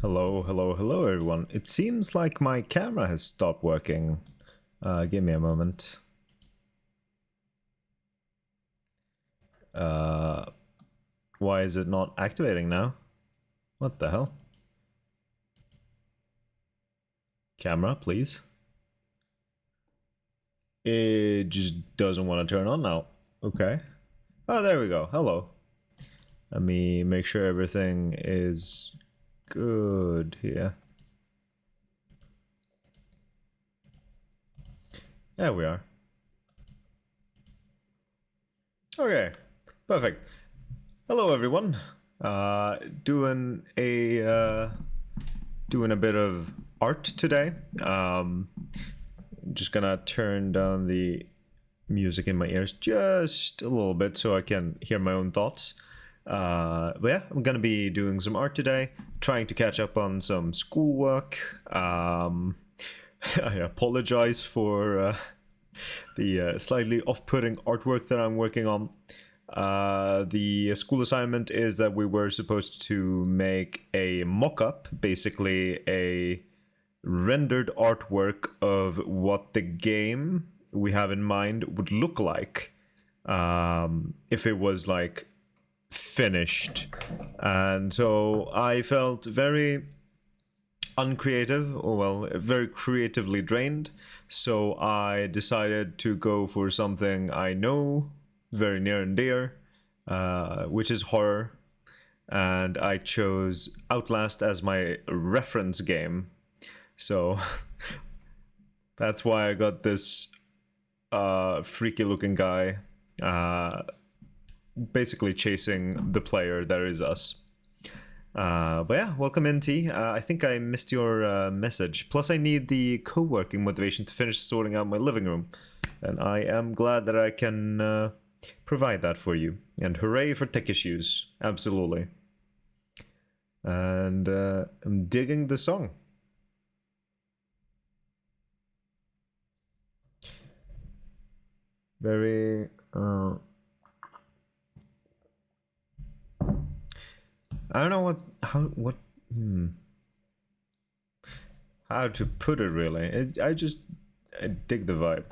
Hello, hello, hello, everyone. It seems like my camera has stopped working. Give me a moment. Why is it not activating now? What the hell? Camera, please. It just doesn't want to turn on now. Okay. Oh, there we go. Hello. Let me make sure everything is good here. There we are. Okay, perfect. Hello, everyone. Doing a bit of art today. Just gonna turn down the music in my ears just a little bit so I can hear my own thoughts. But yeah, I'm gonna be doing some art today, trying to catch up on some schoolwork. I apologize for the slightly off-putting artwork that I'm working on. The school assignment is that we were supposed to make a mock-up, basically a rendered artwork of what the game we have in mind would look like if it was like finished. And so I felt very uncreative, or well, very creatively drained. So I decided to go for something I know very near and dear, which is horror. And I chose Outlast as my reference game. So that's why I got this freaky looking guy basically chasing the player that is us. But yeah, welcome in, T. I think I missed your message. Plus, I need the co-working motivation to finish sorting out my living room. And I am glad that I can provide that for you. And hooray for tech issues. Absolutely. And I'm digging the song. Very... I don't know how to put it really. I dig the vibe.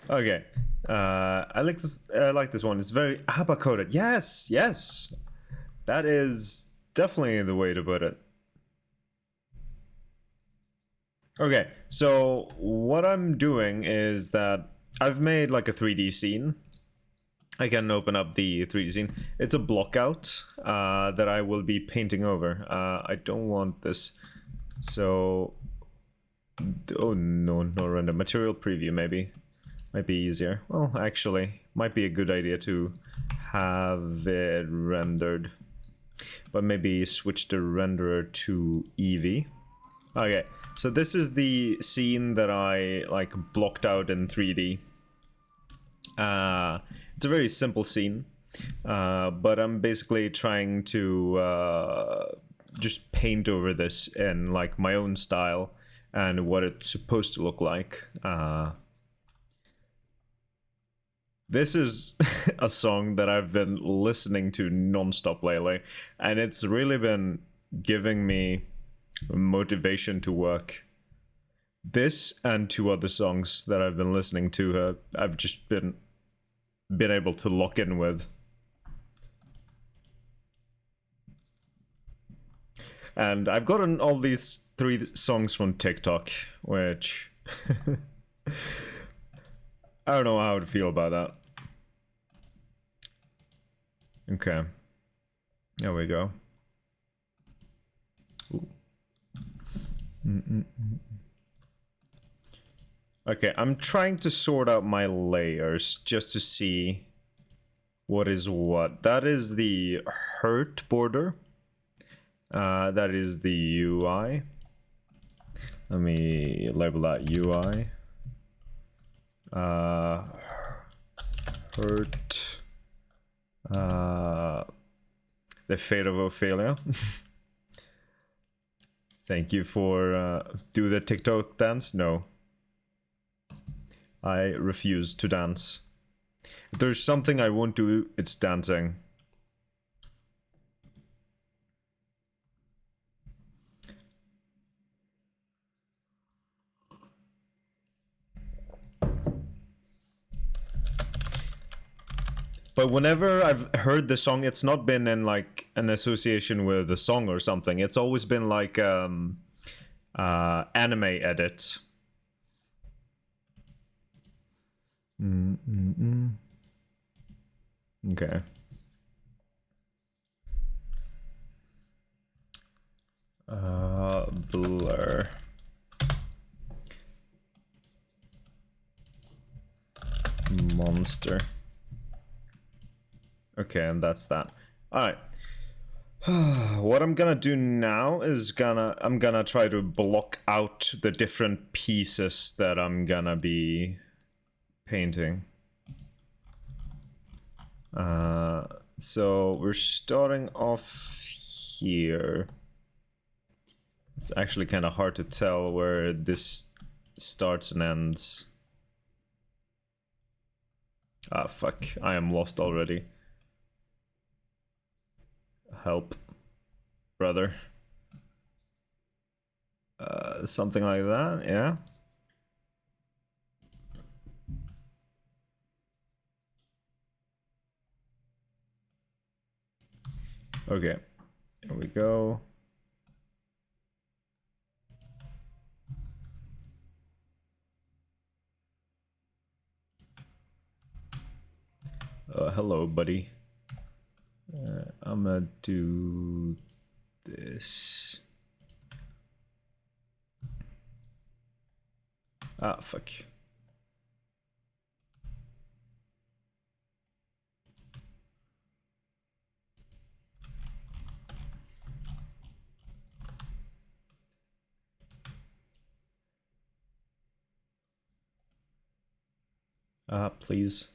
Okay, I like this. I like this one. It's very ABBA coded. Yes, yes, that is definitely the way to put it. Okay, so what I'm doing is that I've made like a 3D scene. I can open up the 3D scene. It's a block out that I will be painting over. I don't want this. So, oh no, no render. Material preview maybe. Might be easier. Well, actually, might be a good idea to have it rendered. But maybe switch the renderer to Eevee. Okay, so this is the scene that I like blocked out in 3D. It's a very simple scene, but I'm basically trying to just paint over this in like my own style and what it's supposed to look like. This is a song that I've been listening to non-stop lately, and it's really been giving me motivation to work. This and two other songs that I've been listening to, I've just been able to lock in with. And I've gotten all these 3 songs from TikTok, which I don't know how to feel about that. Okay, there we go. Okay, I'm trying to sort out my layers just to see what is what. That is the hurt border. That is the UI. Let me label that UI. Hurt. The fate of Ophelia. Thank you for do the TikTok dance. No, I refuse to dance. If there's something I won't do, it's dancing. But whenever I've heard the song, it's not been in like an association with the song or something. It's always been like anime edit. Okay. Blur. Monster. Okay, and that's that. All right. What I'm gonna do now is I'm gonna try to block out the different pieces that I'm gonna be painting. So we're starting off here. It's actually kind of hard to tell where this starts and ends. Ah, fuck. I am lost already. Help, brother. Something like that, yeah. Okay, here we go. Hello, buddy. I'm gonna do this. Ah, fuck. Please.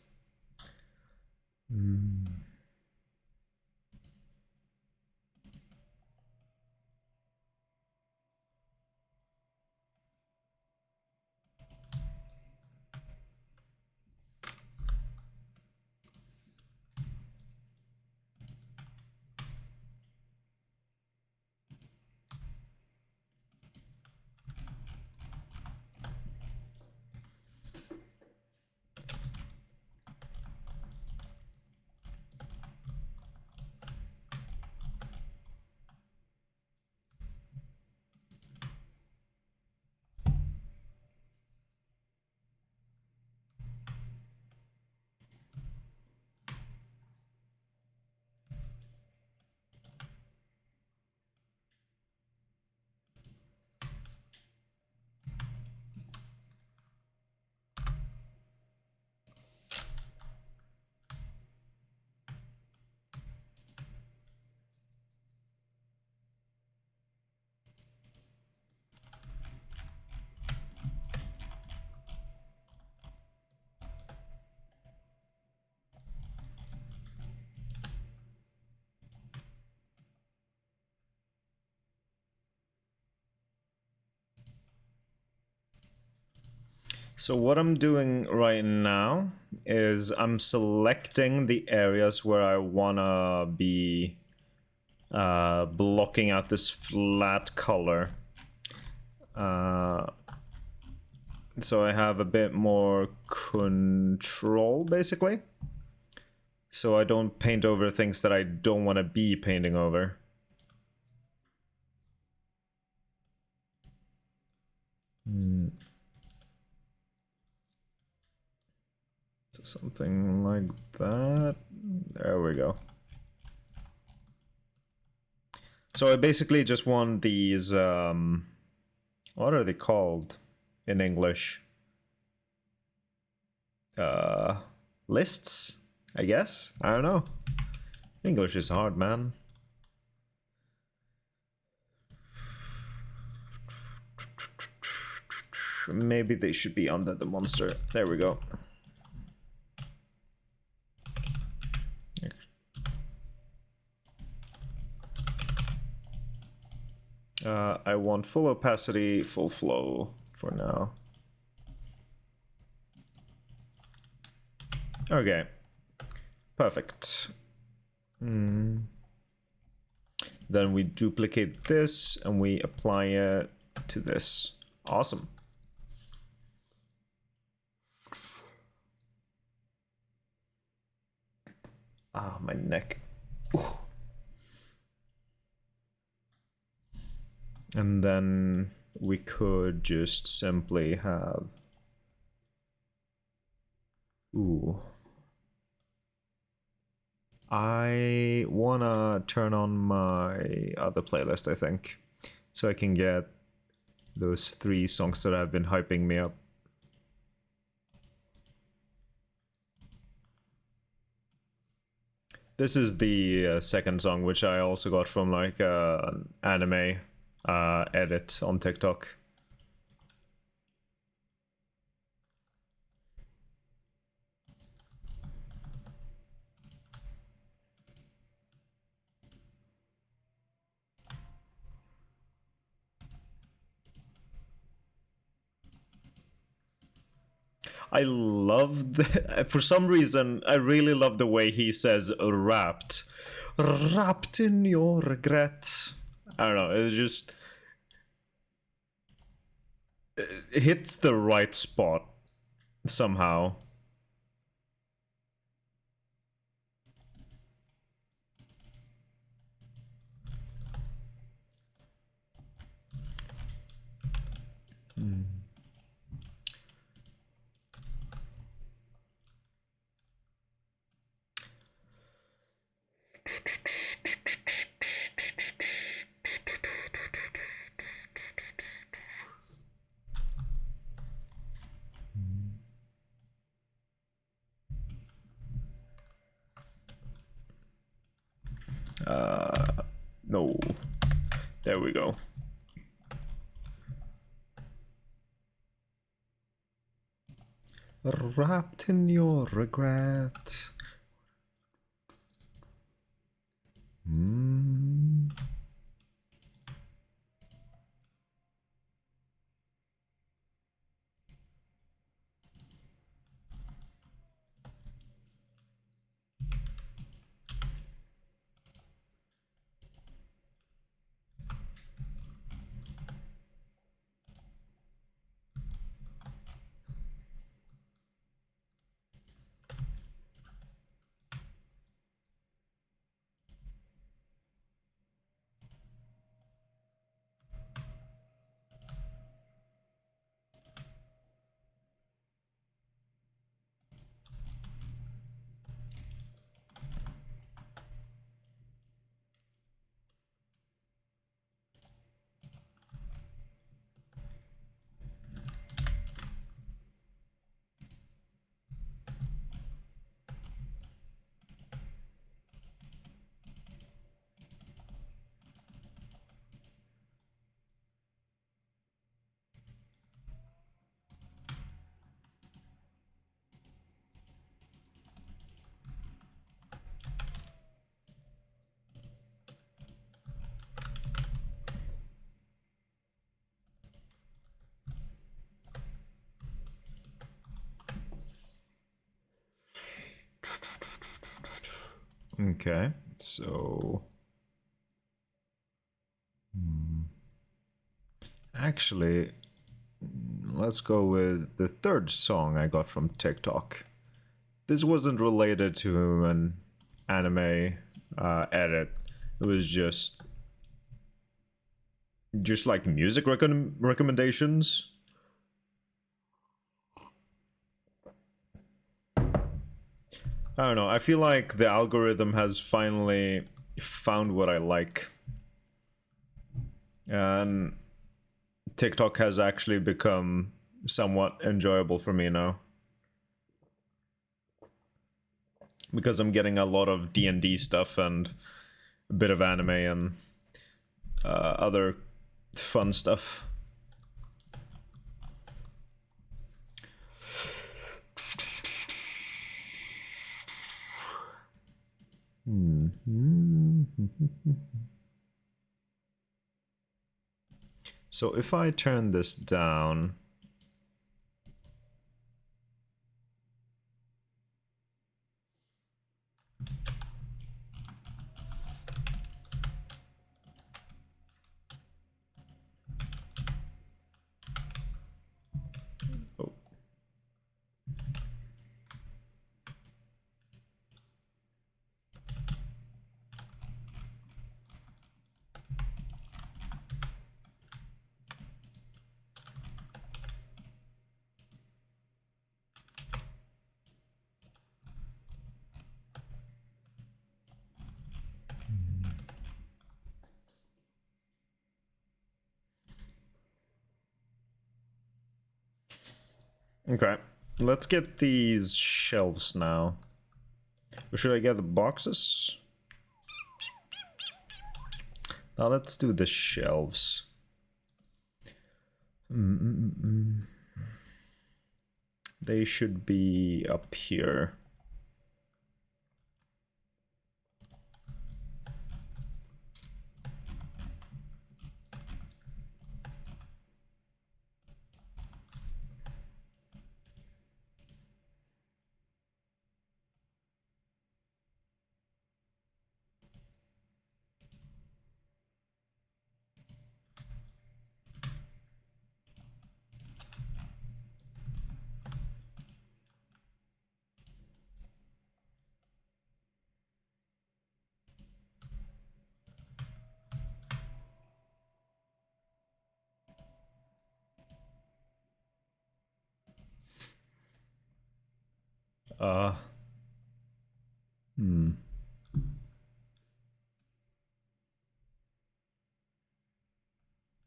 So what I'm doing right now is I'm selecting the areas where I wanna be blocking out this flat color. So I have a bit more control, basically. So I don't paint over things that I don't want to be painting over. So something like that. There we go. So I basically just want these, what are they called in English? Lists, I guess? I don't know. English is hard, man. Maybe they should be under the monster. There we go. I want full opacity, full flow for now. Okay. Perfect. Then we duplicate this and we apply it to this. Awesome. Ah, my neck. And then we could just simply have... Ooh. I wanna turn on my other playlist, I think, so I can get those 3 songs that have been hyping me up. This is the second song, which I also got from like an anime edit on TikTok. I love for some reason, I really love the way he says wrapped. Wrapped in your regret. I don't know, it's just... It hits the right spot somehow. No. There we go. Wrapped in your regret. Okay, so... Actually, let's go with the third song I got from TikTok. This wasn't related to an anime edit. It was just like music recommendations. I don't know. I feel like the algorithm has finally found what I like. And TikTok has actually become somewhat enjoyable for me now. Because I'm getting a lot of D&D stuff and a bit of anime and other fun stuff. So if I turn this down... Oh. Okay, let's get these shelves now. Or should I get the boxes? Now let's do the shelves. They should be up here.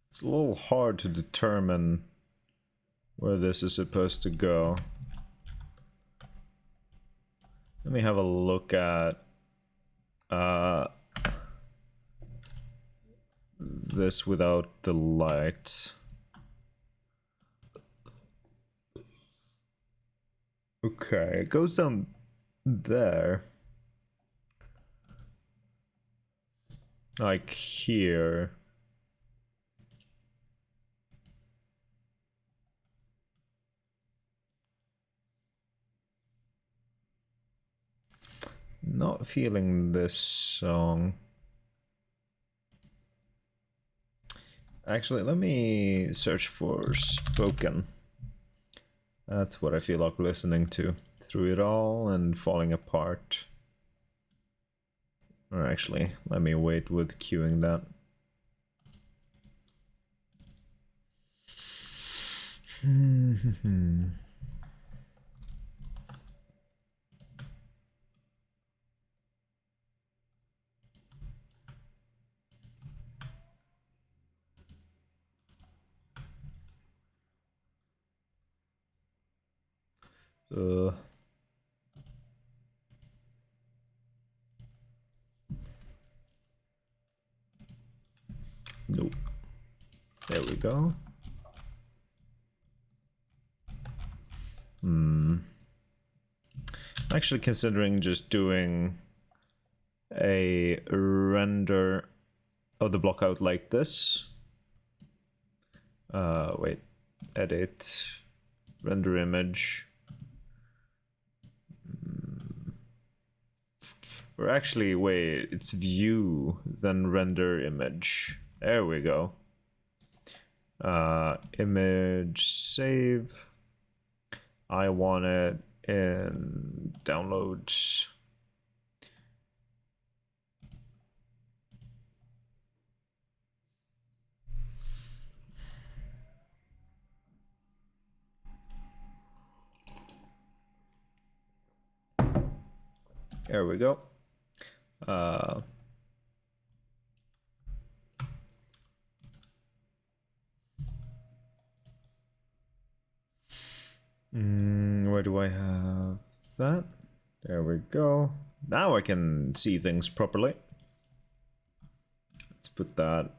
It's a little hard to determine where this is supposed to go. Let me have a look at this without the light. Okay, it goes down there. Like here. Not feeling this song. Actually, let me search for Spoken. That's what I feel like listening to. Through it all and falling apart. Or actually, let me wait with queuing that. Nope. There we go. I'm actually considering just doing a render of the block out like this. Wait. Edit. Render image. Or actually, wait, it's view, then render image. There we go. Image save. I want it in downloads. There we go. Where do I have that? There we go. Now I can see things properly. Let's put that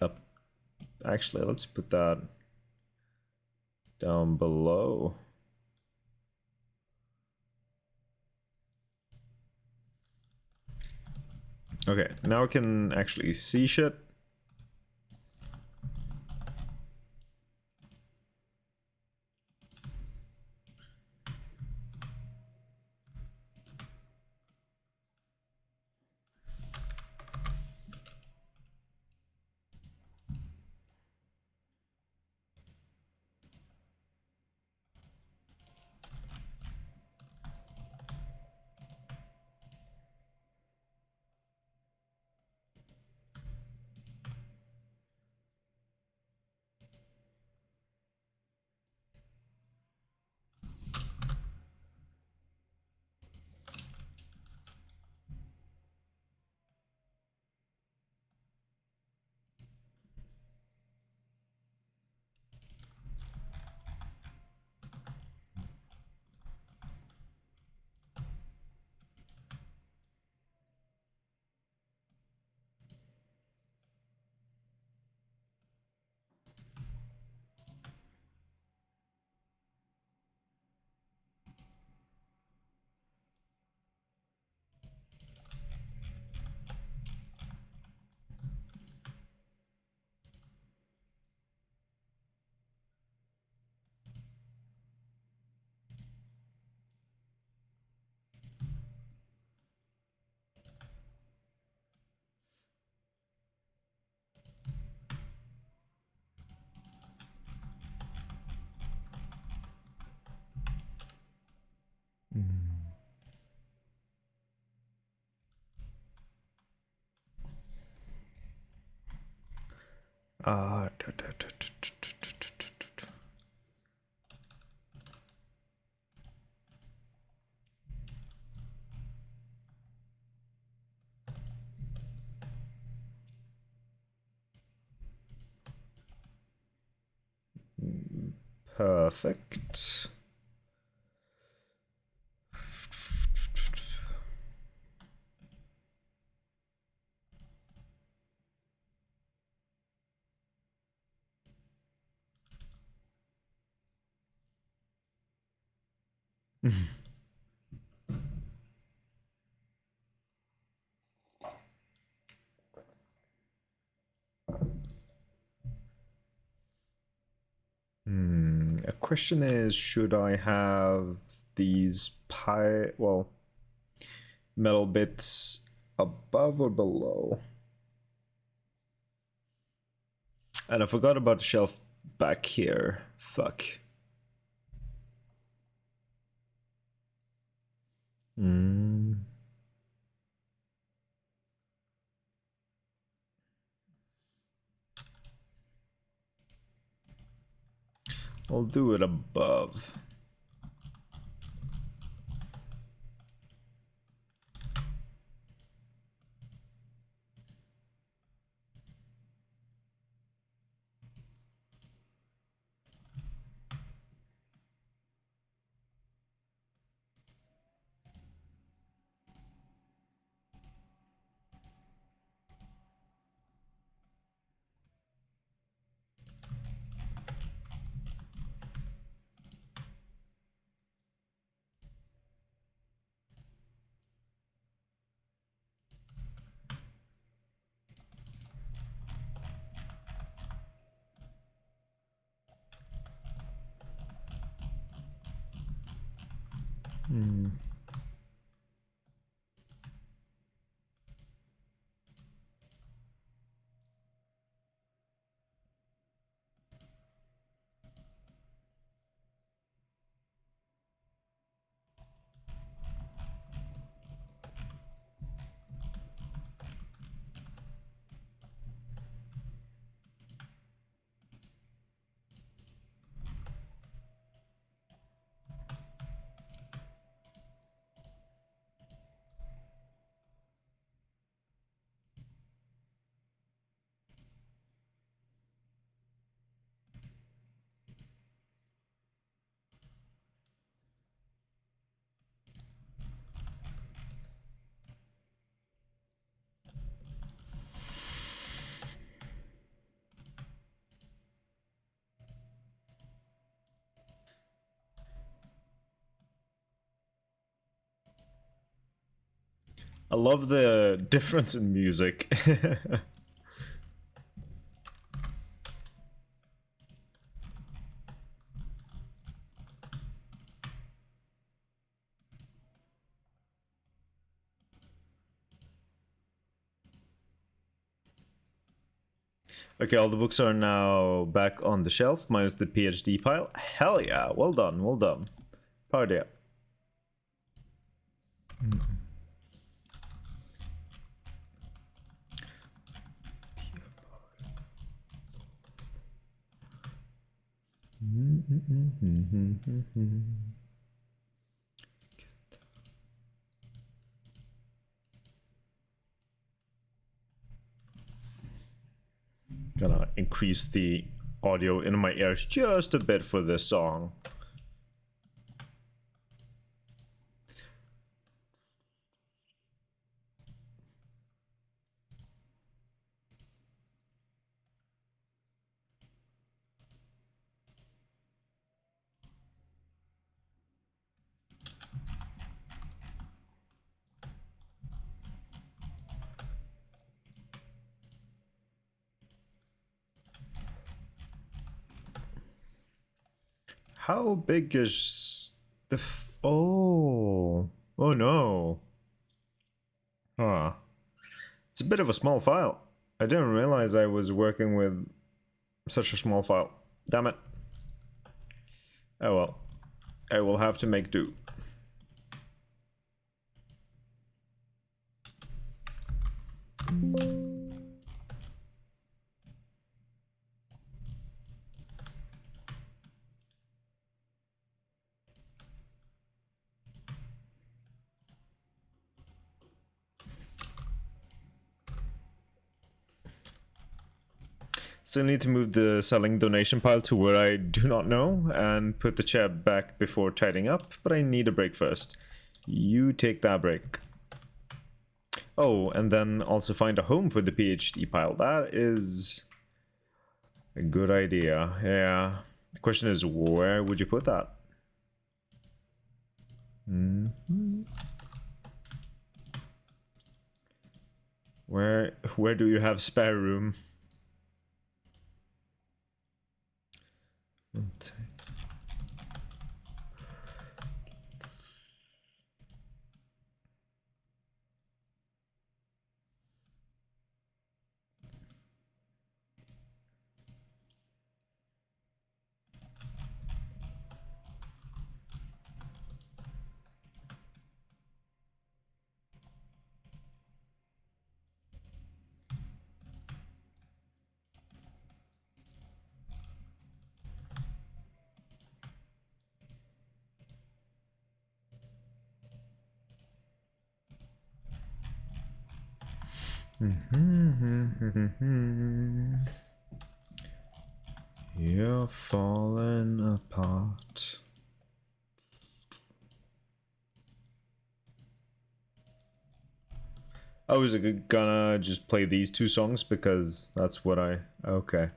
up. Actually, let's put that down below. Okay, now I can actually see shit. Perfect. A question is, should I have these metal bits above or below? And I forgot about the shelf back here. Fuck. I'll do it above. I love the difference in music. Okay, all the books are now back on the shelf, minus the PhD pile. Hell yeah, well done, well done. Party up. Gonna increase the audio in my ears just a bit for this song. How big is the oh no. Huh. It's a bit of a small file. I didn't realize I was working with such a small file. Damn it. Oh well. I will have to make do. Still need to move the selling donation pile to where I do not know and put the chair back before tidying up, but I need a break first. You take that break. Oh, and then also find a home for the PhD pile. That is a good idea. Yeah. The question is, where would you put that? Where do you have spare room? Let's see. You're falling apart. I was gonna just play these two songs because that's what I... Okay.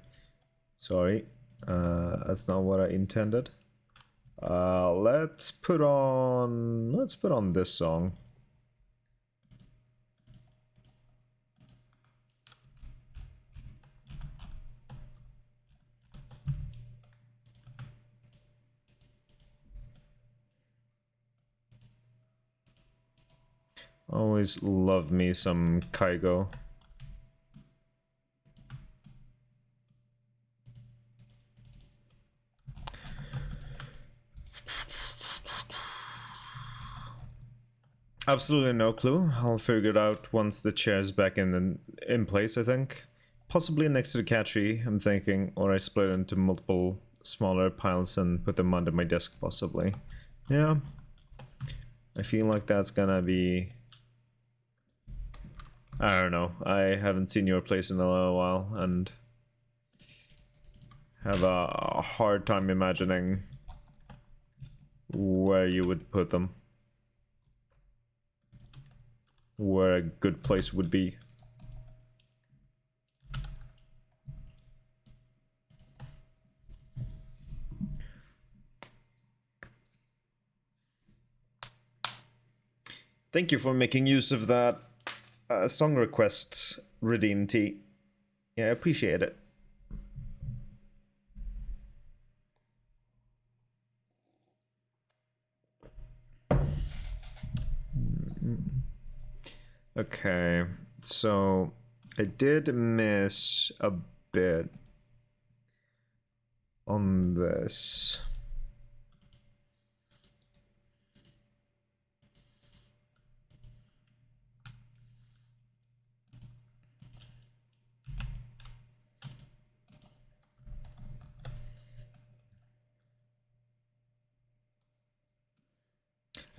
Sorry. That's not what I intended. Let's put on this song. Always love me some Kygo. Absolutely no clue. I'll figure it out once the chair's back in place, I think. Possibly next to the cat tree, I'm thinking, or I split it into multiple smaller piles and put them under my desk, possibly. Yeah. I feel like that's gonna be... I don't know. I haven't seen your place in a little while and have a hard time imagining where you would put them. Where a good place would be. Thank you for making use of that song request, Redeem T. Yeah, I appreciate it. Okay, so I did miss a bit on this.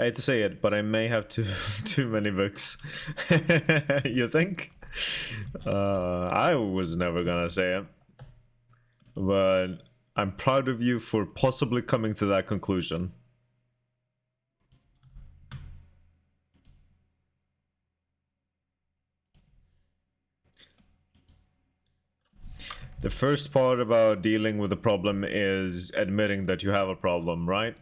I hate to say it, but I may have too many books. You think? I was never gonna say it. But I'm proud of you for possibly coming to that conclusion. The first part about dealing with a problem is admitting that you have a problem, right?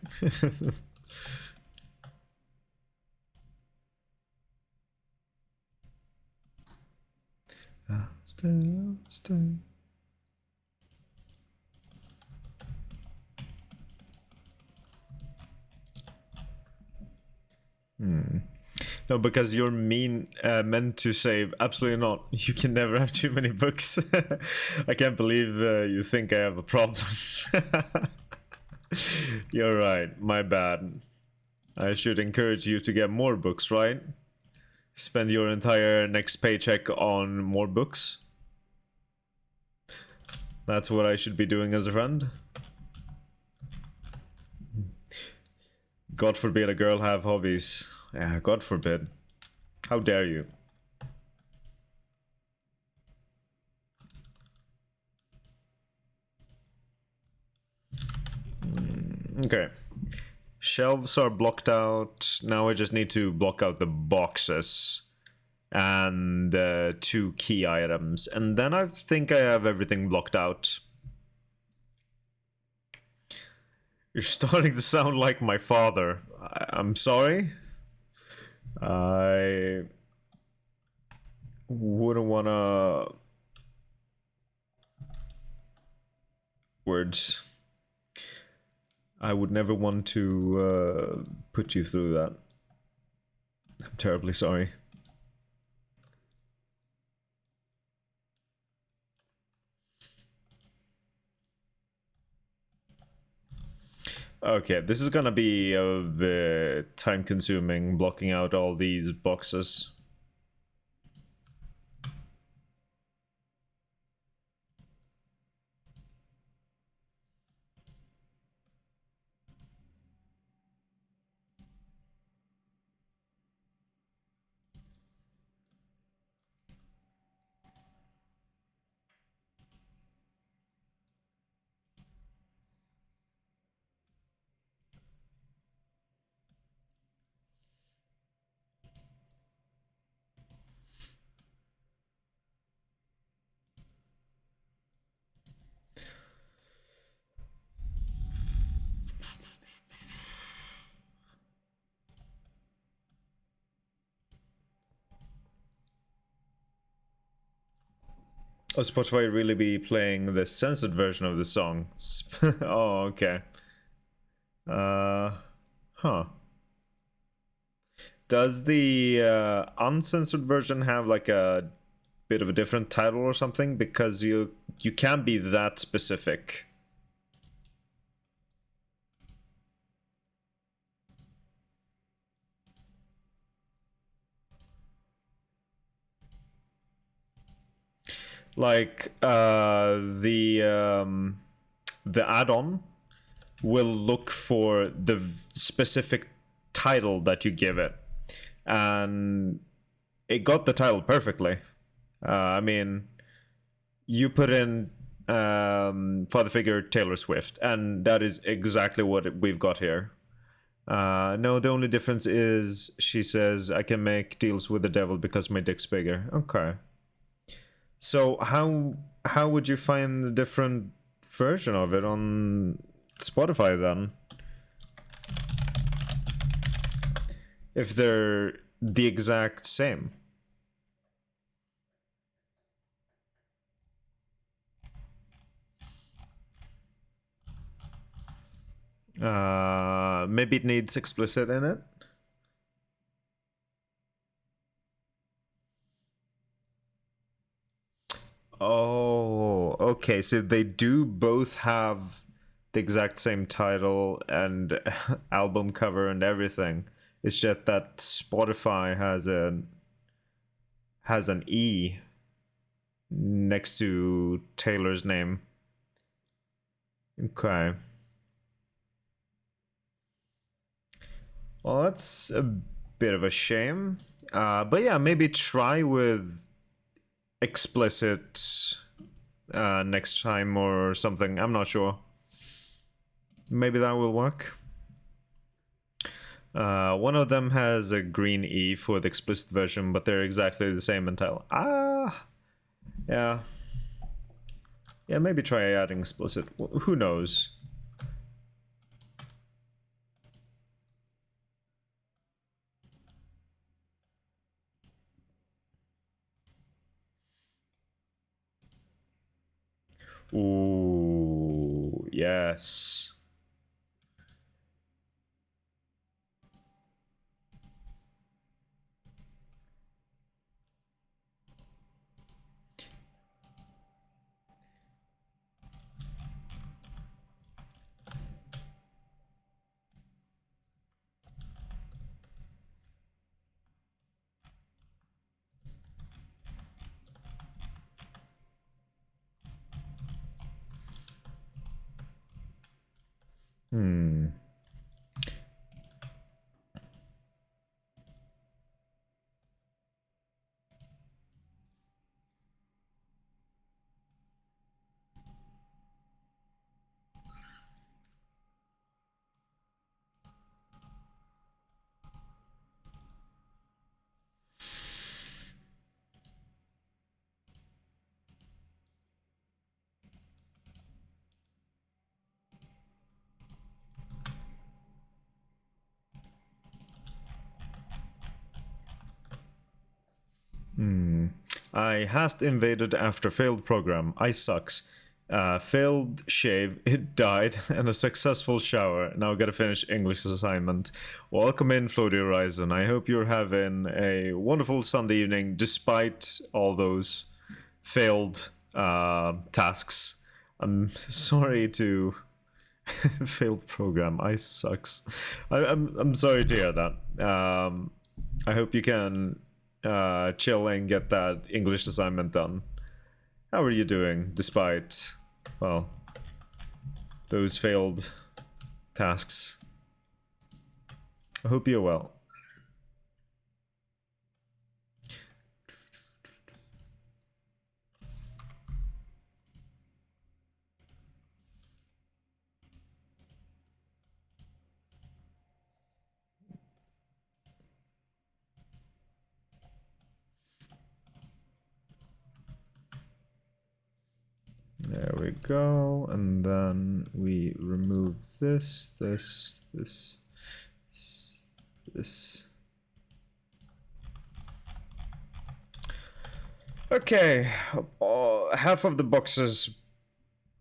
Stay. No, because you're meant to say, absolutely not. You can never have too many books. I can't believe you think I have a problem. You're right, my bad. I should encourage you to get more books, right? Spend your entire next paycheck on more books. That's what I should be doing as a friend. God forbid a girl have hobbies. Yeah, God forbid. How dare you? Okay. Shelves are blocked out. Now I just need to block out the boxes and the 2 key items. And then I think I have everything blocked out. You're starting to sound like my father. I'm sorry. I wouldn't wanna... Words. I would never want to put you through that. I'm terribly sorry. Okay, this is gonna be a bit time consuming, blocking out all these boxes. Oh, Spotify really be playing the censored version of the song? Oh, okay. Huh. Does the uncensored version have like a bit of a different title or something? Because you can't be that specific. Like the add-on will look for the specific title that you give it, and it got the title perfectly. I mean, you put in father figure Taylor Swift, and that is exactly what we've got here. No, the only difference is she says I can make deals with the devil because my dick's bigger. Okay. So how would you find the different version of it on Spotify then? If they're the exact same. Maybe it needs explicit in it. Oh, okay. So they do both have the exact same title and album cover and everything. It's just that Spotify has an E next to Taylor's name. Okay. Well, that's a bit of a shame. But yeah, maybe try with explicit next time or something. I'm not sure. Maybe that will work. One of them has a green E for the explicit version, but they're exactly the same in title. Yeah. Yeah, maybe try adding explicit. Who knows? Ooh, yes. Hmm. I hast invaded after failed program. I sucks. Failed shave, it died, and a successful shower. Now gotta finish English assignment. Welcome in, Floaty Horizon. I hope you're having a wonderful Sunday evening despite all those failed tasks. I'm sorry to failed program. I sucks. I'm sorry to hear that. I hope you can chill and get that English assignment done. How are you doing despite, well, those failed tasks? I hope you're well. There we go, and then we remove this. Okay, half of the boxes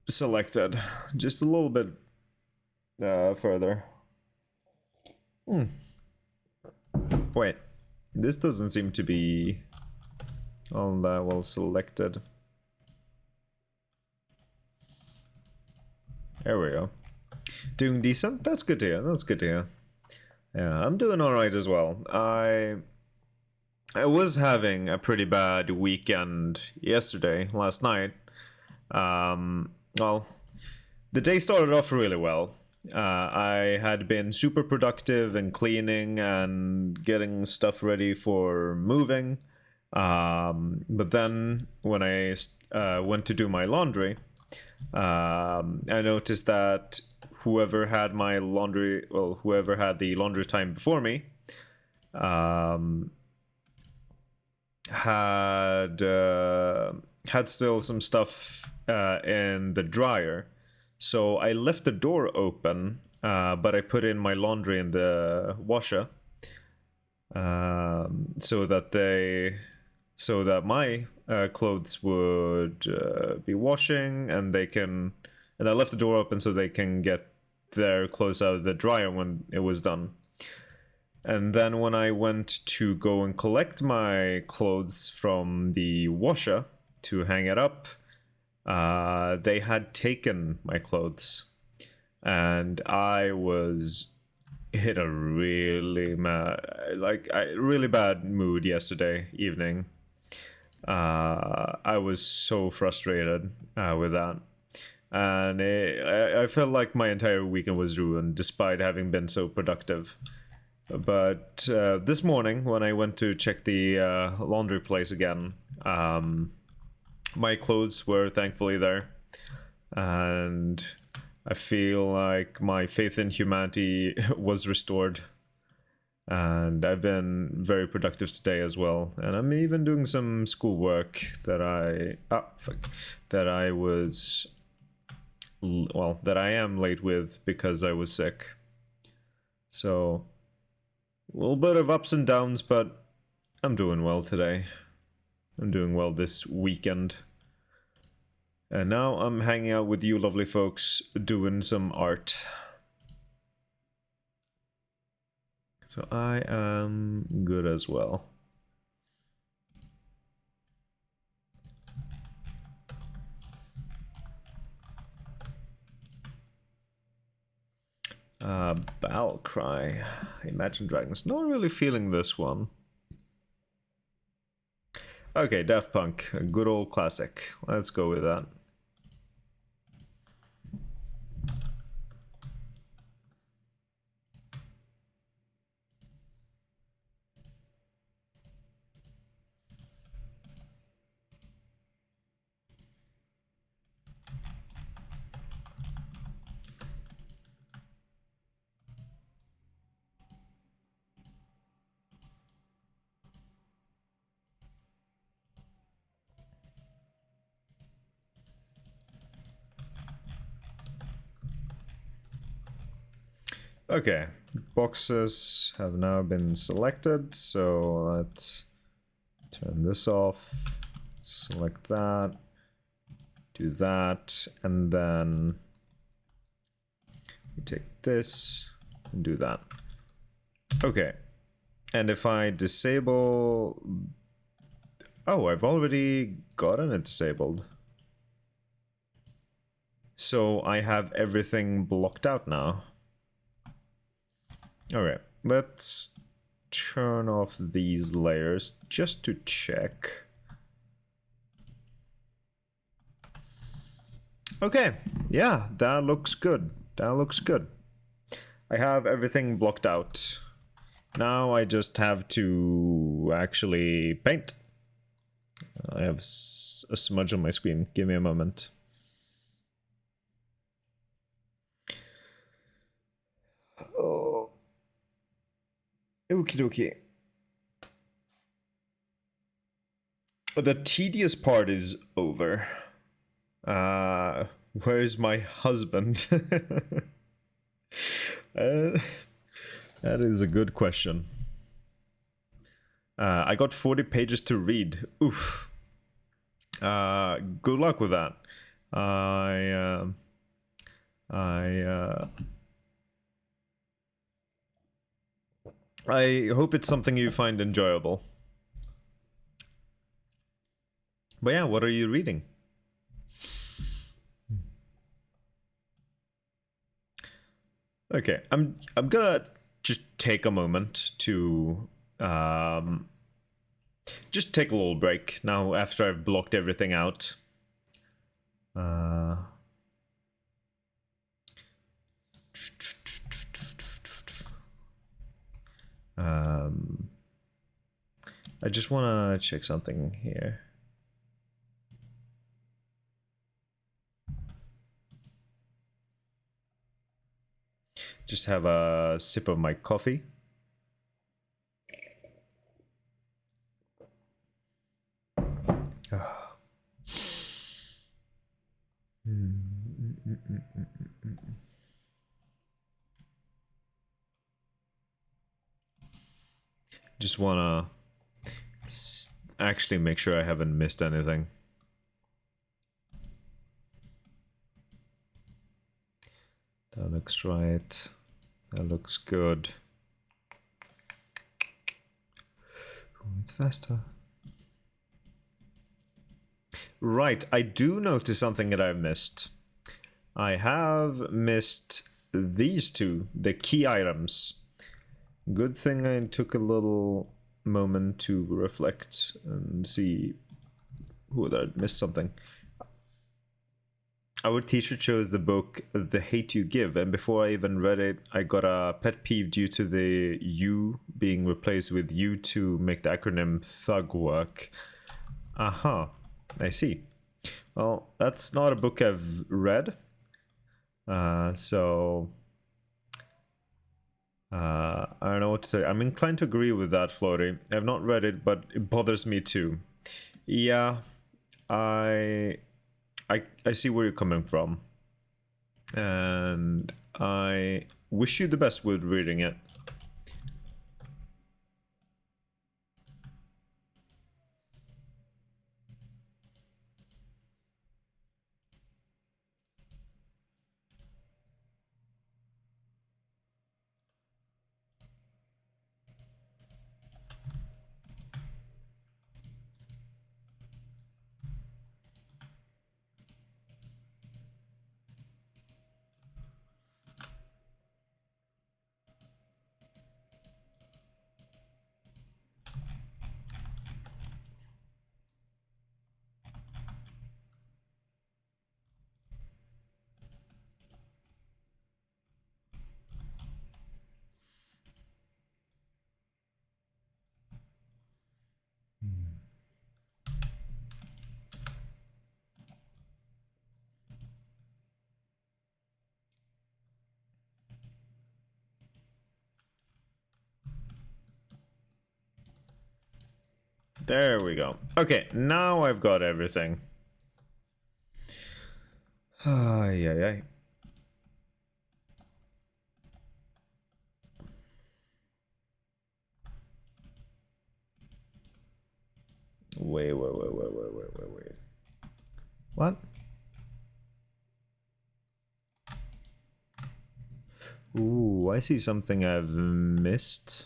selected. Just a little bit further. Wait, this doesn't seem to be all that well selected. There we go. Doing decent? That's good to hear. That's good to hear. Yeah, I'm doing alright as well. I was having a pretty bad weekend last night. Well, the day started off really well. I had been super productive in cleaning and getting stuff ready for moving. But then when I went to do my laundry, I noticed that whoever had the laundry time before me, had still some stuff in the dryer. So I left the door open, but I put in my laundry in the washer, so that my clothes would be washing, and I left the door open so they can get their clothes out of the dryer when it was done. And then when I went to go and collect my clothes from the washer to hang it up, they had taken my clothes, and I was hit a really bad mood yesterday evening. I was so frustrated with that, and I felt like my entire weekend was ruined despite having been so productive. But this morning, when I went to check the laundry place again, my clothes were thankfully there, and I feel like my faith in humanity was restored. And I've been very productive today as well, and I'm even doing some schoolwork that I am late with because I was sick. So a little bit of ups and downs, but I'm doing well today. I'm doing well this weekend. And now I'm hanging out with you lovely folks doing some art. So I am good as well. Battle Cry. Imagine Dragons. Not really feeling this one. Okay, Daft Punk. A good old classic. Let's go with that. Okay, boxes have now been selected, so let's turn this off select that, do that, and then we take this and do that. Okay, and if I disable... Oh, I've already gotten it disabled. So I have everything blocked out now. Alright, let's turn off these layers just to check. Okay, yeah, that looks good. That looks good. I have everything blocked out. Now I just have to actually paint. I have a smudge on my screen. Give me a moment. Oh. Okie dokie. The tedious part is over. Where's my husband? That is a good question. I got 40 pages to read. Oof. Good luck with that. I hope it's something you find enjoyable. But yeah, what are you reading? Okay, I'm gonna just take a moment to just take a little break now after I've blocked everything out. I just want to check something here. Just have a sip of my coffee. Just want to actually make sure I haven't missed anything. That looks right. That looks good. It's faster. Right, I do notice something that I've missed. I have missed these two, the key items. Good thing I took a little moment to reflect and see whether I'd missed something. Our teacher chose the book The Hate You Give, and before I even read it, I got a pet peeve due to the U being replaced with U to make the acronym THUG work. Aha, I see. Well, that's not a book I've read, so I don't know what to say. I'm inclined to agree with that, Floaty. I've not read it, but it bothers me too. Yeah, I see where you're coming from, and I wish you the best with reading it. There we go. Okay, now I've got everything. Ay, ay, ay. Wait. What? Ooh, I see something I've missed.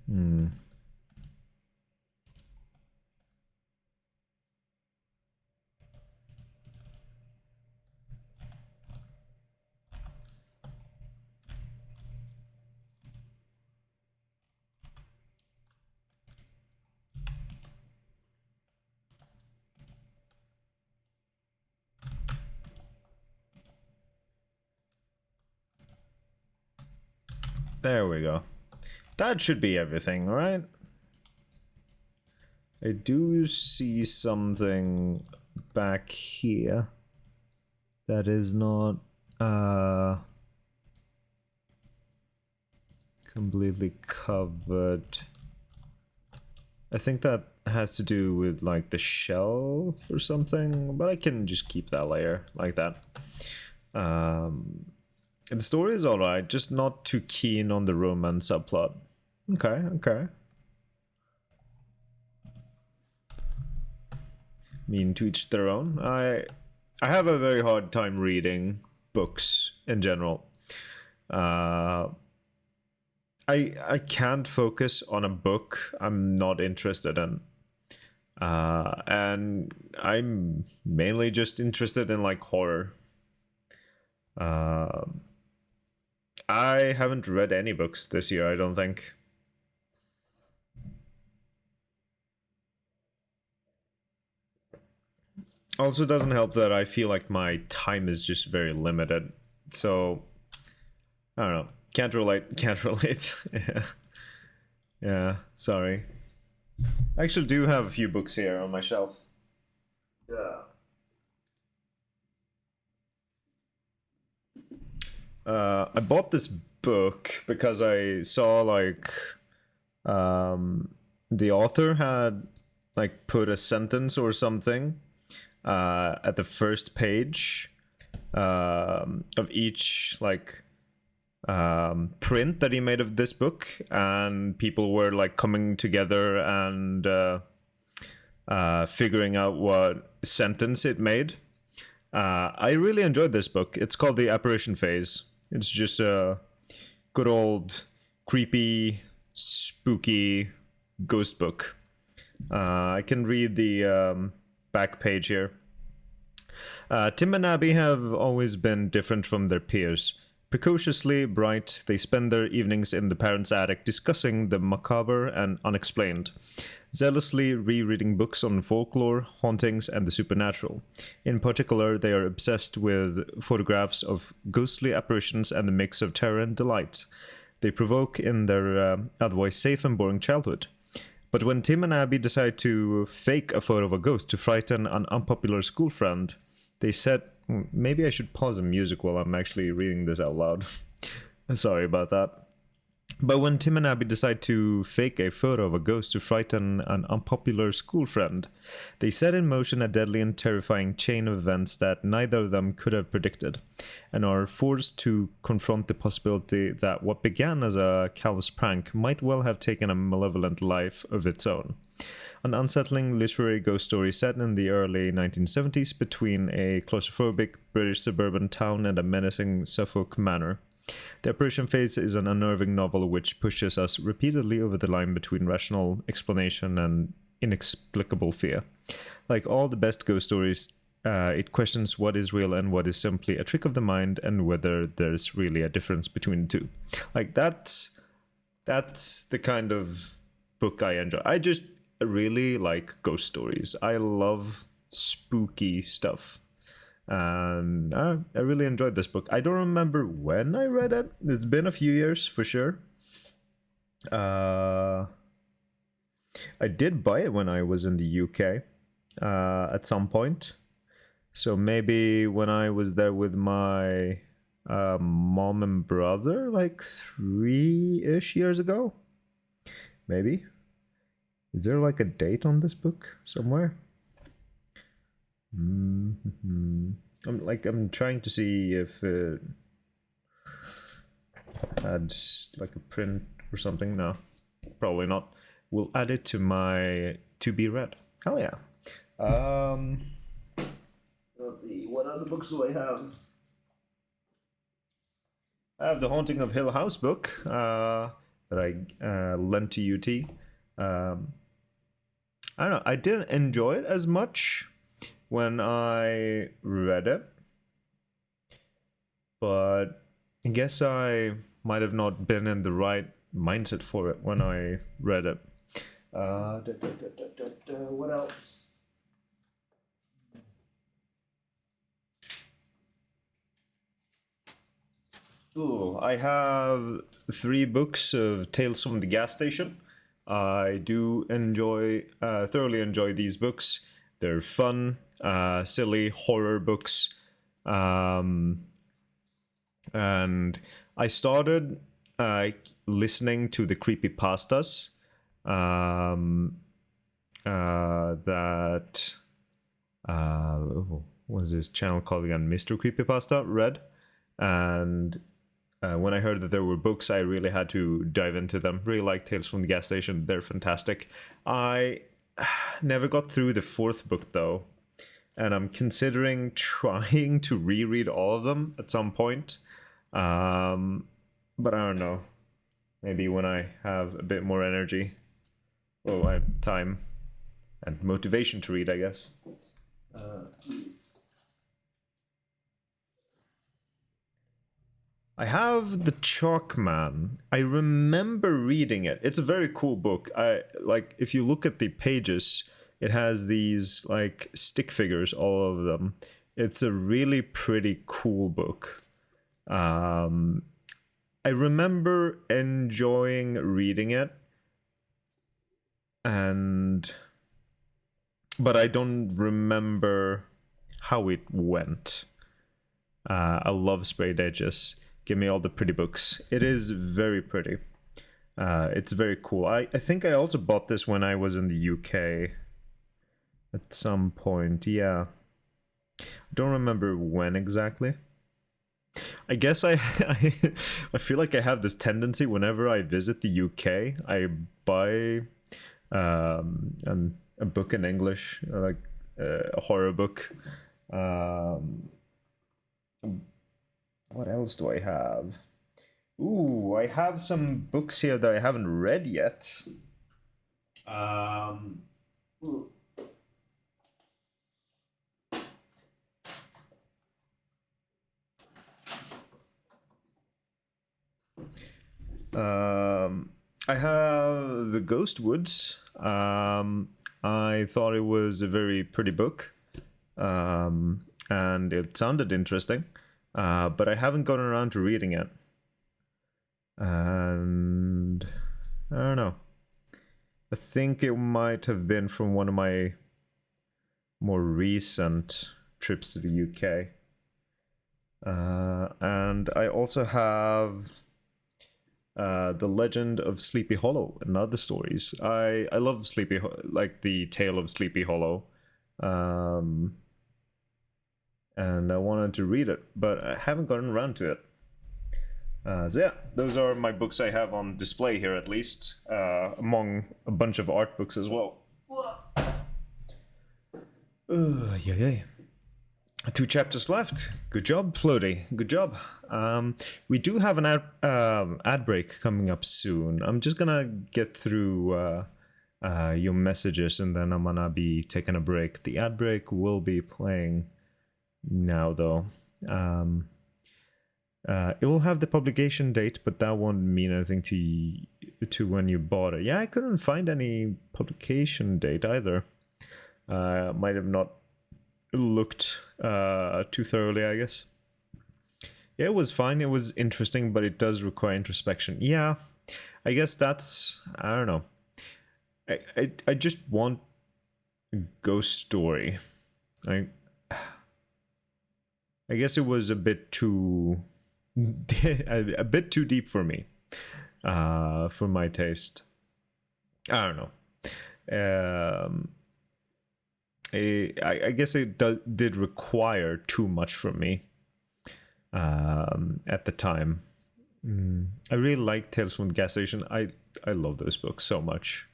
Hmm. There we go. That should be everything, right? I do see something back here that is not completely covered. I think that has to do with like the shelf or something, but I can just keep that layer like that. The story is alright, just not too keen on the romance subplot. Okay. Mean to each their own. I have a very hard time reading books in general. I can't focus on a book I'm not interested in. And I'm mainly just interested in like horror. Uh, I haven't read any books this year, I don't think. Also, doesn't help that I feel like my time is just very limited. So, I don't know. Can't relate. Can't relate. Yeah. Yeah, sorry. I actually do have a few books here on my shelf. Yeah. I bought this book because I saw like the author had like put a sentence or something at the first page of each like print that he made of this book, and people were like coming together and figuring out what sentence it made. I really enjoyed this book. It's called The Apparition Phase. It's just a good old creepy, spooky ghost book. I can read the back page here. Tim and Abby have always been different from their peers. Precociously bright, they spend their evenings in the parents' attic discussing the macabre and unexplained, zealously rereading books on folklore, hauntings, and the supernatural. In particular, they are obsessed with photographs of ghostly apparitions and the mix of terror and delight they provoke in their otherwise safe and boring childhood. But when Tim and Abby decide to fake a photo of a ghost to frighten an unpopular school friend, they said, maybe I should pause the music while I'm actually reading this out loud. Sorry about that. But when Tim and Abby decide to fake a photo of a ghost to frighten an unpopular school friend, they set in motion a deadly and terrifying chain of events that neither of them could have predicted, and are forced to confront the possibility that what began as a callous prank might well have taken a malevolent life of its own. An unsettling literary ghost story set in the early 1970s between a claustrophobic British suburban town and a menacing Suffolk manor. The Apparition Phase is an unnerving novel which pushes us repeatedly over the line between rational explanation and inexplicable fear. Like all the best ghost stories, it questions what is real and what is simply a trick of the mind, and whether there's really a difference between the two. Like that's the kind of book I enjoy. I just really like ghost stories. I love spooky stuff. And I really enjoyed this book. I don't remember when I read it. It's been a few years for sure. I did buy it when I was in the UK at some point. So maybe when I was there with my mom and brother, like 3-ish years ago, maybe. Is there like a date on this book somewhere? I'm trying to see if it had like a print or something. No, probably not. We'll add it to my to be read. Hell yeah. Let's see. What other books do I have? I have the Haunting of Hill House book that I lent to UT. I don't know. I didn't enjoy it as much when I read it, but I guess I might have not been in the right mindset for it when I read it. What else? Ooh, I have 3 books of Tales from the Gas Station. I do thoroughly enjoy these books. They're fun, silly horror books. And I started listening to the creepy pastas that what is this channel called again? Mr. Creepypasta read, and when I heard that there were books, I really had to dive into them. Really like Tales from the Gas Station; they're fantastic. I never got through the 4th book though, and I'm considering trying to reread all of them at some point. But I don't know. Maybe when I have a bit more energy. Oh, I have time and motivation to read, I guess. I have the Chalkman. I remember reading it. It's a very cool book. I like if you look at the pages, it has these like stick figures, all of them. It's a really pretty cool book. I remember enjoying reading it, but I don't remember how it went. I love Sprayed Edges. Give me all the pretty books. It is very pretty. It's very cool. I think I also bought this when I was in the UK at some point. Yeah. I don't remember when exactly. I guess I feel like I have this tendency whenever I visit the UK, I buy a book in English, like a horror book. What else do I have? Ooh, I have some books here that I haven't read yet. Um, I have The Ghost Woods. I thought it was a very pretty book, and it sounded interesting, but I haven't gotten around to reading it. And I don't know. I think it might have been from one of my more recent trips to the UK. And I also have The Legend of Sleepy Hollow and other stories. I love like the tale of Sleepy Hollow. And I wanted to read it, but I haven't gotten around to it. So yeah, those are my books I have on display here, at least, among a bunch of art books as well. Yeah. 2 chapters left. Good job, Floaty. Good job. We do have an ad break coming up soon. I'm just gonna get through your messages, and then I'm gonna be taking a break. The ad break will be playing now, though. It will have the publication date, but that won't mean anything to when you bought it. Yeah, I couldn't find any publication date either. Might have not looked too thoroughly, I guess. Yeah, it was fine. It was interesting, but it does require introspection. Yeah, I guess that's, I don't know. I just want a ghost story. Like, I guess it was a bit too a bit too deep for me, for my taste. I don't know. I guess it did require too much from me at the time. I really like Tales from the Gas Station. I love those books so much.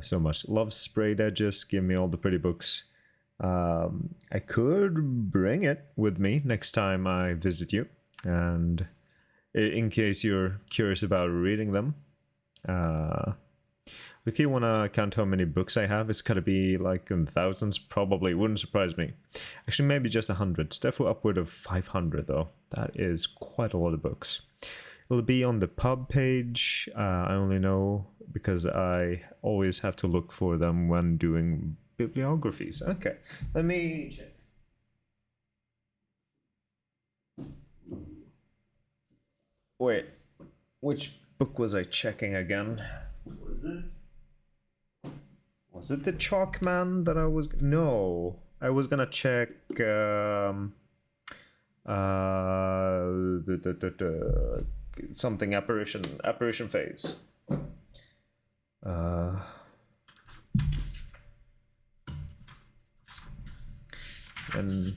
So much. Love Sprayed Edges. Give me all the pretty books. I could bring it with me next time I visit you. And in case you're curious about reading them. If you want to count how many books I have, it's got to be like in thousands, probably. Wouldn't surprise me. Actually, maybe just 100. It's definitely upward of 500, though. That is quite a lot of books. It'll be on the pub page. I only know because I always have to look for them when doing bibliographies. Okay, let me check. Wait, which book was I checking again? Was it the Chalkman that I was? No, I was gonna check. Something apparition phase. And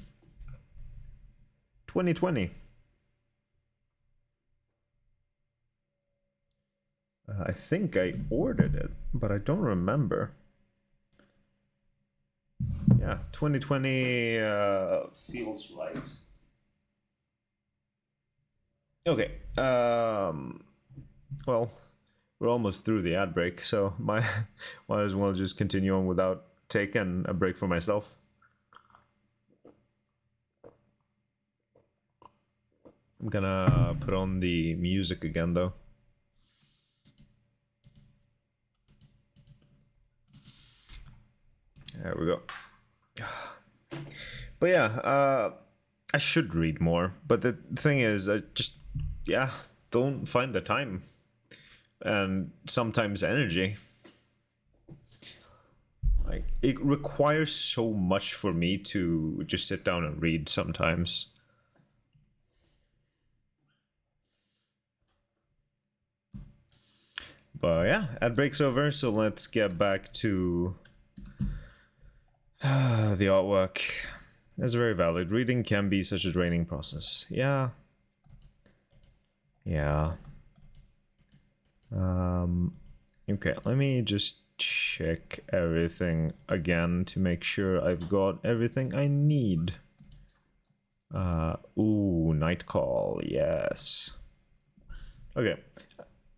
2020. I think I ordered it, but I don't remember. Yeah, 2020 feels right. Okay. Well, we're almost through the ad break, so might as well just continue on without taking a break for myself. I'm gonna put on the music again, though. There we go. But yeah, I should read more. But the thing is, I just, don't find the time. And sometimes energy. Like, it requires so much for me to just sit down and read sometimes. But yeah, ad break's over, so let's get back to the artwork. That's very valid. Reading can be such a draining process. Yeah. Okay, let me just check everything again to make sure I've got everything I need. Ooh, Night Call, yes. Okay,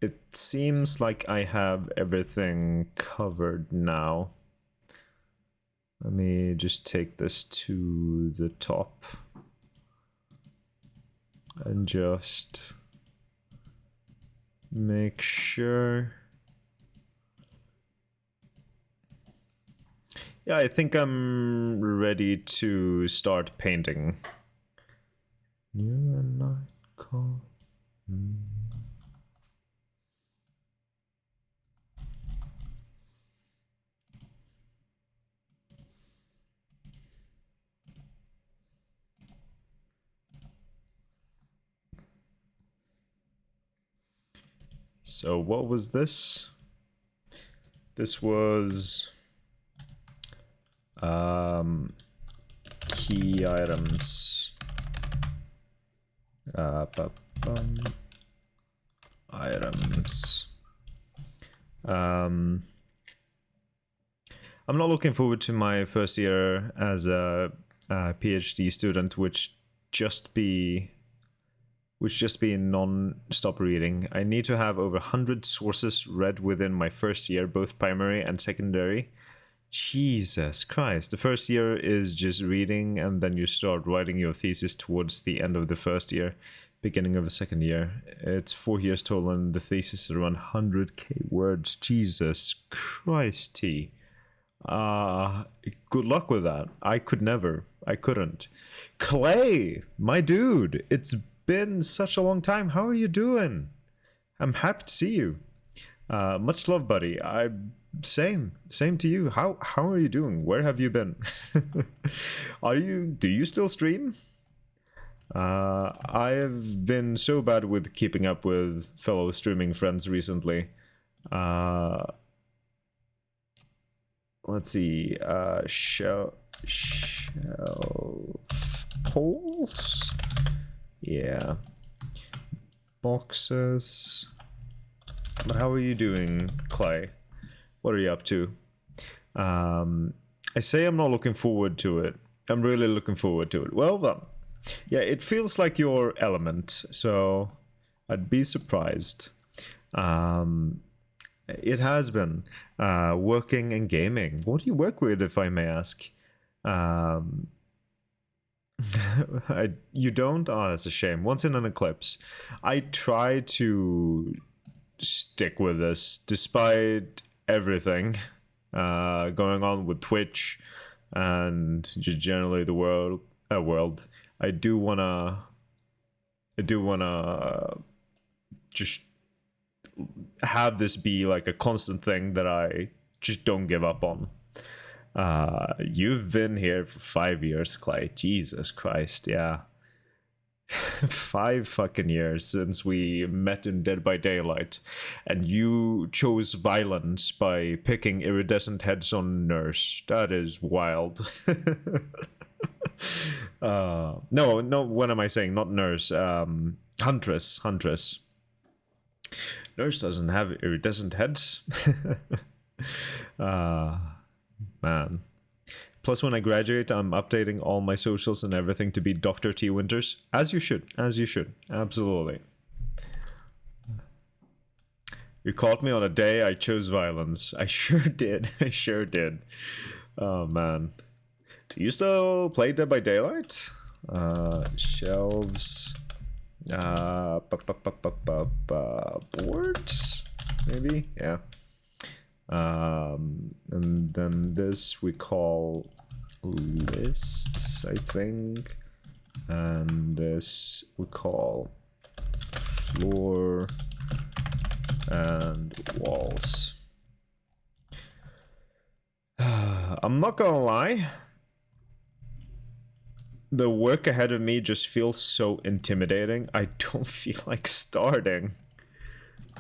it seems like I have everything covered now. Let me just take this to the top and just make sure. Yeah, I think I'm ready to start painting. New and Night Call. So what was this? This was key items. Items. I'm not looking forward to my first year as a PhD student, which just be non-stop reading. I need to have over 100 sources read within my first year, both primary and secondary. Jesus Christ. The first year is just reading, and then you start writing your thesis towards the end of the first year, beginning of the second year. It's 4 years total, and the thesis is around 100k words. Jesus Christy. Good luck with that. I couldn't. Clay, my dude, it's been such a long time. How are you doing? I'm happy to see you. Much love, buddy. Same to you. How are you doing? Where have you been? Do you still stream? I've been so bad with keeping up with fellow streaming friends recently. Let's see. Shelf poles. Yeah. Boxes. But how are you doing, Clay? What are you up to? I say I'm not looking forward to it. I'm really looking forward to it. Well then. Yeah, it feels like your element, so I'd be surprised. It has been working and gaming. What do you work with, if I may ask? You don't? Oh, that's a shame. Once in an eclipse. I try to stick with this despite everything going on with Twitch and just generally the world. I do wanna just have this be like a constant thing that I just don't give up on. You've been here for 5 years, Clay. Jesus Christ, yeah. 5 fucking years since we met in Dead by Daylight, and you chose violence by picking iridescent heads on Nurse. That is wild. No, what am I saying? Not Nurse. Huntress. Nurse doesn't have iridescent heads. Man. Plus, when I graduate, I'm updating all my socials and everything to be Dr. T. Winters. As you should. Absolutely. You caught me on a day I chose violence. I sure did. Oh, man. Do you still play Dead by Daylight? Shelves. Boards? Maybe? Yeah. And then this we call lists, I think. And this we call floor and walls. I'm not gonna lie. The work ahead of me just feels so intimidating. I don't feel like starting.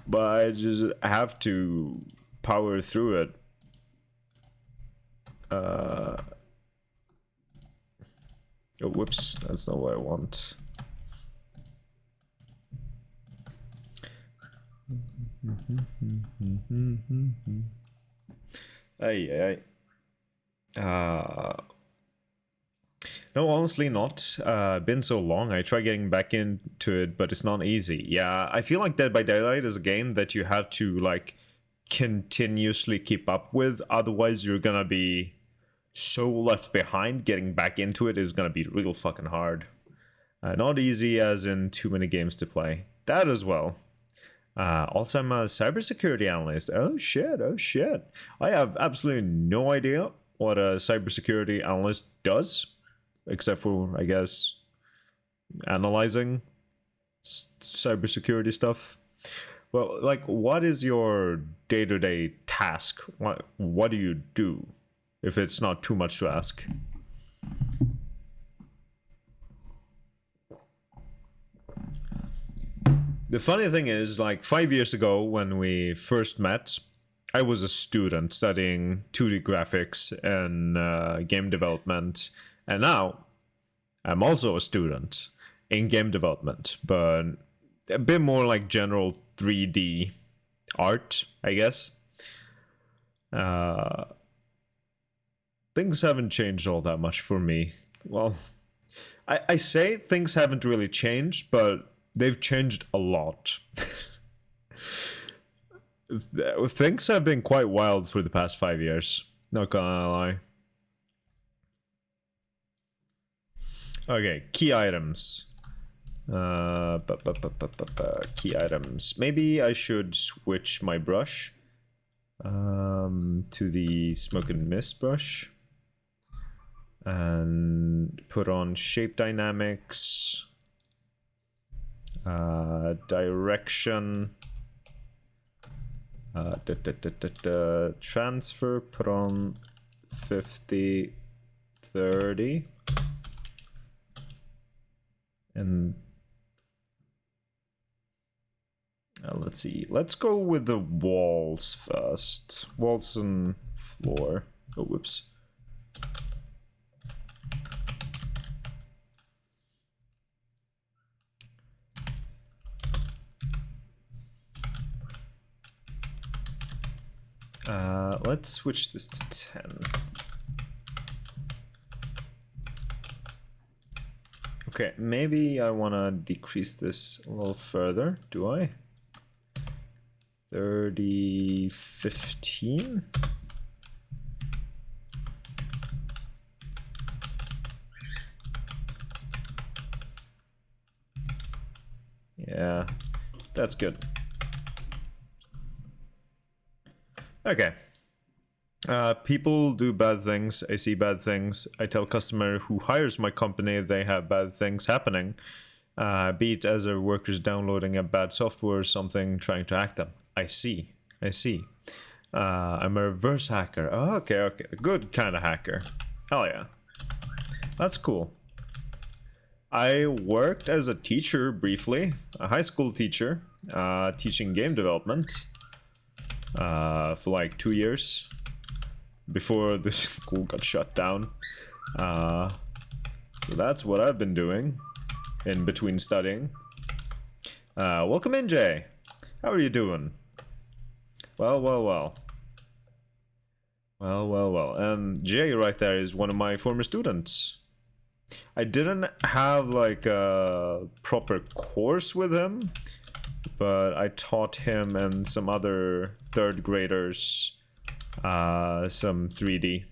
But I just have to power through it. Oh, whoops, that's not what I want. Ay. No, honestly not. Been so long. I try getting back into it, but it's not easy. Yeah, I feel like Dead by Daylight is a game that you have to like continuously keep up with, otherwise you're gonna be so left behind. Getting back into it is gonna be real fucking hard. Not easy as in too many games to play. That as well. Also, I'm a cybersecurity analyst. Oh shit. I have absolutely no idea what a cybersecurity analyst does, except for, I guess, analyzing cybersecurity stuff. Well, like, what is your day-to-day task? What do you do, if it's not too much to ask? The funny thing is, like, 5 years ago when we first met, I was a student studying 2D graphics and game development, and now I'm also a student in game development, but a bit more like general 3D art, I guess. Things haven't changed all that much for me. Well, I say things haven't really changed, but they've changed a lot. Things have been quite wild for the past 5 years. Not gonna lie. Okay, key items. Key items. Maybe I should switch my brush to the smoke and mist brush and put on shape dynamics, direction, transfer, put on 50, 30. And let's see. Let's go with the walls first. Walls and floor. Oh, whoops. Let's switch this to 10. Okay, maybe I want to decrease this a little further. Do I? 30, 15? Yeah, that's good. Okay. People do bad things. I see bad things. I tell customer who hires my company they have bad things happening. Be it as a workers downloading a bad software or something, trying to hack them. I see. I'm a reverse hacker. Oh, okay. Good kind of hacker. Hell yeah. That's cool. I worked as a teacher briefly, a high school teacher, teaching game development for like 2 years before the school got shut down. So that's what I've been doing in between studying. Welcome in, Jay. How are you doing? Well. And Jay right there is one of my former students. I didn't have like a proper course with him, but I taught him and some other third graders some 3D.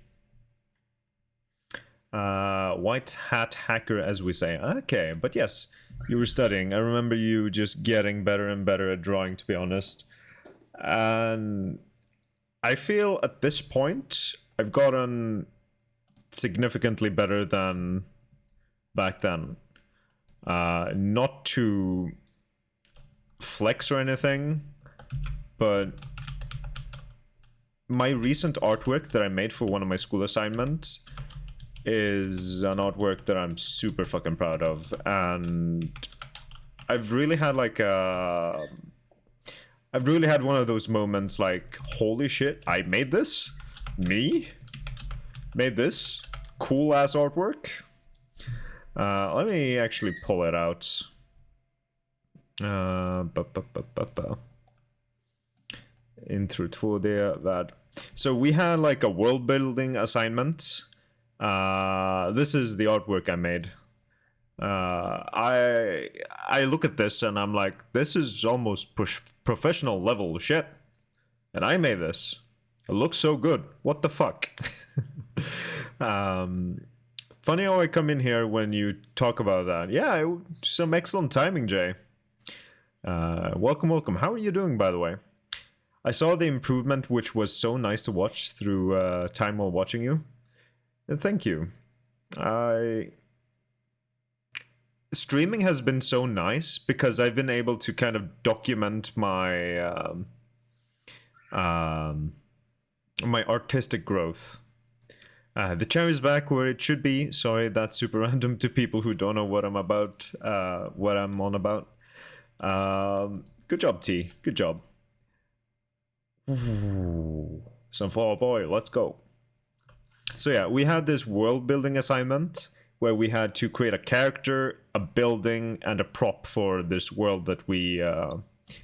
White hat hacker, as we say. Okay, but yes, you were studying. I remember you just getting better and better at drawing, to be honest. And I feel at this point I've gotten significantly better than back then. Not to flex or anything, but my recent artwork that I made for one of my school assignments is an artwork that I'm super fucking proud of, and I've really had like I've really had one of those moments like, holy shit, I made this? Me? Made this? Cool ass artwork? Let me actually pull it out. Intro 2D, that. So we had like a world building assignment. This is the artwork I made. I look at this and I'm like, this is almost professional level shit, and I made this. It looks so good. What the fuck? Funny how I come in here when you talk about that. Yeah, some excellent timing, Jay. Welcome. How are you doing, by the way? I saw the improvement, which was so nice to watch through time while watching you. Thank you. Streaming has been so nice because I've been able to kind of document my my artistic growth. The chair is back where it should be. Sorry, that's super random to people who don't know what I'm about, what I'm on about. Good job, T. Good job. Ooh, some Fall Out Boy. Let's go. So yeah, we had this world building assignment where we had to create a character, a building, and a prop for this world that we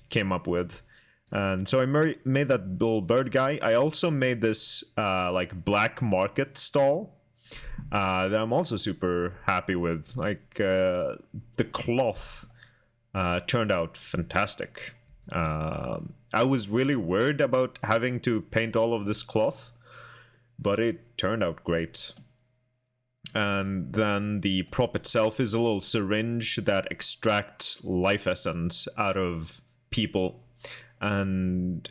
came up with. And so I made that little bird guy. I also made this like black market stall that I'm also super happy with. Like the cloth turned out fantastic. I was really worried about having to paint all of this cloth, but it turned out great. And then the prop itself is a little syringe that extracts life essence out of people. And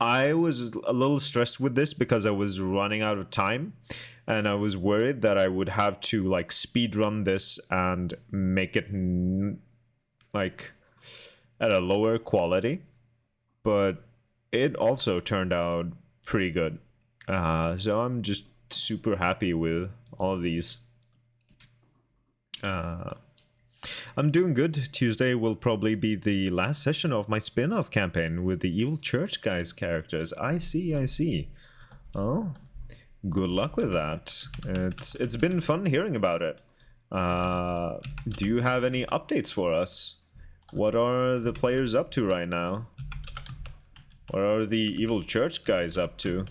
I was a little stressed with this because I was running out of time, and I was worried that I would have to like speed run this and make it like at a lower quality, but it also turned out pretty good. So I'm just super happy with all of these. I I'm doing good. Tuesday will probably be the last session of my spin-off campaign with the Evil Church Guys characters. I see, I see. Oh, good luck with that. It's been fun hearing about it. Do you have any updates for us? What are the players up to right now? What are the Evil Church Guys up to?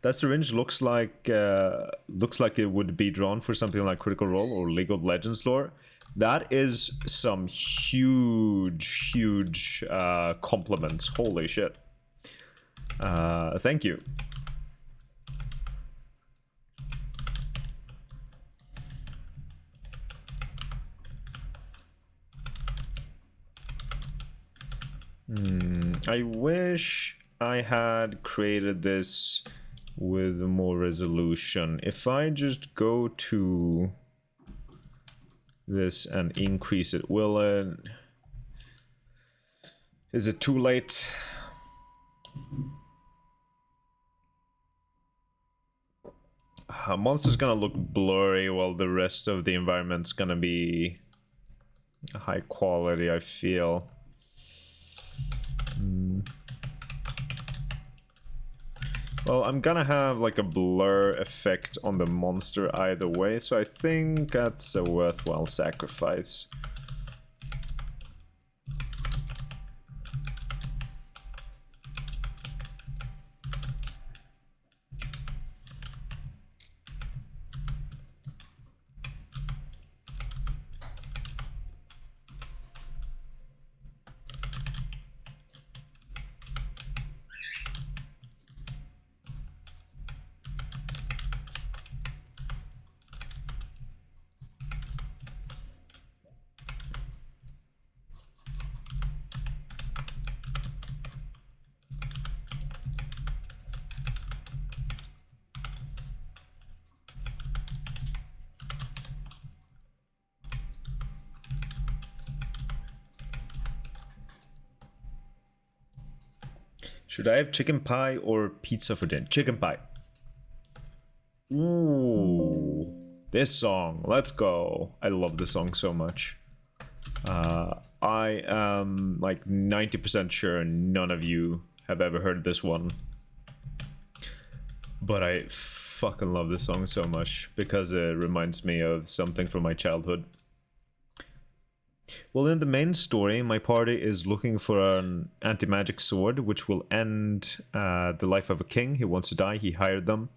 That syringe looks like it would be drawn for something like Critical Role or League of Legends lore. That is some huge compliments. Holy shit. Thank you. I wish I had created this with more resolution. If I just go to this and increase it, will it... Is it too late? Monster's gonna look blurry while the rest of the environment's gonna be high quality, I feel. Well, I'm gonna have like a blur effect on the monster either way, so I think that's a worthwhile sacrifice. Should I have chicken pie or pizza for dinner? Chicken pie. Ooh, this song. Let's go. I love this song so much. I am like 90% sure none of you have ever heard this one. But I fucking love this song so much because it reminds me of something from my childhood. Well, in the main story, my party is looking for an anti-magic sword which will end the life of a king who wants to die. He hired them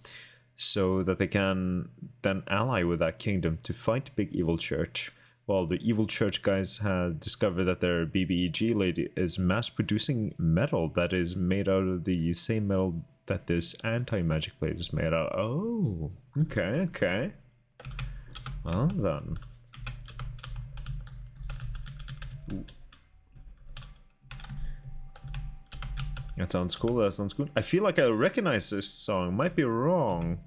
so that they can then ally with that kingdom to fight Big Evil Church. While the Evil Church guys have discovered that their BBEG lady is mass-producing metal that is made out of the same metal that this anti-magic blade is made out of. Oh, okay. Well then. That sounds cool, that sounds good. I feel like I recognize this song, might be wrong.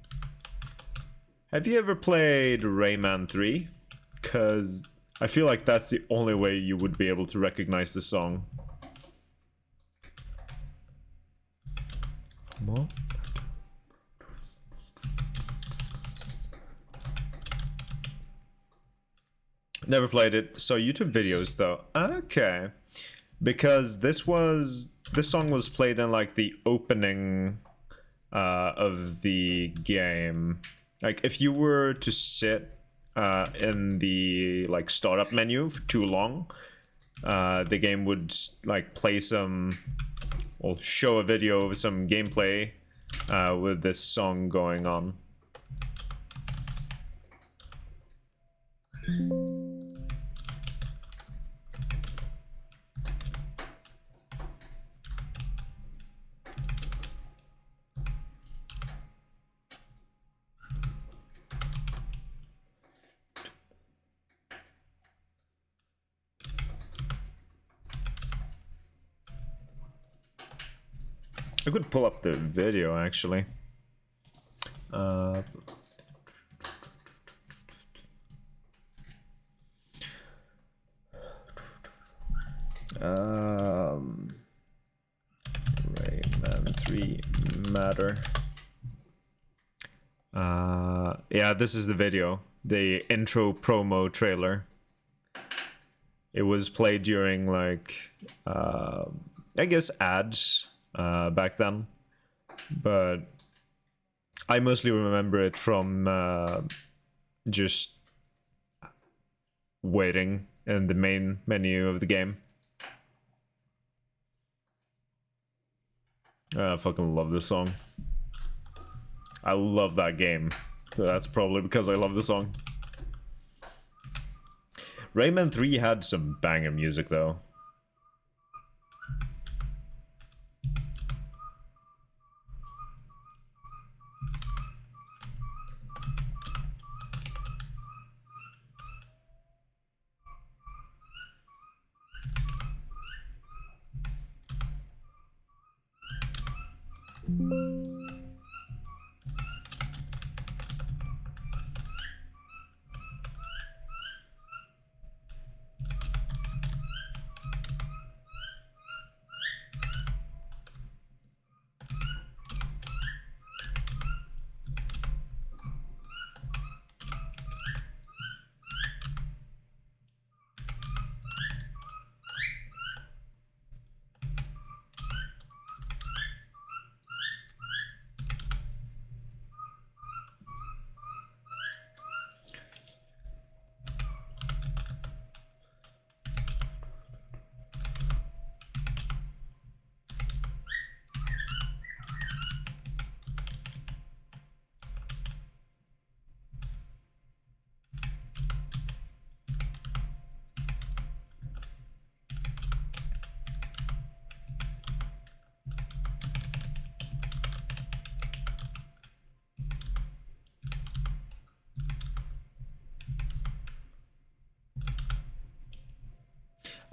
Have you ever played Rayman 3? Because I feel like that's the only way you would be able to recognize the song. What? Never played it. So YouTube videos though. Okay. Because this song was played in like the opening of the game. Like if you were to sit in the like startup menu for too long, the game would like play some, or show a video of some gameplay with this song going on. I could pull up the video actually. Rayman 3 Matter. Yeah, this is the video. The intro promo trailer. It was played during like I guess ads back then, but I mostly remember it from just waiting in the main menu of the game. I fucking love this song. I love that game. That's probably because I love the song. Rayman 3 had some banger music though.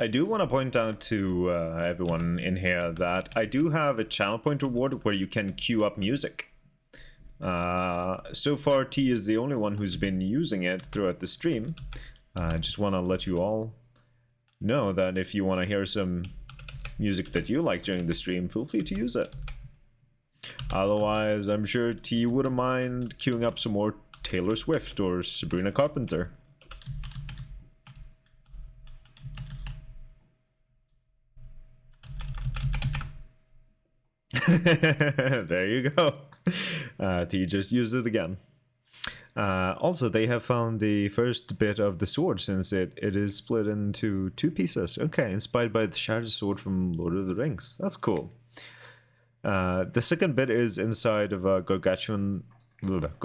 I do want to point out to everyone in here that I do have a channel point reward where you can queue up music. So far, T is the only one who's been using it throughout the stream. I just want to let you all know that if you want to hear some music that you like during the stream, feel free to use it. Otherwise, I'm sure T wouldn't mind queuing up some more Taylor Swift or Sabrina Carpenter. There you go. T just used it again. Also, they have found the first bit of the sword since it is split into two pieces. Okay, inspired by the shattered sword from Lord of the Rings. That's cool. The second bit is inside of a gargantuan... Let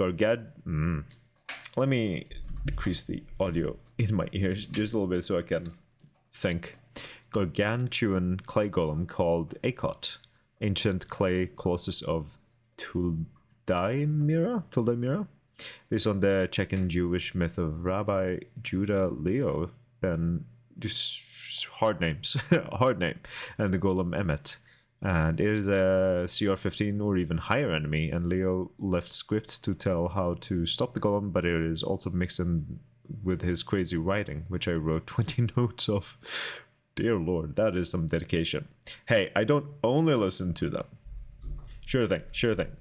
me decrease the audio in my ears just a little bit so I can think. Gargantuan clay golem called Akot. Ancient clay colossus of Tuldamira, based on the Czech and Jewish myth of Rabbi Judah Leo ben, just hard names, hard name, and the golem Emmet. And it is a CR15 or even higher enemy, and Leo left scripts to tell how to stop the golem, but it is also mixed in with his crazy writing, which I wrote 20 notes of. Dear Lord, that is some dedication. Hey, I don't only listen to them. Sure thing, sure thing.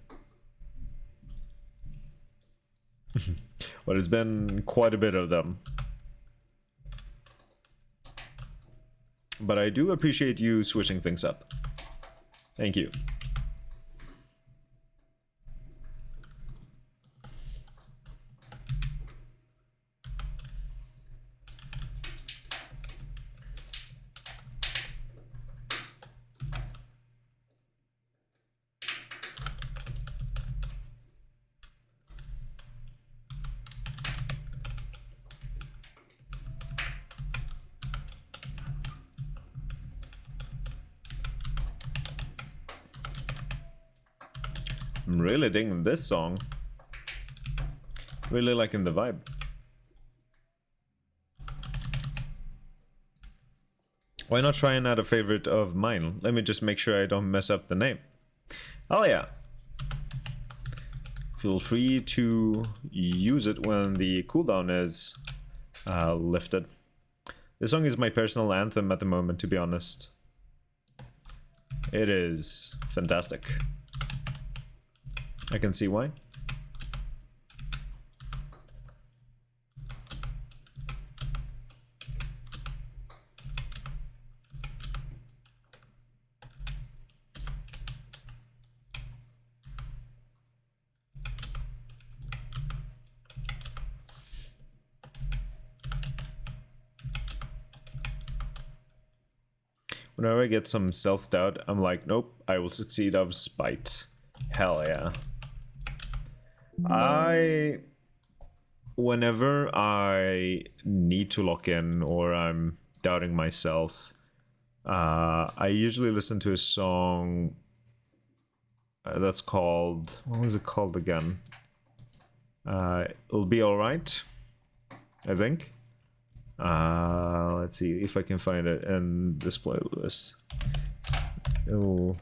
But it's been quite a bit of them. But I do appreciate you switching things up. Thank you. I'm really digging this song. Really liking the vibe. Why not try and add a favorite of mine? Let me just make sure I don't mess up the name. Oh yeah. Feel free to use it when the cooldown is lifted. This song is my personal anthem at the moment, to be honest. It is fantastic. I can see why. Whenever I get some self-doubt, I'm like, nope, I will succeed out of spite. Hell yeah. Whenever I need to lock in or I'm doubting myself, I usually listen to a song that's called, what was it called again? It'll Be Alright, I think. Let's see if I can find it in this playlist. Oh,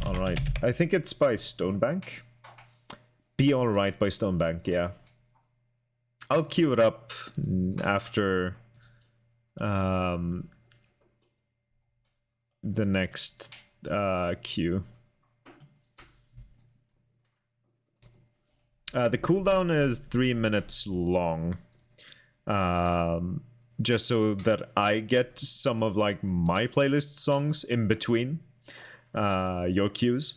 alright. I think it's by Stonebank. Be Alright by Stonebank, yeah. I'll queue it up after the next queue. The cooldown is 3 minutes long. Just so that I get some of like my playlist songs in between your queues.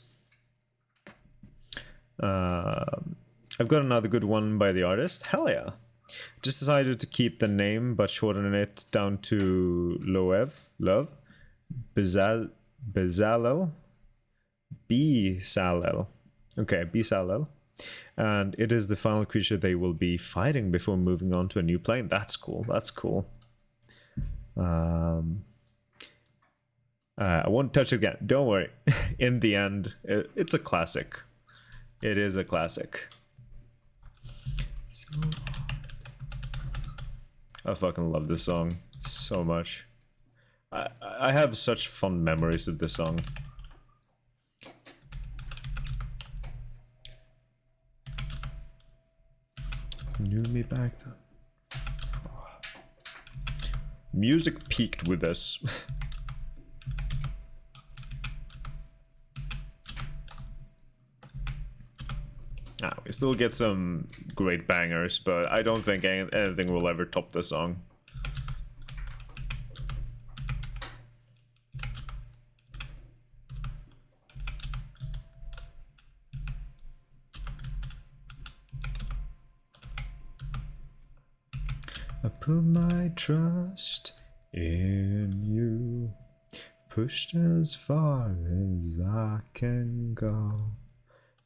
I've got another good one by the artist. Hell yeah. Just decided to keep the name but shorten it down to Love. Bezalel. Bezalel. Okay, Bezalel. And it is the final creature they will be fighting before moving on to a new plane. That's cool. That's cool. I won't touch it again. Don't worry. In the end, it's a classic. It is a classic. So, I fucking love this song so much. I have such fond memories of this song. Knew me back then. Music peaked with this. We still get some great bangers, but I don't think anything will ever top this song. I put my trust in you, pushed as far as I can go.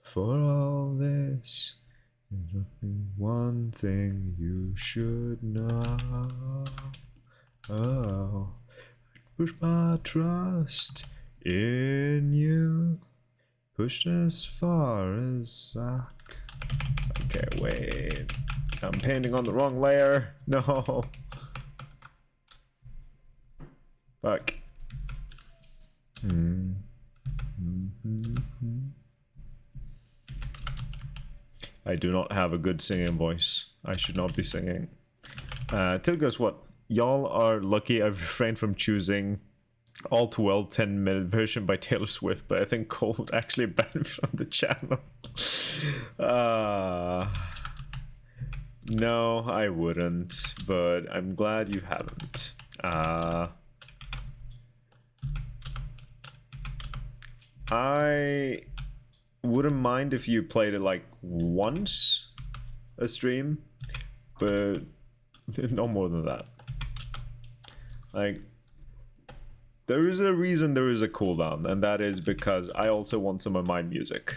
For all this, there's only one thing you should know. Oh, I push my trust in you, pushed as far as I can. Okay, wait. I'm painting on the wrong layer. No. Fuck. I do not have a good singing voice. I should not be singing. Tilgus, what? Y'all are lucky I've refrained from choosing All Too Well 10-minute version by Taylor Swift, but I think Cole would actually ban me from the channel. No, I wouldn't, but I'm glad you haven't. I wouldn't mind if you played it like once a stream, but no more than that. Like, there is a reason there is a cooldown, and that is because I also want some of my music.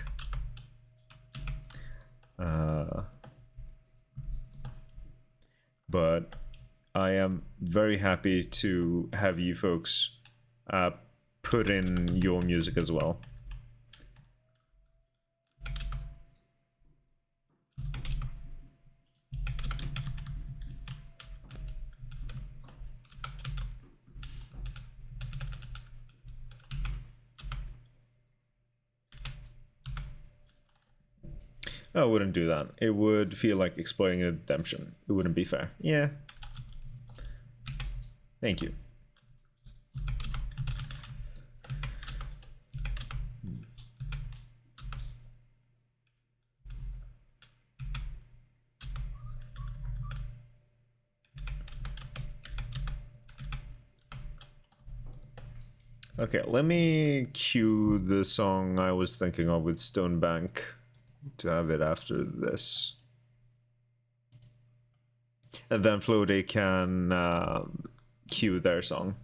But I am very happy to have you folks put in your music as well. I wouldn't do that. It would feel like exploiting a redemption. It wouldn't be fair. Yeah. Thank you. Okay, let me cue the song I was thinking of with Stonebank to have it after this. And then Floaty can cue their song.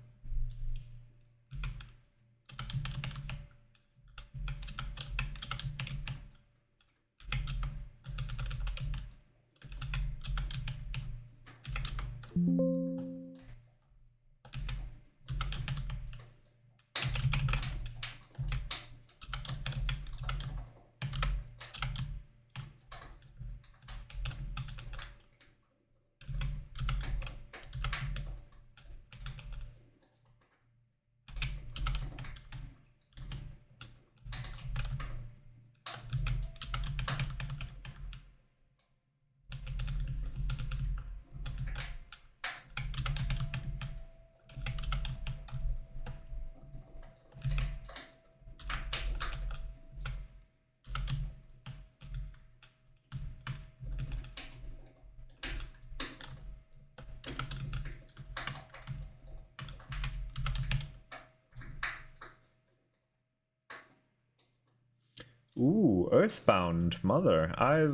Ooh, Earthbound Mother. I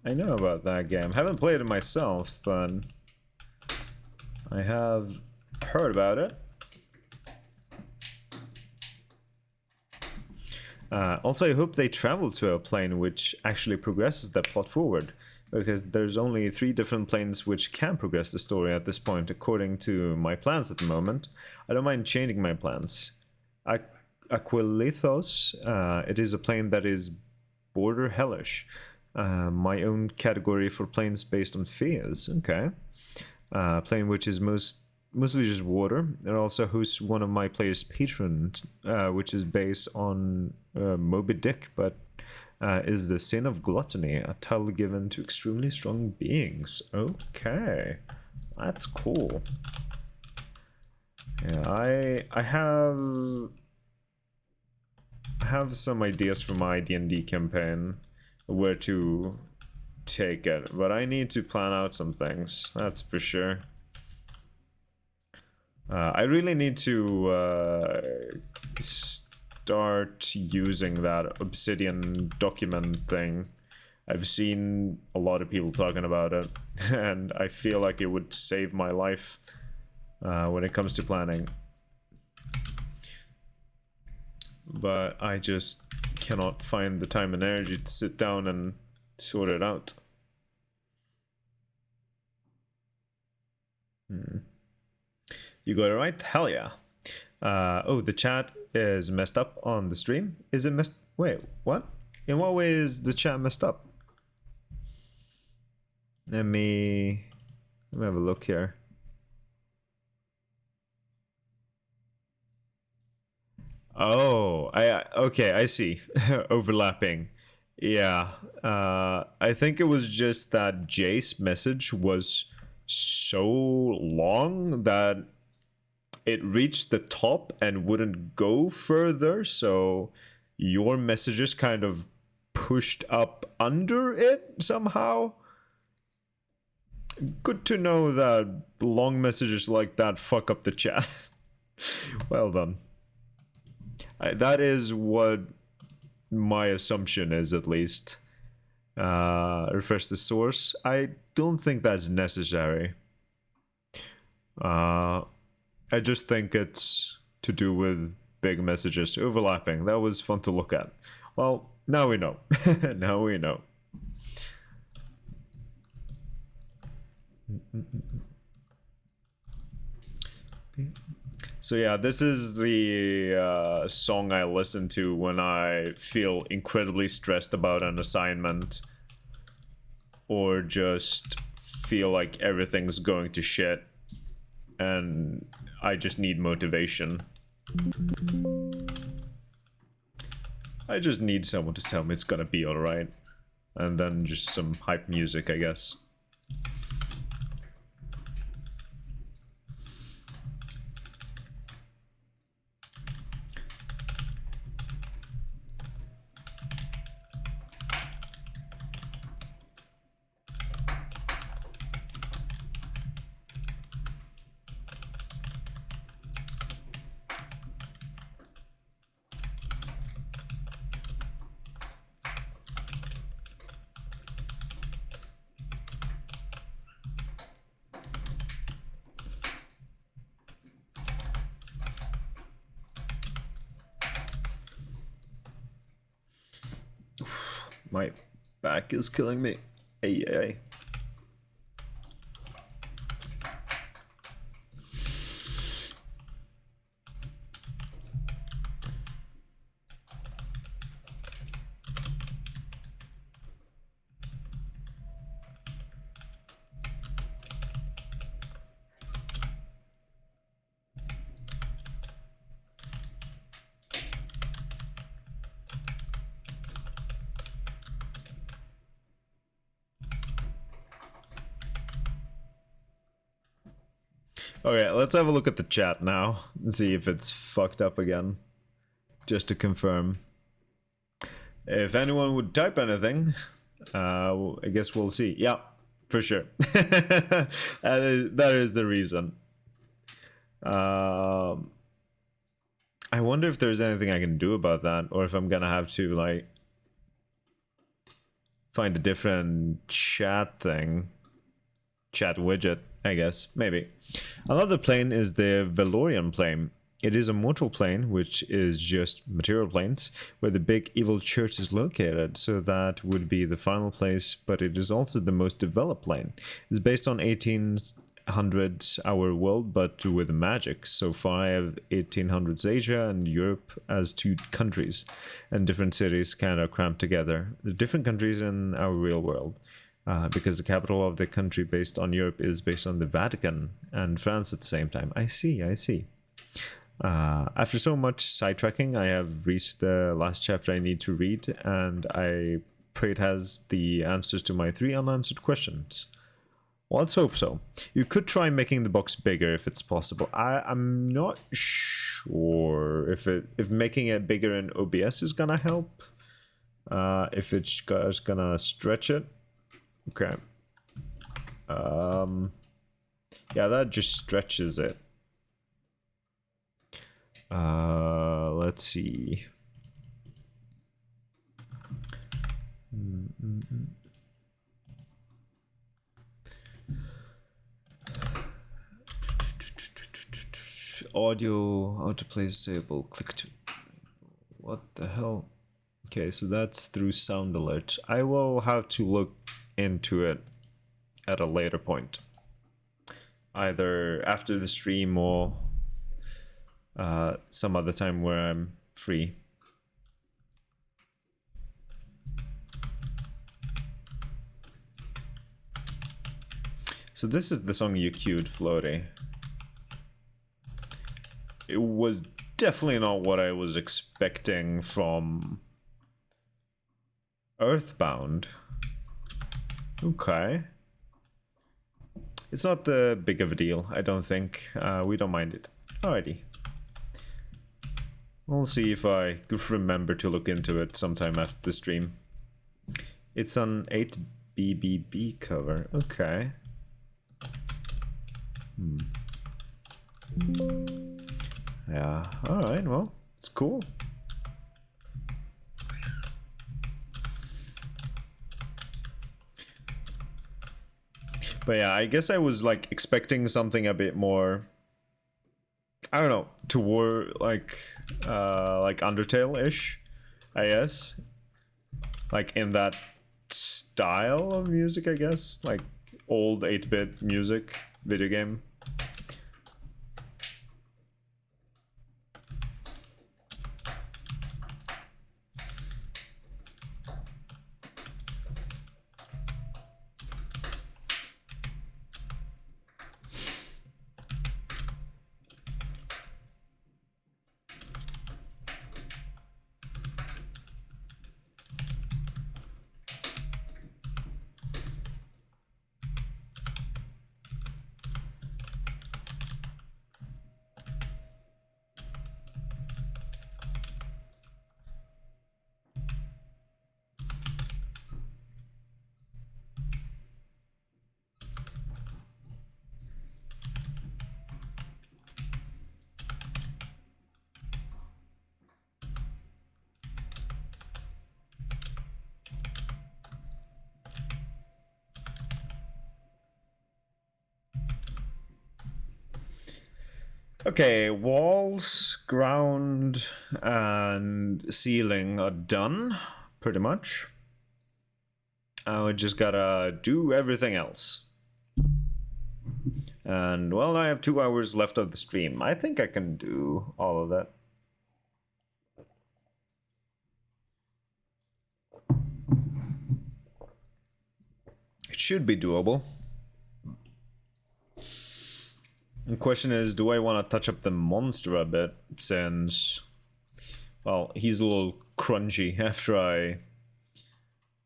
know about that game. Haven't played it myself, but I have heard about it. Also, I hope they travel to a plane which actually progresses the plot forward, because there's only 3 different planes which can progress the story at this point, according to my plans at the moment. I don't mind changing my plans. Aquilithos, it is a plane that is border hellish. My own category for planes based on fears. Okay. Plane which is mostly just water. It also hosts one of my players' patrons, which is based on Moby Dick, but is the sin of gluttony, a title given to extremely strong beings. Okay, that's cool. Yeah, I have some ideas for my D&D campaign, where to take it, but I need to plan out some things, that's for sure. I really need to start using that Obsidian document thing. I've seen a lot of people talking about it, and I feel like it would save my life when it comes to planning. But I just cannot find the time and energy to sit down and sort it out. You got it right? Hell yeah. Oh, the chat is messed up on the stream. Is it messed? Wait, what? In what way is the chat messed up? Let me have a look here. Oh, okay, I see. Overlapping. Yeah. I think it was just that Jace message was so long that it reached the top and wouldn't go further, so your messages kind of pushed up under it somehow. Good to know that long messages like that fuck up the chat. Well done. That is what my assumption is, at least. Refresh the source. I don't think that's necessary. I just think it's to do with big messages overlapping. That was fun to look at. Well, now we know. Now we know. So yeah, this is the song I listen to when I feel incredibly stressed about an assignment, or just feel like everything's going to shit and I just need motivation. I just need someone to tell me it's gonna be alright. And then just some hype music, I guess. My back is killing me. Ay, ay, ay. Okay, let's have a look at the chat now and see if it's fucked up again. Just to confirm. If anyone would type anything, I guess we'll see. Yeah, for sure. That is the reason. I wonder if there's anything I can do about that, or if I'm gonna have to, like, find a different chat thing. Chat widget, I guess. Maybe. Another plane is the Valorian plane. It is a mortal plane, which is just material planes, where the big evil church is located, so that would be the final place, but it is also the most developed plane. It's based on 1800s our world, but with magic. So far I have 1800s Asia and Europe as two countries, and different cities kind of cramped together. The different countries in our real world. Because the capital of the country based on Europe is based on the Vatican and France at the same time. I see. After so much sidetracking, I have reached the last chapter I need to read, and I pray it has the answers to my 3 unanswered questions. Well, let's hope so. You could try making the box bigger if it's possible. I'm not sure if making it bigger in OBS is gonna help. If it's just gonna stretch it. Okay. Yeah, that just stretches it. Let's see. Audio autoplay is disabled. Click to. What the hell? Okay, so that's through sound alert. I will have to look into it at a later point, either after the stream or some other time where I'm free. So this is the song you queued, Floaty. It was definitely not what I was expecting from Earthbound. Okay. It's not the big of a deal, I don't think. We don't mind it. Alrighty. We'll see if I remember to look into it sometime after the stream. It's an 8BBB cover. Okay. Yeah, alright, well, it's cool. But yeah, I guess I was like expecting something a bit more, I don't know, toward like Undertale-ish, I guess. Like in that style of music, I guess. Like old 8-bit music, video game. Okay, walls, ground, and ceiling are done, pretty much. I just gotta do everything else. And, well, I have 2 hours left of the stream. I think I can do all of that. It should be doable. The question is, do I want to touch up the monster a bit, since, well, he's a little crunchy after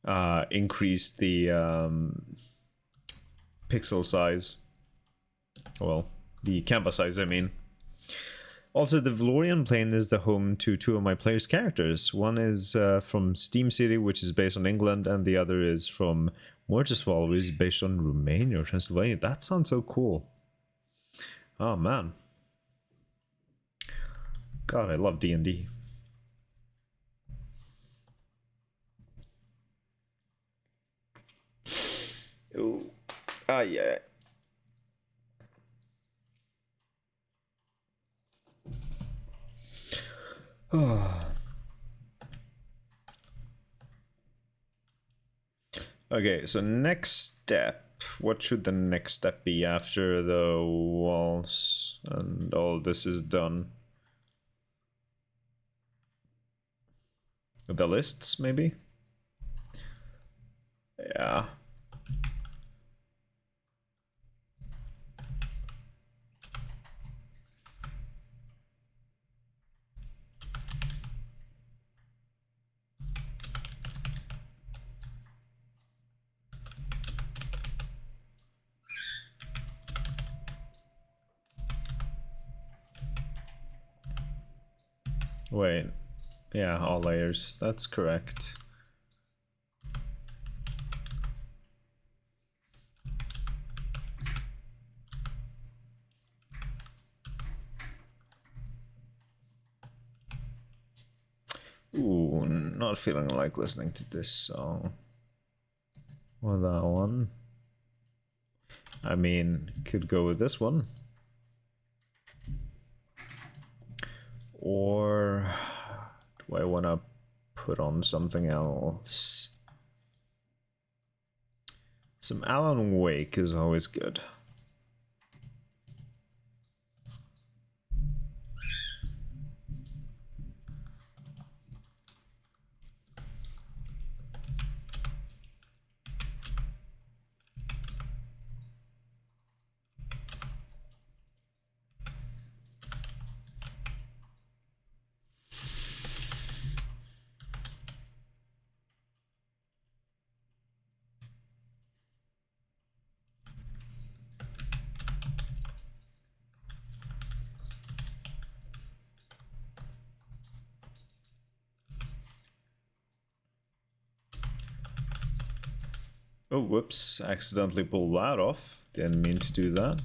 I increased the pixel size. Well, The canvas size, I mean. Also, the Valorian plane is the home to two of my players' characters. One is from Steam City, which is based on England, and the other is from Murchesval, which is based on Romania or Transylvania. That sounds so cool. Oh, man. God, I love D&D. Oh, yeah. Okay, so next step. What should the next step be after the walls and all this is done? The lists, maybe? Yeah. Wait. Yeah, all layers. That's correct. Ooh, not feeling like listening to this song. Or that one. I mean, could go with this one. Or do I want to put on something else? Some Alan Wake is always good. Oh, whoops, accidentally pulled that off. Didn't mean to do that.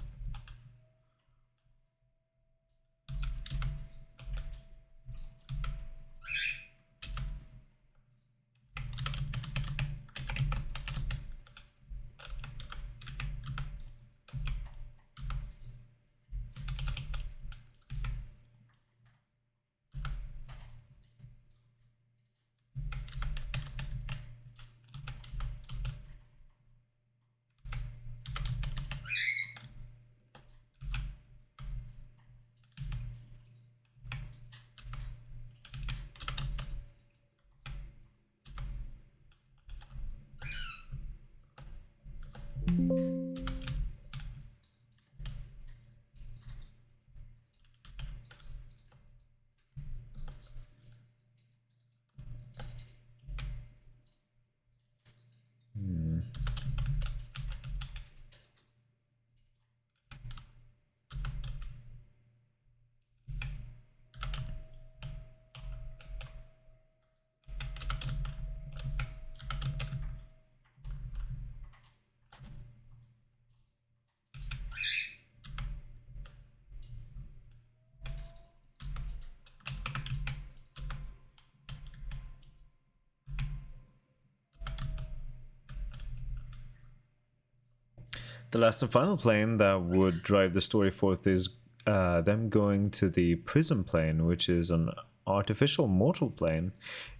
The last and final plane that would drive the story forth is them going to the Prism plane, which is an artificial mortal plane.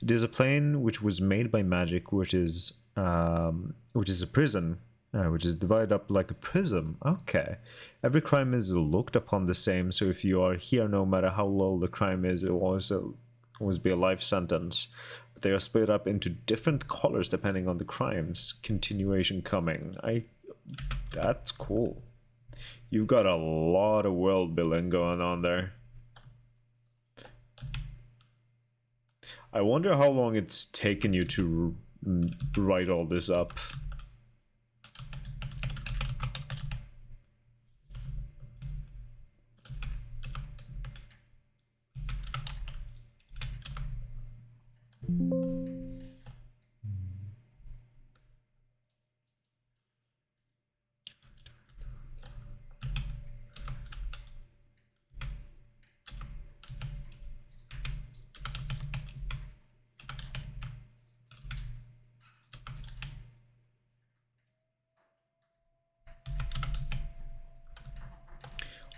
It is a plane which was made by magic, which is a prison, which is divided up like a prism. Okay, every crime is looked upon the same. So if you are here, no matter how low the crime is, it will always be a life sentence. But they are split up into different colors depending on the crimes. Continuation coming. That's cool. You've got a lot of world building going on there. I wonder how long it's taken you to write all this up.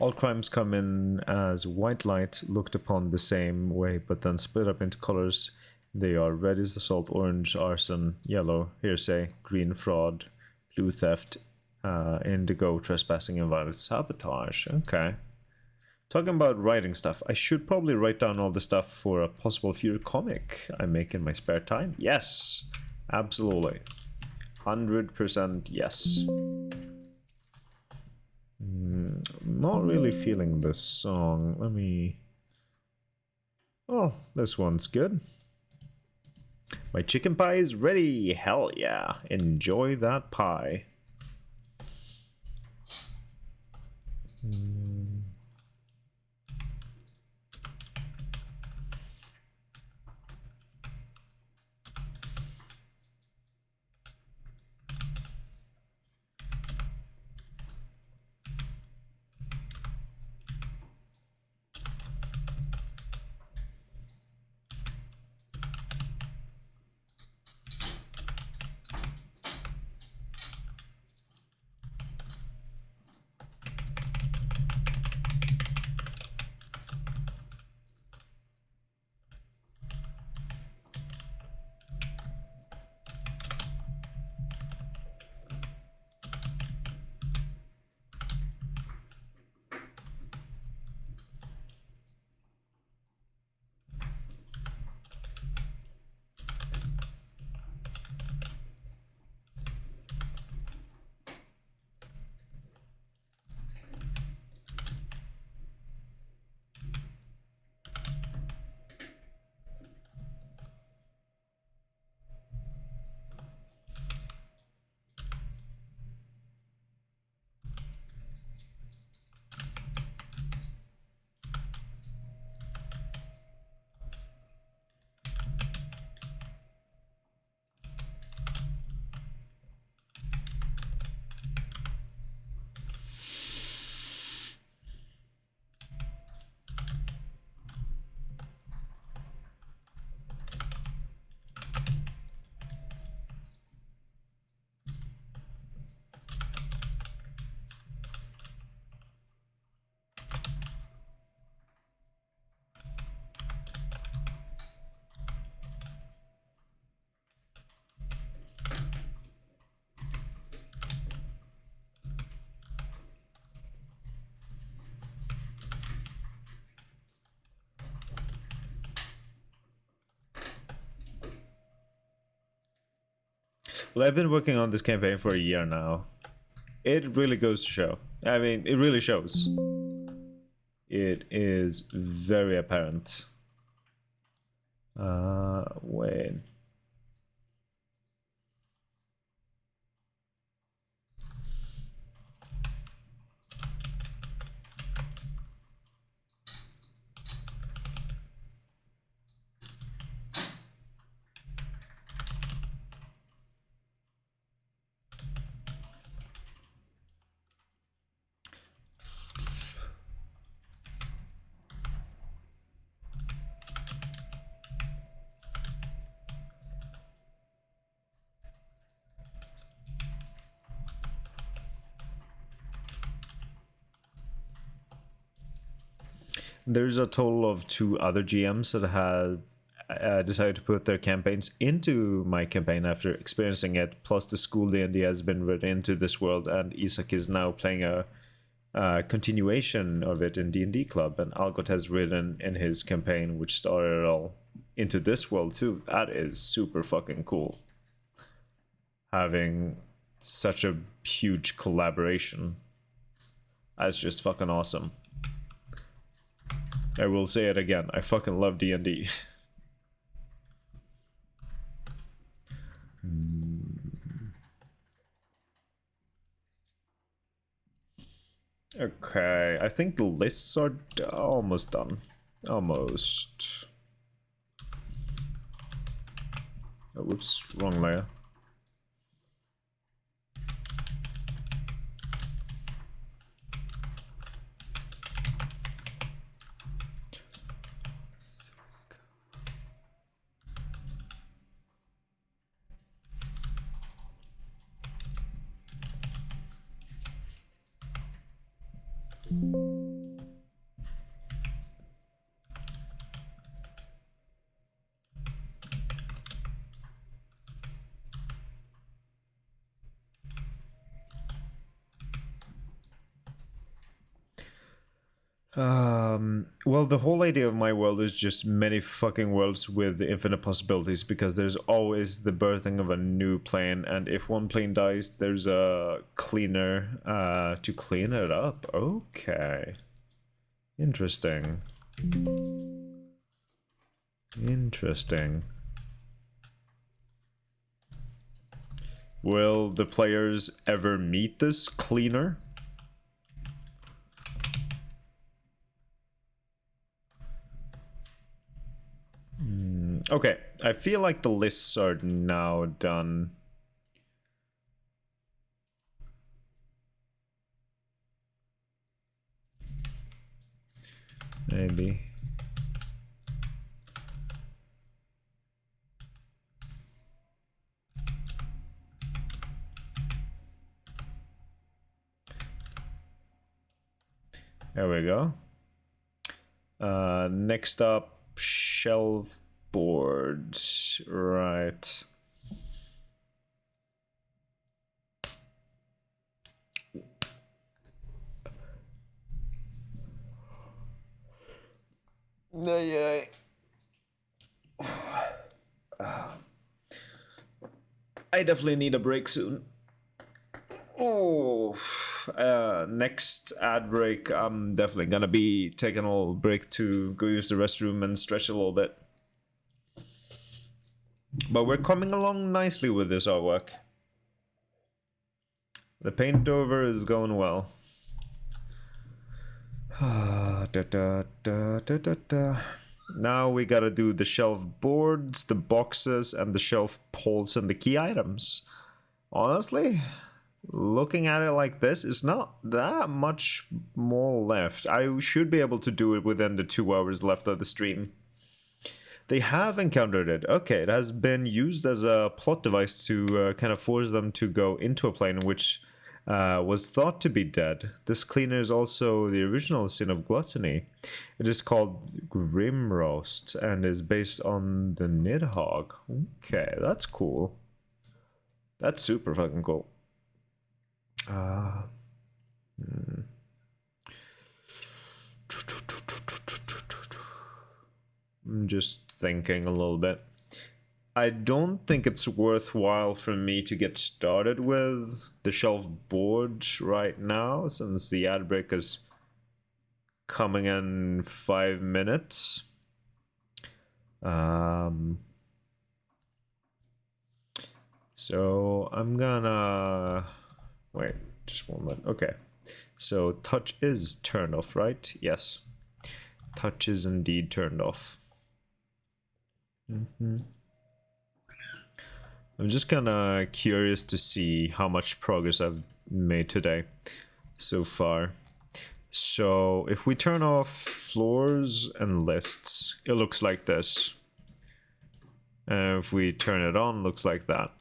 All crimes come in as white light, looked upon the same way, but then split up into colors. They are red is assault, orange arson, yellow hearsay, green fraud, blue theft, indigo trespassing, and violet sabotage. Okay. Talking about writing stuff, I should probably write down all the stuff for a possible future comic I make in my spare time. Yes, absolutely. 100% yes. Not really feeling this song. Let me... Oh, this one's good. My chicken pie is ready. Hell yeah. Enjoy that pie. Well, I've been working on this campaign for a year now. It really goes to show. I mean, it really shows. It is very apparent. Wait. There's a total of 2 other GMs that have decided to put their campaigns into my campaign after experiencing it. Plus, the school D&D has been written into this world, and Isak is now playing a continuation of it in D&D Club, and Algot has written in his campaign, which started it all, into this world too. That is super fucking cool. Having such a huge collaboration. That's just fucking awesome. I will say it again. I fucking love D&D. Okay, I think the lists are almost done. Almost. Oh, whoops, wrong layer. Well, the whole idea of my world is just many fucking worlds with infinite possibilities because there's always the birthing of a new plane, and if one plane dies, there's a cleaner to clean it up. Okay. Interesting. Interesting. Will the players ever meet this cleaner? Okay, I feel like the lists are now done. Maybe. There we go. Next up, shelf boards. Right. Yeah. I definitely need a break soon. Oh, next ad break, I'm definitely gonna be taking a little break to go use the restroom and stretch a little bit. But we're coming along nicely with this artwork. The paint over is going well. Now we gotta do the shelf boards, the boxes, and the shelf poles and the key items. Honestly, looking at it like this, it's not that much more left. I should be able to do it within the 2 hours left of the stream. They have encountered it. Okay, it has been used as a plot device to kind of force them to go into a plane which was thought to be dead. This cleaner is also the original sin of gluttony. It is called Grimrost and is based on the Nidhogg. Okay, that's cool. That's super fucking cool. I'm just thinking a little bit. I don't think it's worthwhile for me to get started with the shelf board right now, since the ad break is coming in 5 minutes. So I'm gonna wait just one minute. Okay, so touch is turned off, right? Yes, touch is indeed turned off. I'm just kind of curious to see how much progress I've made today so far. So if we turn off floors and lists, it looks like this. And if we turn it on, it looks like that.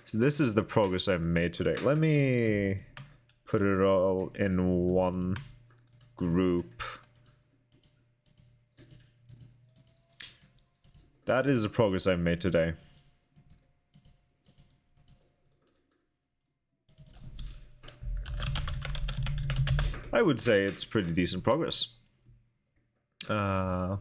So this is the progress I've made today. Let me put it all in one group. That is the progress I've made today. I would say it's pretty decent progress. It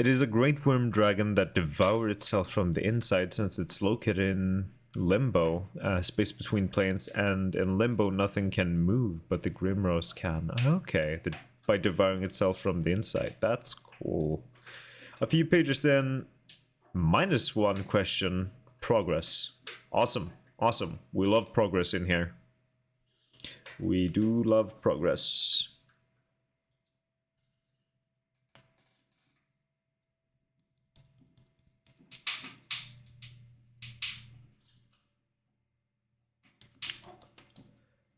is a great worm dragon that devours itself from the inside, since it's located in limbo, space between planes, and in limbo nothing can move, but the Grimrose can. Okay, by devouring itself from the inside. That's cool. A few pages in, -1 question, progress. Awesome, awesome. We love progress in here. We do love progress.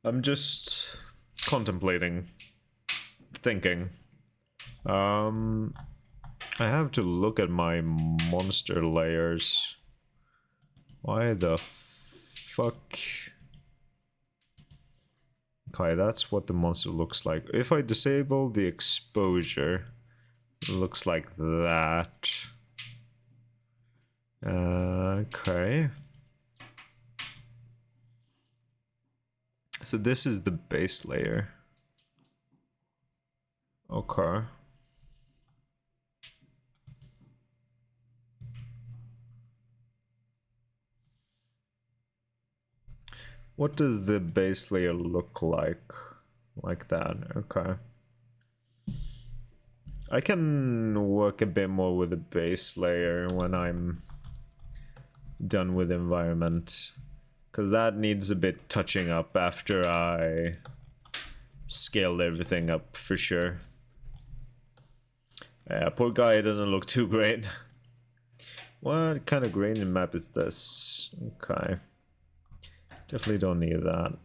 I'm just contemplating, thinking. I have to look at my monster layers. Why the fuck? Okay, that's what the monster looks like. If I disable the exposure, it looks like that. Okay. So this is the base layer. Okay. What does the base layer look like? Like that, okay. I can work a bit more with the base layer when I'm done with environment. Because that needs a bit touching up after I scaled everything up for sure. Yeah, poor guy doesn't look too great. What kind of gradient map is this? Okay. Definitely don't need that.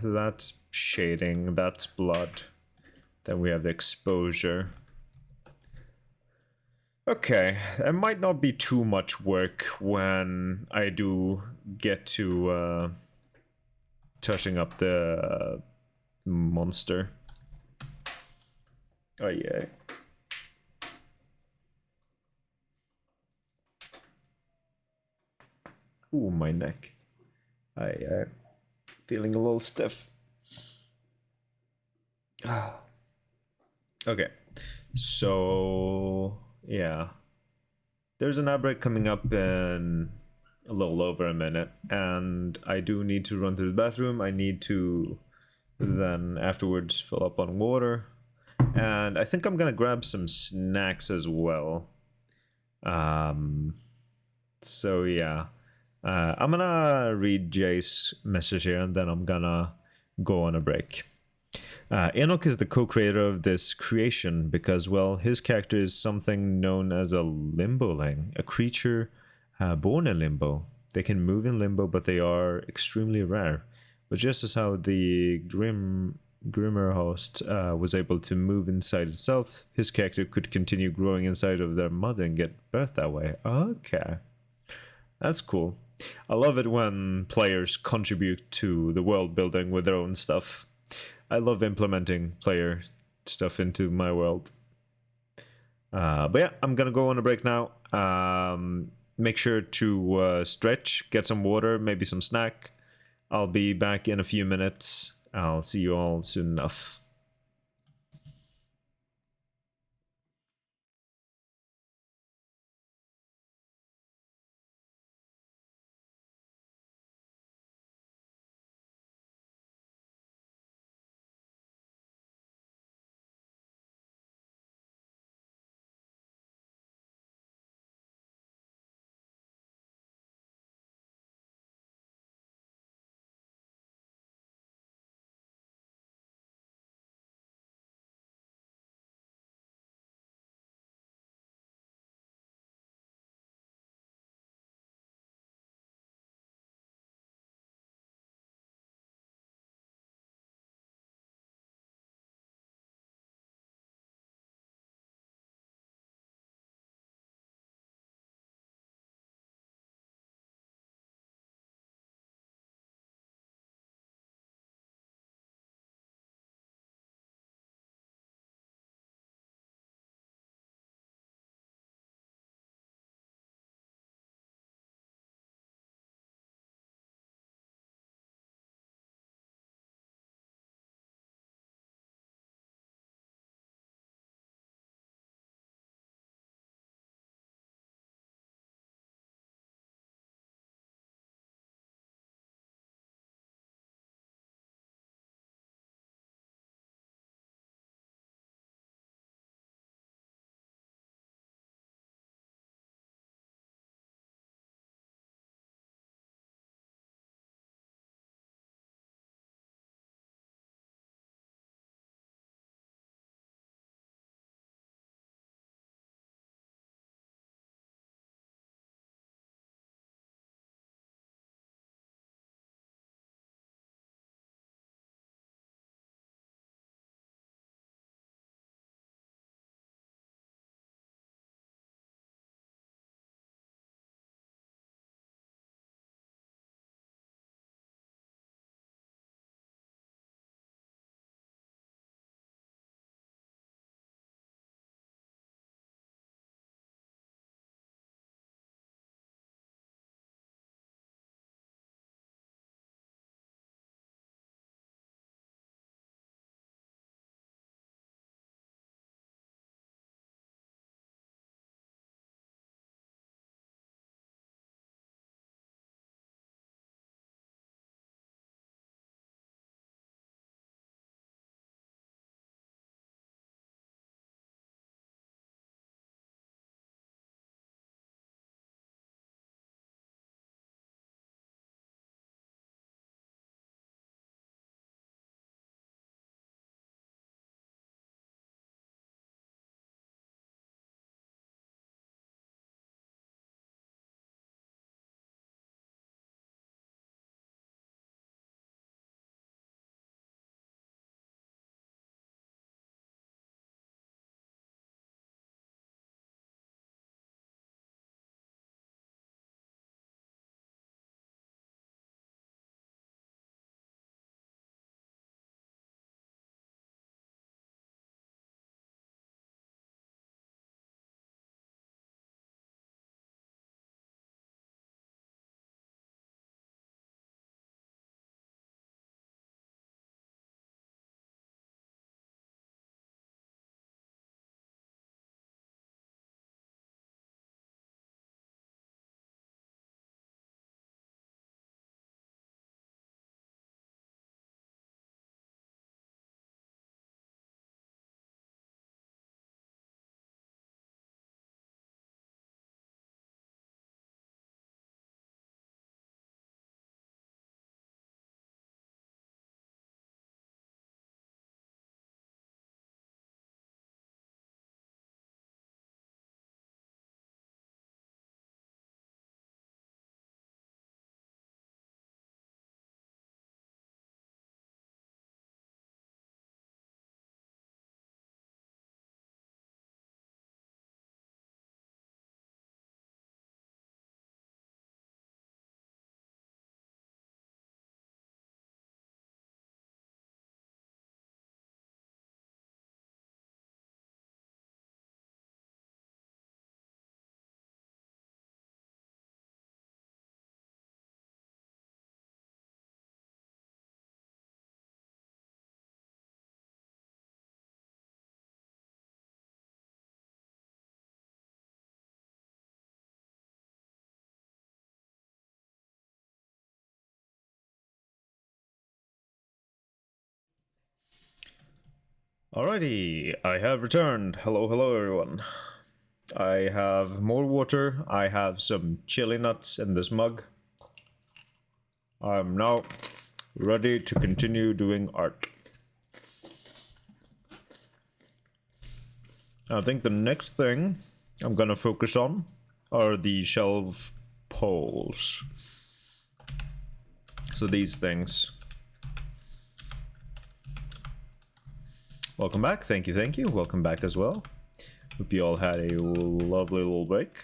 So that's shading, that's blood. Then we have the exposure. Okay, it might not be too much work when I do get to touching up the monster. Oh yeah. Ooh, my neck. I feeling a little stiff. Okay, so yeah, there's an outbreak coming up in a little over a minute, and I do need to run to the bathroom. I need to then afterwards fill up on water, and I think I'm gonna grab some snacks as well. So yeah, I'm gonna read Jay's message here, and then I'm gonna go on a break. Enoch is the co-creator of this creation because, well, his character is something known as a limboling, a creature born in limbo. They can move in limbo, but they are extremely rare. But just as how the Grimmer host was able to move inside itself, his character could continue growing inside of their mother and get birth that way. Okay. That's cool. I love it when players contribute to the world building with their own stuff. I love implementing player stuff into my world. But yeah, I'm gonna go on a break now. Make sure to stretch, get some water, maybe some snack. I'll be back in a few minutes. I'll see you all soon enough. Alrighty, I have returned. Hello, hello everyone. I have more water. I have some chili nuts in this mug. I'm now ready to continue doing art. I think the next thing I'm gonna focus on are the shelf poles. So these things. Welcome back. Thank you, thank you. Welcome back as well. Hope you all had a lovely little break.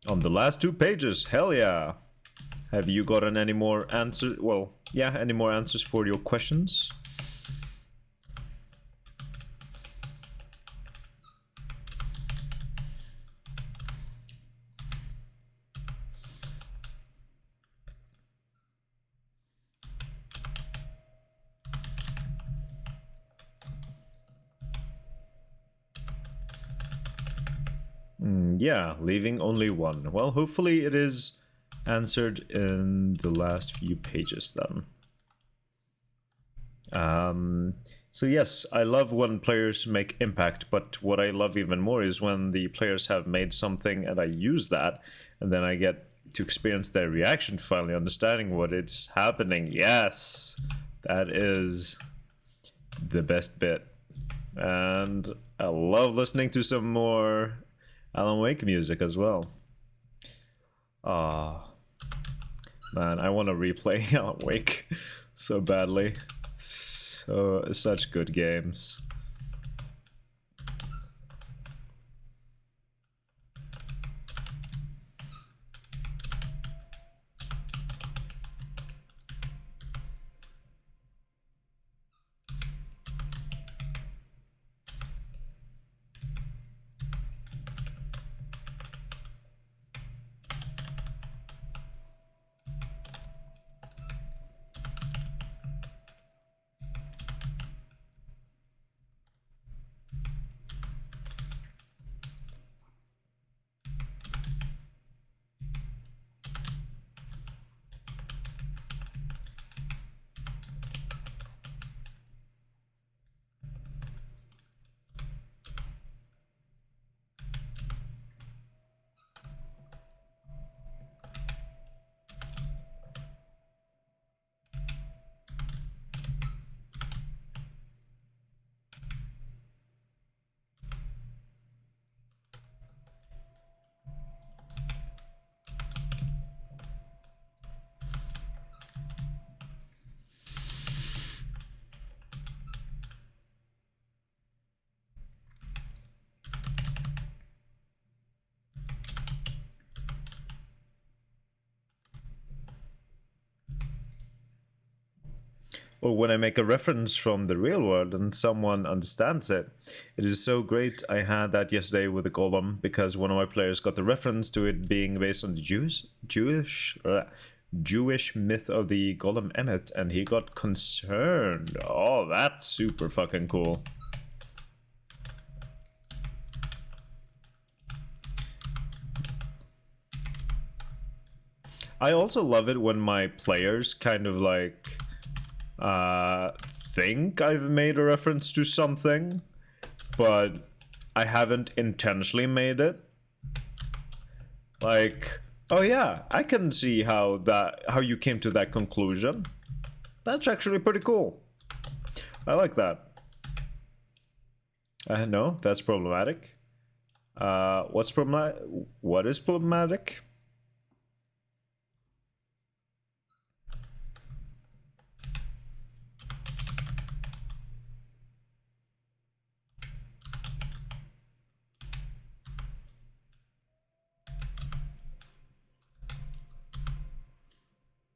On the last 2 pages, hell yeah! Have you gotten any more answers? Well, yeah, any more answers for your questions? Yeah, leaving only one. Well, hopefully it is answered in the last few pages then. So yes, I love when players make impact, but what I love even more is when the players have made something and I use that, and then I get to experience their reaction, finally understanding what is happening. Yes, that is the best bit. And I love listening to some more Alan Wake music as well. Ah, man, I want to replay Alan Wake so badly. So such good games. Or when I make a reference from the real world and someone understands it. It is so great. I had that yesterday with the Golem because one of my players got the reference to it being based on the Jewish myth of the Golem Emmet, and he got concerned. Oh, that's super fucking cool. I also love it when my players kind of like think I've made a reference to something, but I haven't intentionally made it. Like, oh yeah, I can see how you came to that conclusion. That's actually pretty cool. I like that. No, that's problematic. What's problematic? What is problematic?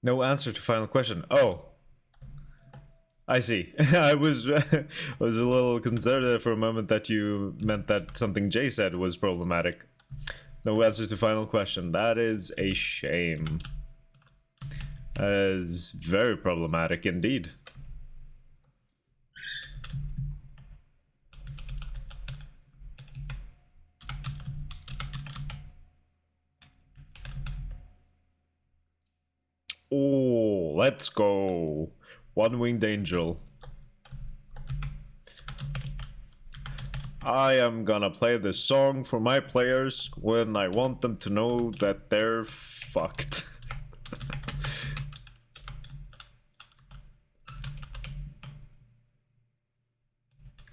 No answer to final question. Oh, I see. I was was a little concerned there for a moment that you meant that something Jay said was problematic. No answer to final question. That is a shame. That is very problematic indeed. Oh, let's go. One-winged angel. I am gonna play this song for my players when I want them to know that they're fucked.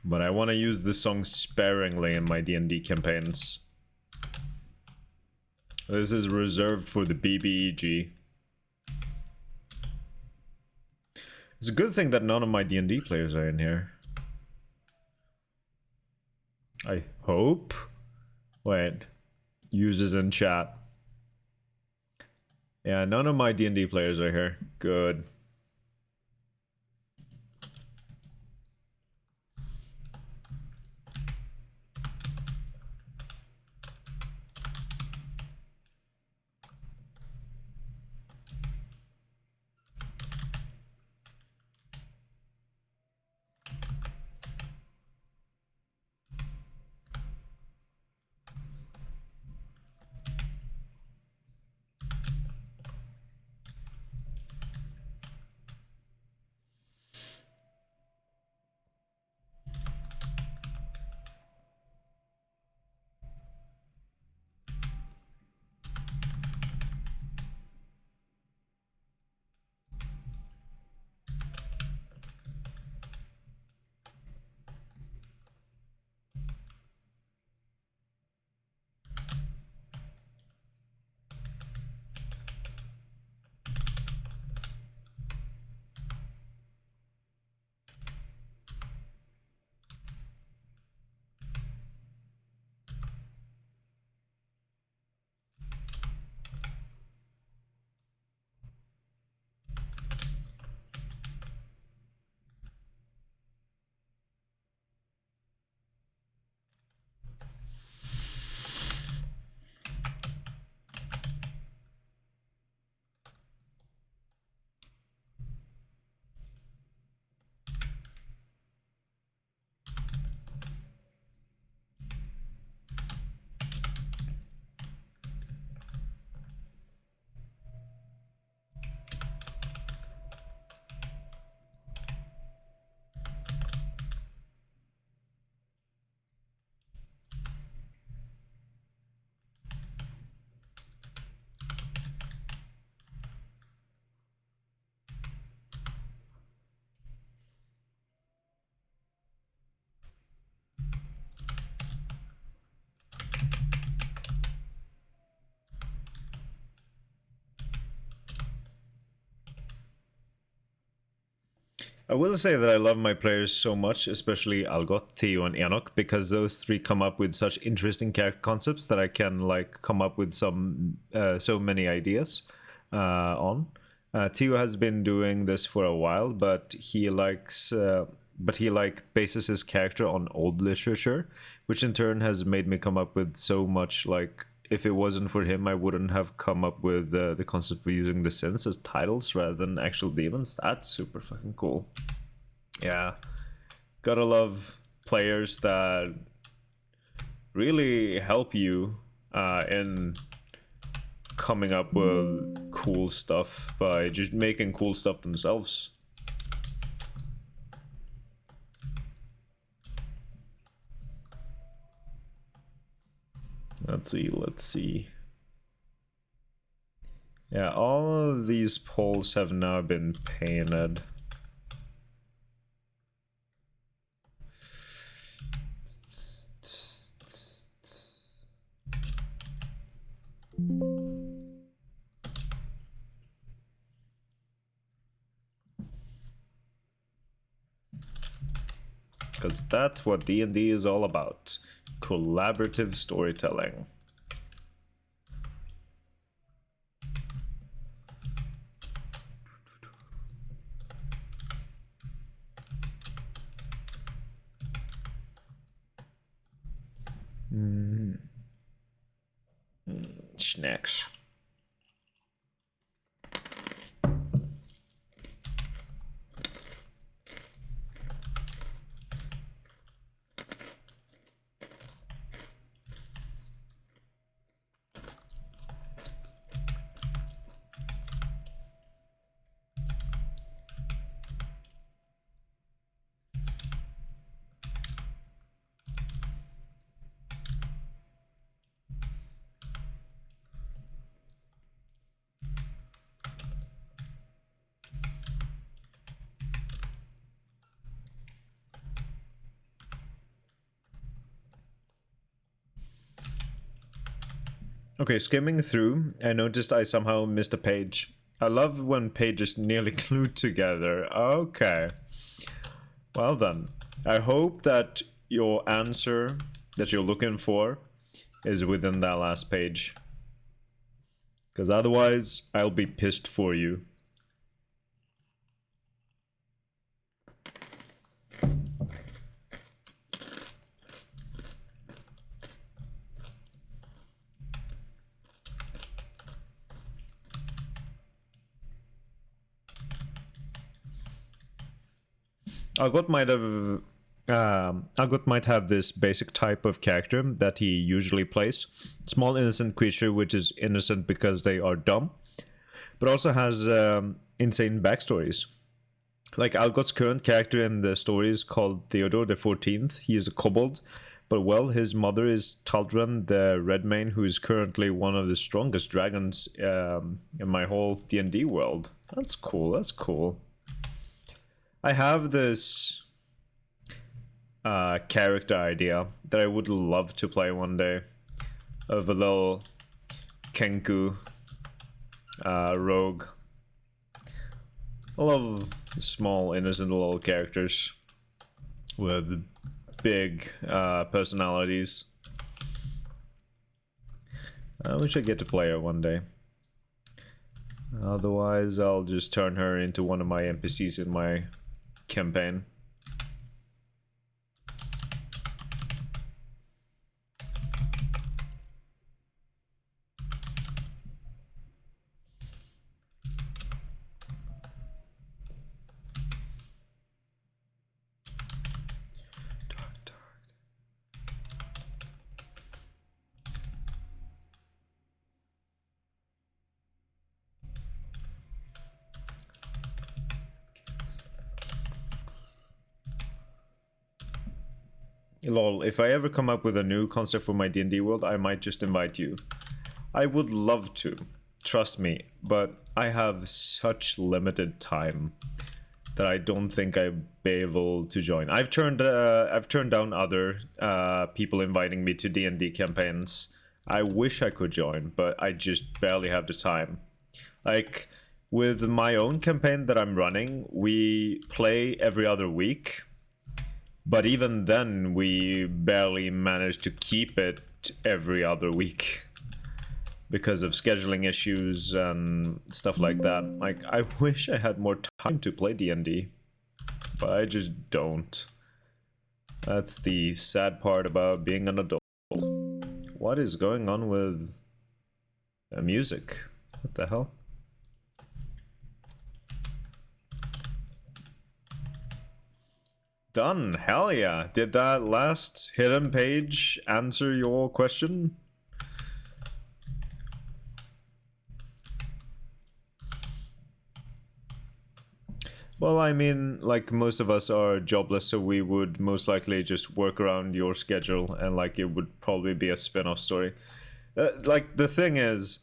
But I want to use this song sparingly in my D&D campaigns. This is reserved for the BBEG. It's a good thing that none of my D&D players are in here. I hope. Wait. Users in chat. Yeah, none of my D&D players are here. Good. I will say that I love my players so much, especially Algot, Theo, and Enoch, because those three come up with such interesting character concepts that I can like come up with some so many ideas on. Theo has been doing this for a while, but he likes, bases his character on old literature, which in turn has made me come up with so much like. If it wasn't for him, I wouldn't have come up with the concept of using the synths as titles rather than actual demons. That's super fucking cool. Yeah. Gotta love players that really help you in coming up with cool stuff by just making cool stuff themselves. Let's see. Yeah, all of these poles have now been painted. Because that's what D&D is all about. Collaborative storytelling. Snacks. Okay, skimming through, I noticed I somehow missed a page. I love when pages nearly glued together. Okay. Well then, I hope that your answer that you're looking for is within that last page. Because otherwise, I'll be pissed for you. Algot might have this basic type of character that he usually plays. Small innocent creature which is innocent because they are dumb, but also has insane backstories. Like Algot's current character in the story is called Theodore the 14th. He is a kobold, but well, his mother is Taldran the Redmane, who is currently one of the strongest dragons in my whole D&D world. That's cool, that's cool. I have this character idea that I would love to play one day, of a little Kenku rogue. I love small, innocent little characters with big personalities. I wish I get to play her one day. Otherwise, I'll just turn her into one of my NPCs in my campaign. Lol, if I ever come up with a new concept for my D&D world, I might just invite you. I would love to, trust me, but I have such limited time that I don't think I'd be able to join. I've turned down other people inviting me to D&D campaigns. I wish I could join, but I just barely have the time. Like, with my own campaign that I'm running, we play every other week. But even then, we barely manage to keep it every other week because of scheduling issues and stuff like that. Like, I wish I had more time to play D&D, but I just don't. That's the sad part about being an adult. What is going on with the music? What the hell? Done. Hell yeah. Did that last hidden page answer your question? Well, I mean, like, most of us are jobless, so we would most likely just work around your schedule, and like, it would probably be a spin-off story. Like, the thing is,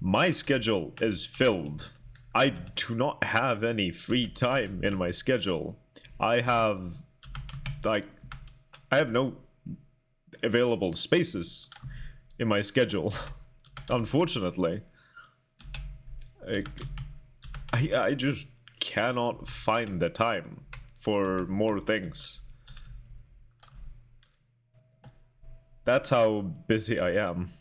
my schedule is filled. I do not have any free time in my schedule. I have, like, I have no available spaces in my schedule, unfortunately. Like, I just cannot find the time for more things. That's how busy I am.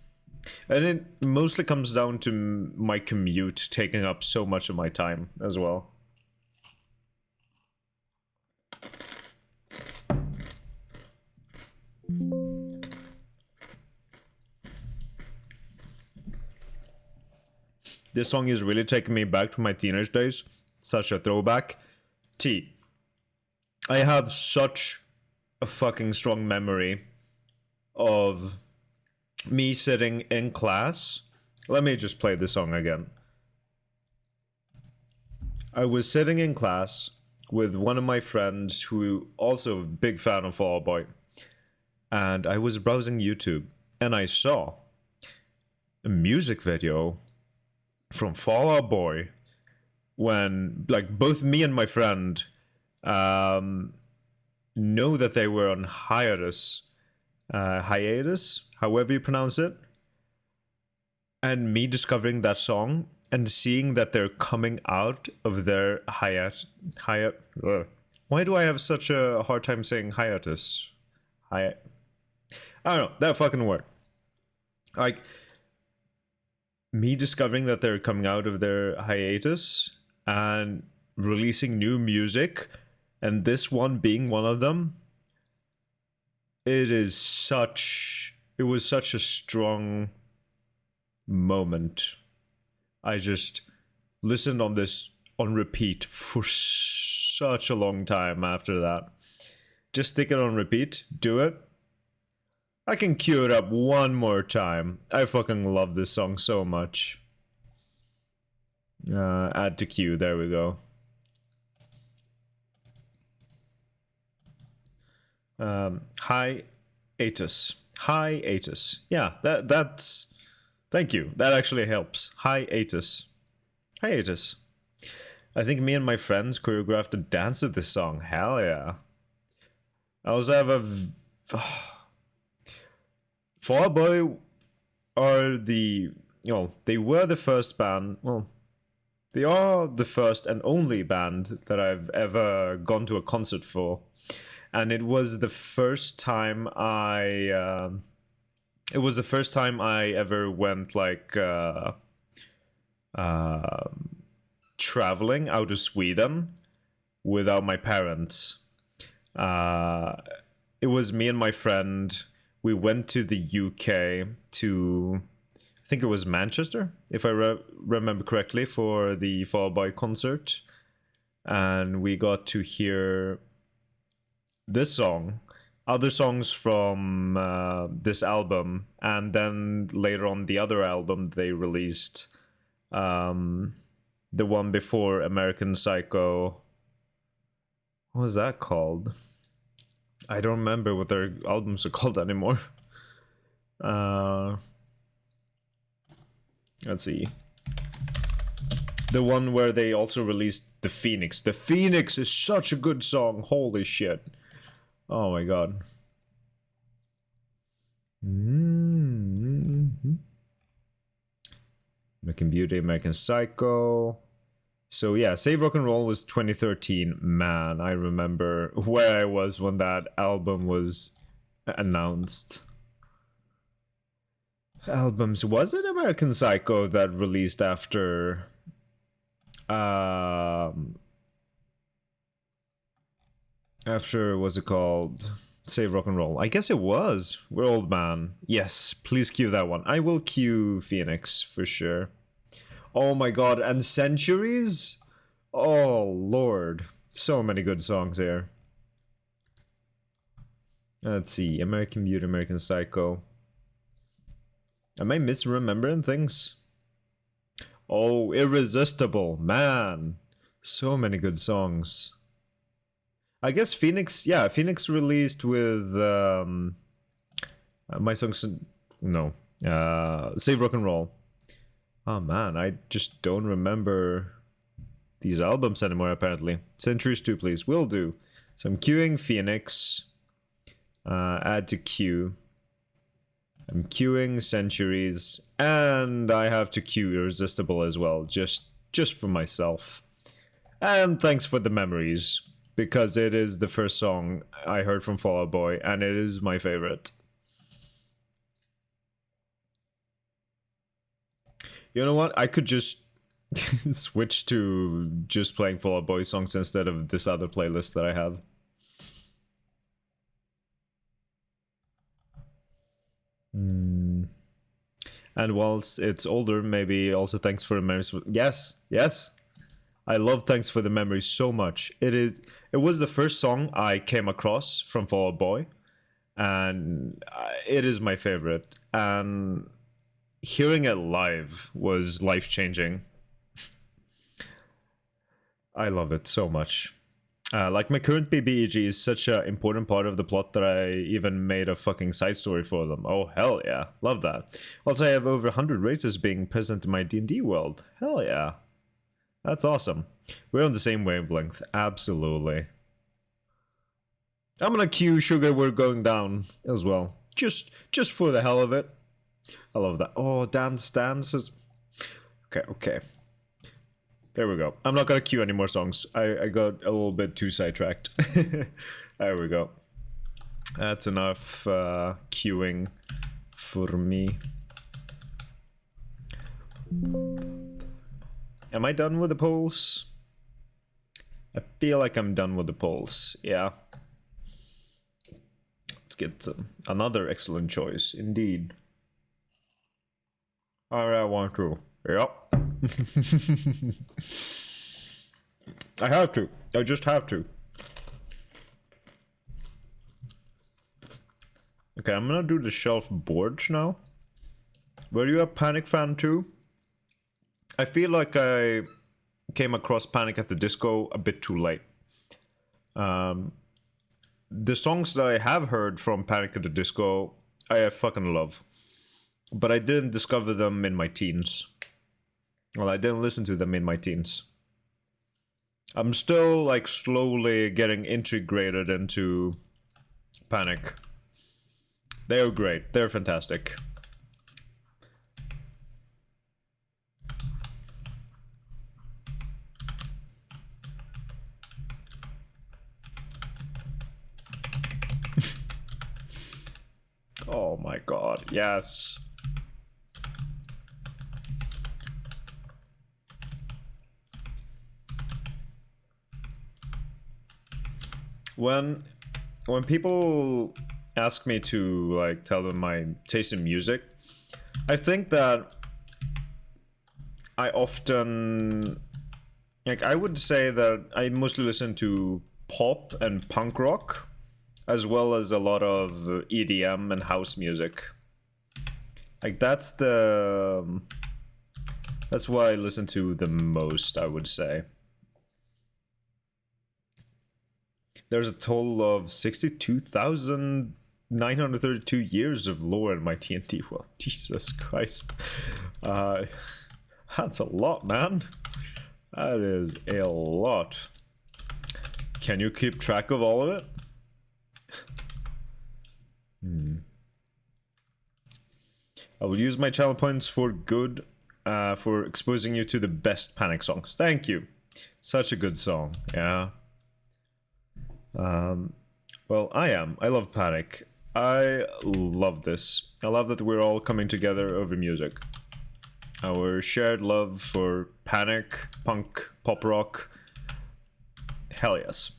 And it mostly comes down to my commute taking up so much of my time as well. This song is really taking me back to my teenage days. Such a throwback. T. I have such a fucking strong memory of me sitting in class. Let me just play the song again. I was sitting in class with one of my friends who also a big fan of Fall Out Boy. And I was browsing YouTube and I saw a music video from Fall Out Boy when, like, both me and my friend know that they were on hiatus, however you pronounce it, and we were listening to the music video, and we were like, oh my god, this is so sick. Like, I just can't find the time for more things. That's how busy I am. And it mostly comes down to my commute taking up so much of my time as well. Hiatus. And me discovering that song and seeing that they're coming out of their why do I have such a hard time saying hiatus? I don't know, that fucking word. Like, me discovering that they're coming out of their hiatus and releasing new music, and this one being one of them, it was such a strong moment. I just listened on this on repeat for such a long time after that. Just stick it on repeat, do it. I can cue it up one more time. I fucking love this song so much. Add to queue, there we go. Hiatus. Hiatus. Yeah, that's... Thank you. That actually helps. Hiatus. Hiatus. I think me and my friends choreographed a dance to this song. Hell yeah. I also have a... Fall Out Boy are the... You know, they were the first band... Well, they are the first and only band that I've ever gone to a concert for. And it was the first time I... it was the first time I ever went, like... traveling out of Sweden without my parents. It was me and my friend. We went to the UK to, I think it was Manchester, if I remember correctly, for the Fall Out Boy concert. And we got to hear this song, other songs from this album, and then later on the other album they released, the one before American Psycho. What was that called? I don't remember what their albums are called anymore. Let's see. The one where they also released The Phoenix. The Phoenix is such a good song. Holy shit. Oh my god. American Beauty, American Psycho. So yeah, Save Rock and Roll was 2013. Man, I remember where I was when that album was announced. Albums, was it American Psycho that released after what's it called? Save Rock and Roll. I guess it was. We're old man. Yes, please cue that one. I will cue Phoenix for sure. Oh my god, and Centuries? Oh lord. So many good songs here. Let's see. American Beauty, American Psycho. Am I misremembering things? Oh, Irresistible. Man. So many good songs. I guess Phoenix, yeah, Phoenix released with my songs, no, Save Rock and Roll. Oh man, I just don't remember these albums anymore apparently. Centuries 2 please, will do. So I'm queuing Phoenix, add to queue. I'm queuing Centuries, and I have to queue Irresistible as well, just for myself. And thanks for the memories, because it is the first song I heard from Fall Out Boy, and it is my favorite. You know what? I could just switch to just playing Fall Out Boy songs instead of this other playlist that I have. And whilst it's older, maybe also thanks for the memories. Yes, yes. I love Thanks for the Memories so much. It was the first song I came across from Fall Out Boy, and it is my favorite. And hearing it live was life-changing. I love it so much. Like, my current BBEG is such an important part of the plot that I even made a fucking side story for them. Oh, hell yeah. Love that. Also, I have over 100 races being present in my D&D world. Hell yeah. That's awesome. We're on the same wavelength. Absolutely. I'm gonna cue Sugar We're Going Down as well. Just for the hell of it. I love that. Oh, Dance is... Okay, okay. There we go. I'm not gonna cue any more songs. I got a little bit too sidetracked. There we go. That's enough queuing for me. Am I done with the polls? I feel like I'm done with the polls. Yeah. Let's get another excellent choice, indeed. I want to. Yep. I have to. I just have to. Okay, I'm gonna do the shelf boards now. Were you a Panic fan too? I feel like I came across Panic at the Disco a bit too late. The songs that I have heard from Panic at the Disco, I fucking love. But I didn't discover them in my teens. Well, I didn't listen to them in my teens. I'm still, like, slowly getting integrated into Panic. They're great. They're fantastic. Oh my god, yes. When people ask me to, like, tell them my taste in music, I think that I often, like, I would say that I mostly listen to pop and punk rock, as well as a lot of EDM and house music. Like, that's what I listen to the most, I would say. There's a total of 62,932 years of lore in my TNT world. Jesus Christ. That's a lot, man. That is a lot. Can you keep track of all of it? I will use my channel points for good, for exposing you to the best Panic songs. Thank you. Such a good song, yeah. Well, I love Panic. I love this. I love that we're all coming together over music. Our shared love for Panic, punk, pop rock. Hell yes.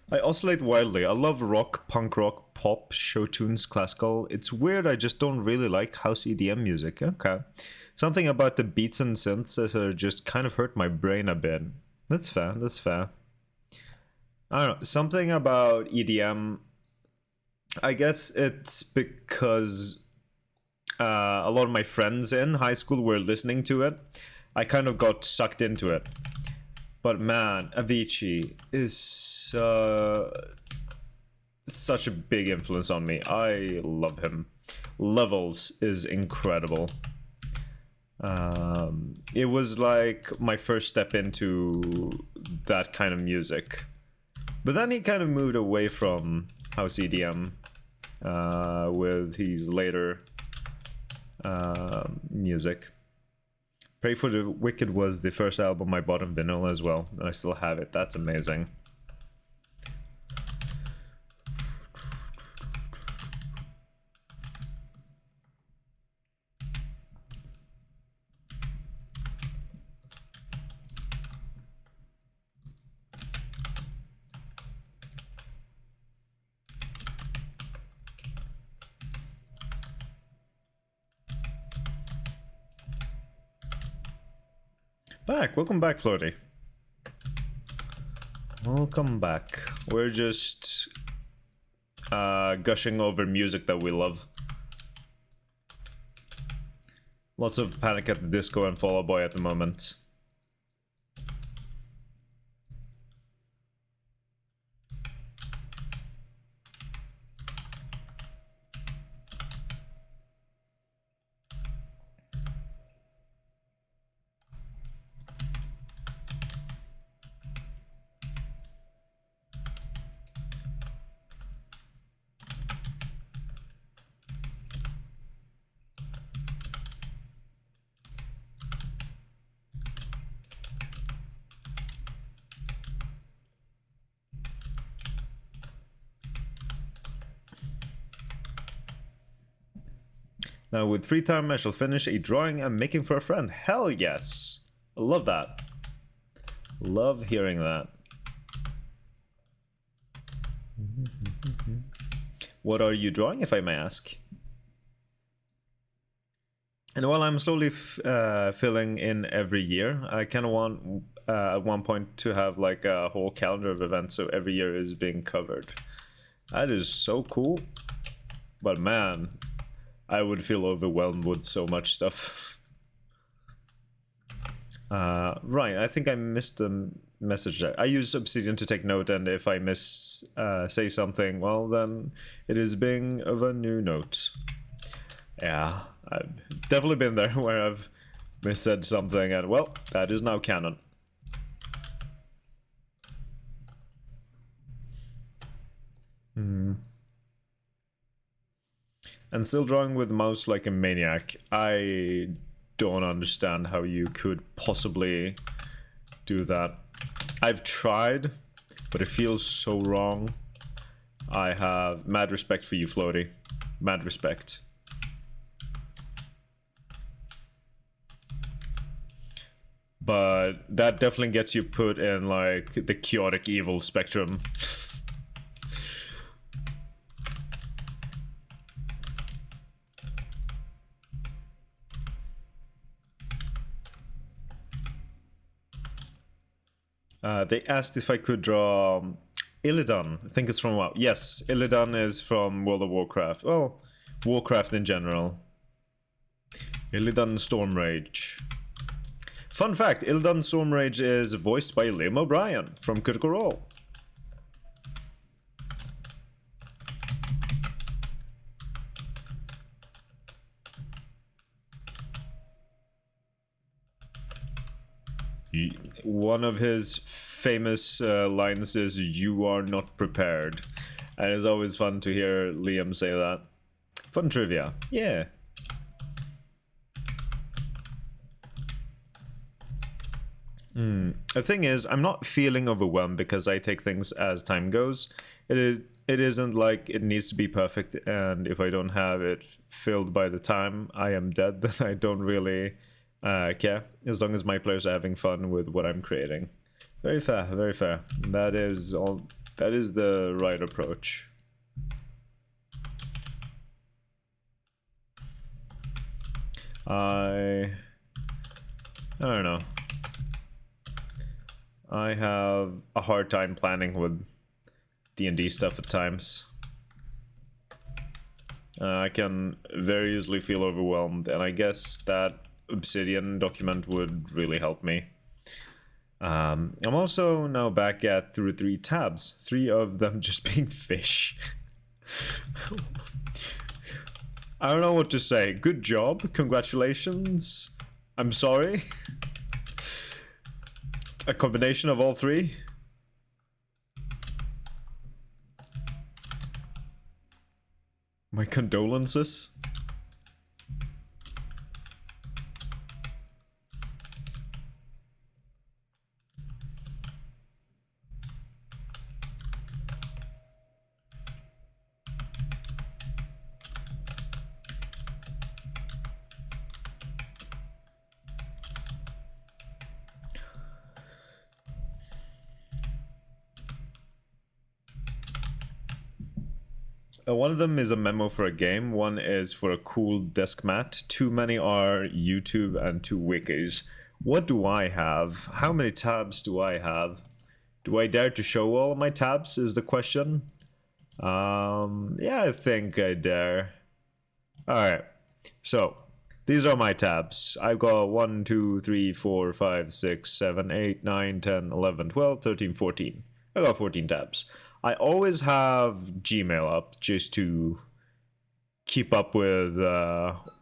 I oscillate wildly. I love rock, punk rock, pop, show tunes, classical. It's weird, I just don't really like house EDM music. Okay. Something about the beats and synths just kind of hurt my brain a bit. That's fair, that's fair. I don't know, something about EDM, I guess it's because a lot of my friends in high school were listening to it. I kind of got sucked into it. But man, Avicii is such a big influence on me. I love him. Levels is incredible. It was like my first step into that kind of music. But then he kind of moved away from house EDM with his later music. Pray for the Wicked was the first album I bought on vinyl as well, and I still have it. That's amazing. Welcome back, Flirty. Welcome back. We're just gushing over music that we love. Lots of Panic at the Disco and Fall Out Boy at the moment. Now with free time I shall finish a drawing I'm making for a friend. Hell yes! I love that. Love hearing that. What are you drawing, if I may ask? And while I'm slowly filling in every year, I kind of want at one point to have like a whole calendar of events, so every year is being covered. That is so cool. But man, I would feel overwhelmed with so much stuff. Right, I think I missed a message there. I use Obsidian to take note, and if I say something, well then it is being of a new note. Yeah, I've definitely been there where I've missaid something and well, that is now canon. And still drawing with mouse like a maniac. I don't understand how you could possibly do that. I've tried, but it feels so wrong. I have mad respect for you, Floaty. Mad respect. But that definitely gets you put in like the chaotic evil spectrum. They asked if I could draw Illidan. I think it's from WoW. Yes, Illidan is from World of Warcraft. Well, Warcraft in general. Illidan Stormrage. Fun fact, Illidan Stormrage is voiced by Liam O'Brien from Critical Role. One of his famous lines is, "You are not prepared." And it's always fun to hear Liam say that. Fun trivia. Yeah. The thing is, I'm not feeling overwhelmed because I take things as time goes. It isn't like it needs to be perfect, and if I don't have it filled by the time I am dead, then I don't really care, as long as my players are having fun with what I'm creating. Very fair, very fair. That is the right approach. I don't know. I have a hard time planning with D&D stuff at times. I can very easily feel overwhelmed, and I guess that Obsidian document would really help me. I'm also now back at through 3 tabs, 3 of them just being fish. I don't know what to say. Good job, congratulations, I'm sorry. A combination of all 3. My condolences. One of them is a memo for a game, one is for a cool desk mat. Too many are YouTube and 2 wikis. What do I have? How many tabs do I have? Do I dare to show all of my tabs is the question. Yeah, I think I dare. Alright, so these are my tabs. I've got 1, 2, 3, 4, 5, 6, 7, 8, 9, 10, 11, 12, 13, 14. I got 14 tabs. I always have Gmail up just to keep up with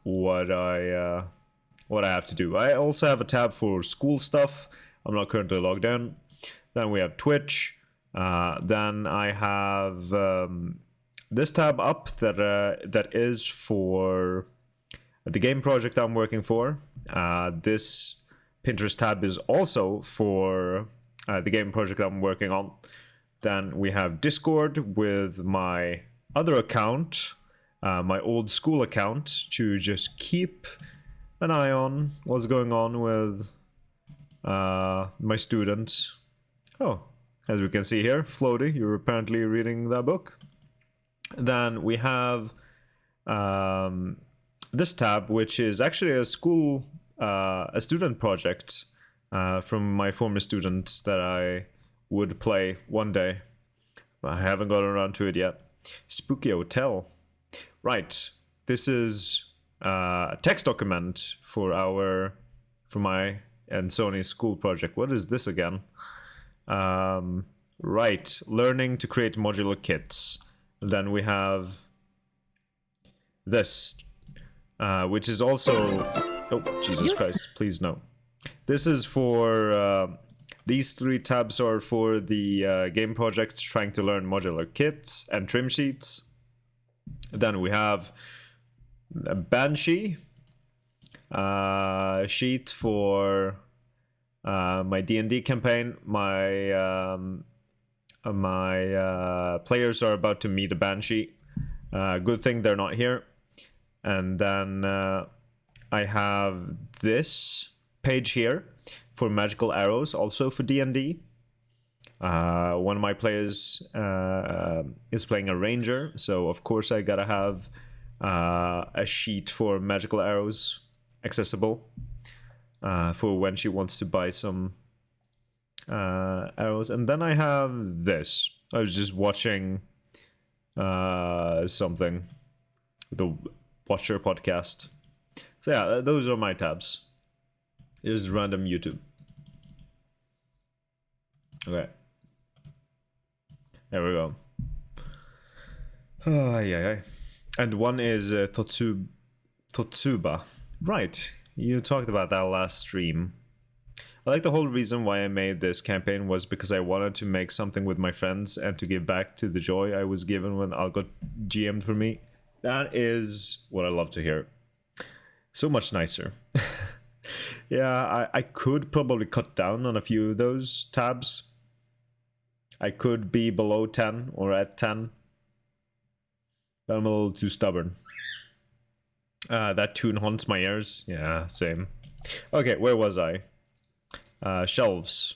what I have to do. I also have a tab for school stuff. I'm not currently logged in. Then we have Twitch. Then I have this tab up that is for the game project I'm working for. This Pinterest tab is also for the game project I'm working on. Then we have Discord with my other account, my old school account to just keep an eye on what's going on with my students. Oh, as we can see here, Floaty, you're apparently reading that book. Then we have this tab, which is actually a student project from my former student that I would play one day. I haven't gotten around to it yet. Spooky Hotel. Right. This is a text document for my and Sony's school project. What is this again? Right. Learning to create modular kits. Then we have this, which is also... Oh, Jesus Christ. Please no. This is for... These 3 tabs are for the game projects trying to learn modular kits and trim sheets. Then we have a Banshee sheet for my D&D campaign. My players are about to meet a Banshee. Good thing they're not here. And then I have this page here for magical arrows, also for D&D. One of my players is playing a ranger, so of course I gotta have a sheet for magical arrows accessible for when she wants to buy some arrows. And then I have this. I was just watching something, the Watcher podcast. So yeah, those are my tabs. Here's random YouTube. Okay. There we go. Yeah. And one is Totsuba. Right. You talked about that last stream. I like the whole reason why I made this campaign was because I wanted to make something with my friends and to give back to the joy I was given when Algot GM'd for me. That is what I love to hear. So much nicer. Yeah, I could probably cut down on a few of those tabs. I could be below 10 or at 10. But I'm a little too stubborn. That tune haunts my ears. Yeah, same. Okay, where was I? Shelves.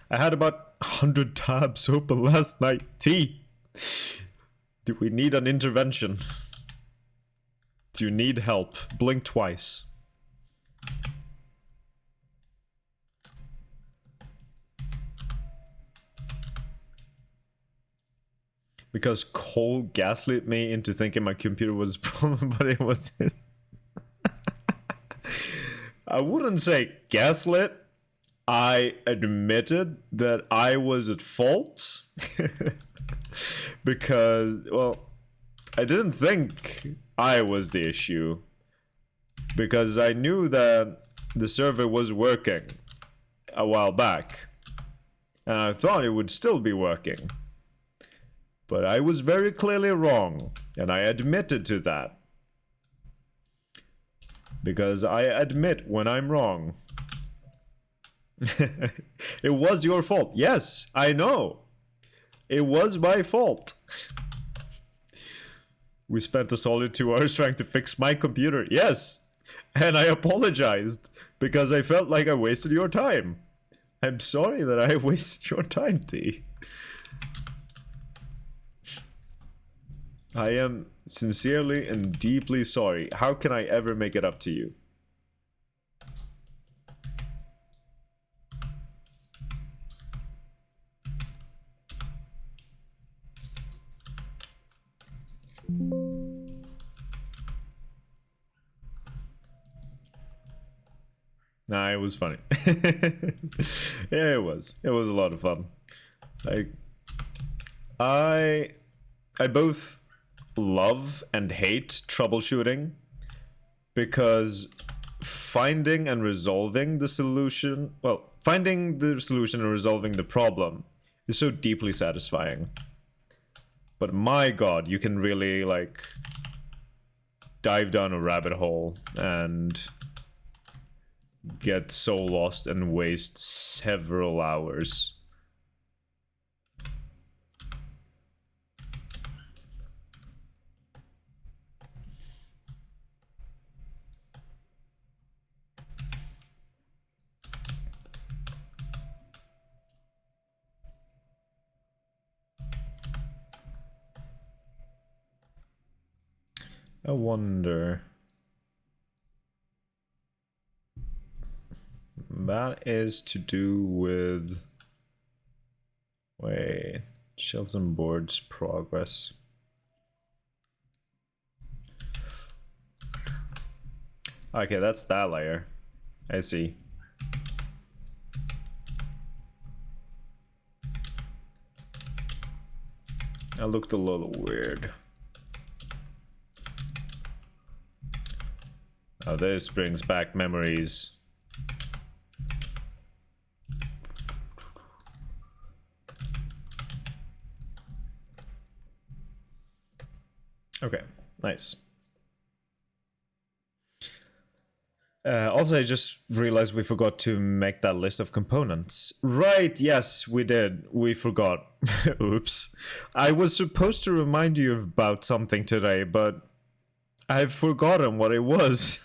I had about 100 tabs open last night. T. Do we need an intervention? Do you need help? Blink twice. Because Cole gaslit me into thinking my computer was a problem, but it wasn't. I wouldn't say gaslit. I admitted that I was at fault. Because, well, I didn't think I was the issue. Because I knew that the server was working a while back. And I thought it would still be working. But I was very clearly wrong, and I admitted to that. Because I admit when I'm wrong. It was your fault. Yes, I know. It was my fault. We spent a solid 2 hours trying to fix my computer. Yes, and I apologized because I felt like I wasted your time. I'm sorry that I wasted your time, T. I am sincerely and deeply sorry. How can I ever make it up to you? Nah, it was funny. Yeah, it was. It was a lot of fun. Like, I both love and hate troubleshooting because finding and resolving the solution, well, finding the solution and resolving the problem is so deeply satisfying. But my god, you can really, like, dive down a rabbit hole and get so lost and waste several hours. I wonder. That is to do with... Wait, shells and boards progress. Okay, that's that layer. I see. That looked a little weird. Oh, this brings back memories. Okay, nice. Also, I just realized we forgot to make that list of components. Right, yes, we did. We forgot. Oops. I was supposed to remind you about something today, but I've forgotten what it was.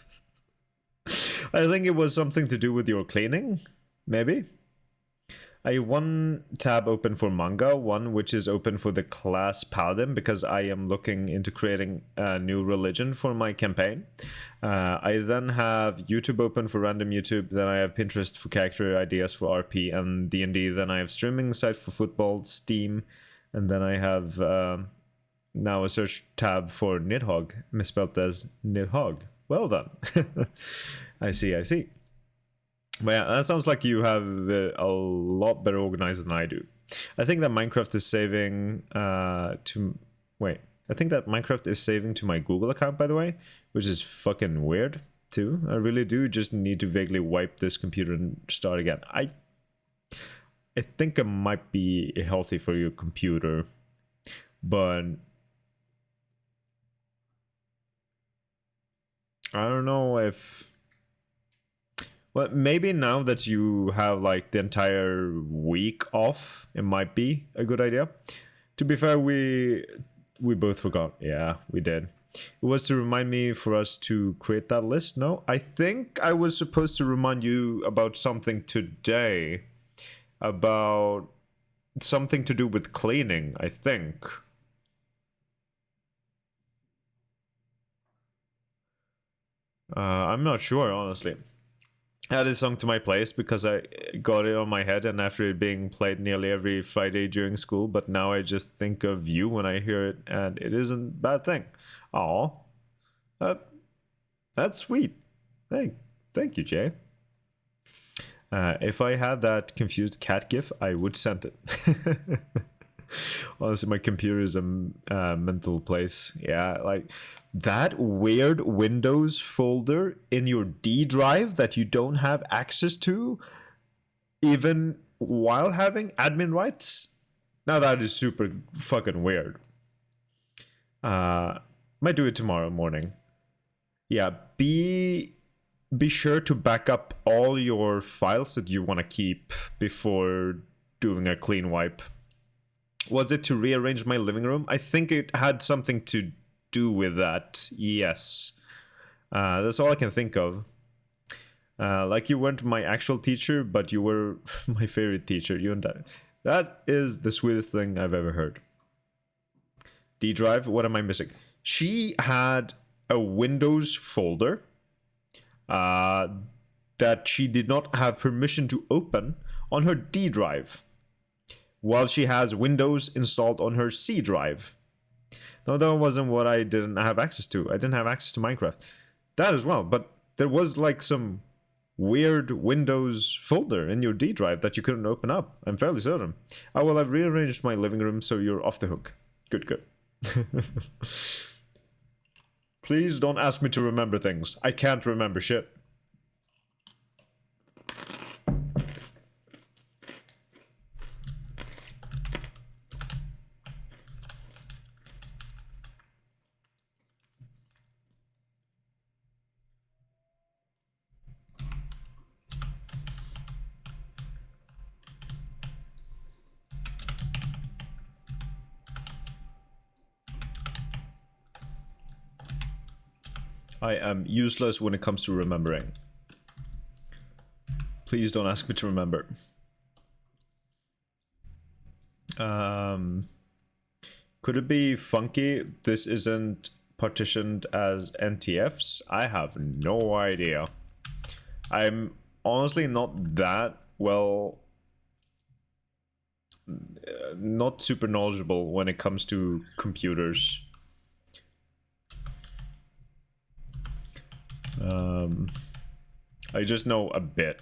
I think it was something to do with your cleaning, maybe? I have one tab open for manga, one which is open for the class paladin because I am looking into creating a new religion for my campaign. I then have YouTube open for random YouTube, then I have Pinterest for character ideas for RP and D&D, then I have streaming site for football, Steam, and then I have now a search tab for Nidhogg, misspelled as Nidhogg. Well done. I see, I see. But yeah, that sounds like you have a lot better organized than I do. I think that Minecraft is saving to... Wait, I think that Minecraft is saving to my Google account, by the way, which is fucking weird, too. I really do just need to vaguely wipe this computer and start again. I think it might be healthy for your computer, but... I don't know if... Well, maybe now that you have like the entire week off, it might be a good idea. To be fair, we both forgot. Yeah, we did. It was to remind me for us to create that list. No, I think I was supposed to remind you about something today. About something to do with cleaning, I think. I'm not sure, honestly. Add this song to my playlist because I got it on my head and after it being played nearly every Friday during school, but now I just think of you when I hear it and it isn't a bad thing. Aw. That's sweet. Thank you, Jay. If I had that confused cat gif, I would send it. Honestly, my computer is a mental place. Yeah, like that weird Windows folder in your D drive that you don't have access to, even while having admin rights. Now that is super fucking weird. Might do it tomorrow morning. Yeah, be sure to back up all your files that you want to keep before doing a clean wipe. Was it to rearrange my living room? I think it had something to do with that, yes. That's all I can think of. Like you weren't my actual teacher, but you were my favorite teacher. You and that. That is the sweetest thing I've ever heard. D drive, what am I missing? She had a Windows folder that she did not have permission to open on her D drive, while she has Windows installed on her C drive. No, that wasn't what I didn't have access to. I didn't have access to Minecraft. That as well, but there was like some weird Windows folder in your D drive that you couldn't open up. I'm fairly certain. Oh, well, I've rearranged my living room so you're off the hook. Good, good. Please don't ask me to remember things. I can't remember shit. I am useless when it comes to remembering. Please don't ask me to remember. Could it be funky? This isn't partitioned as NTFs? I have no idea. I'm honestly not that well, not super knowledgeable when it comes to computers. I just know a bit.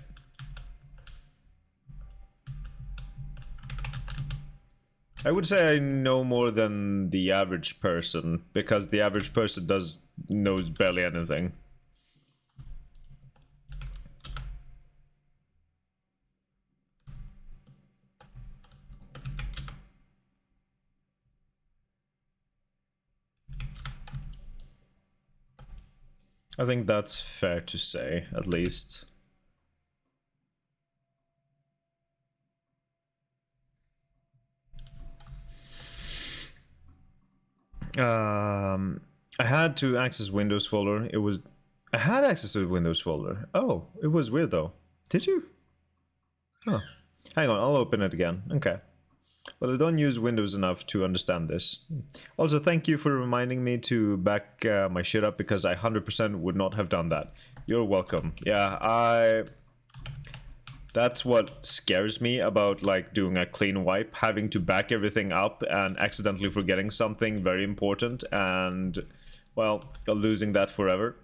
I would say I know more than the average person, because the average person knows barely anything. I think that's fair to say, at least. I had to access Windows folder. I had access to the Windows folder. Oh, it was weird though. Did you? Oh, hang on, I'll open it again. Okay. Well, I don't use Windows enough to understand this. Also, thank you for reminding me to back my shit up, because I 100% would not have done that. You're welcome. Yeah, that's what scares me about, like, doing a clean wipe, having to back everything up and accidentally forgetting something very important and, well, losing that forever.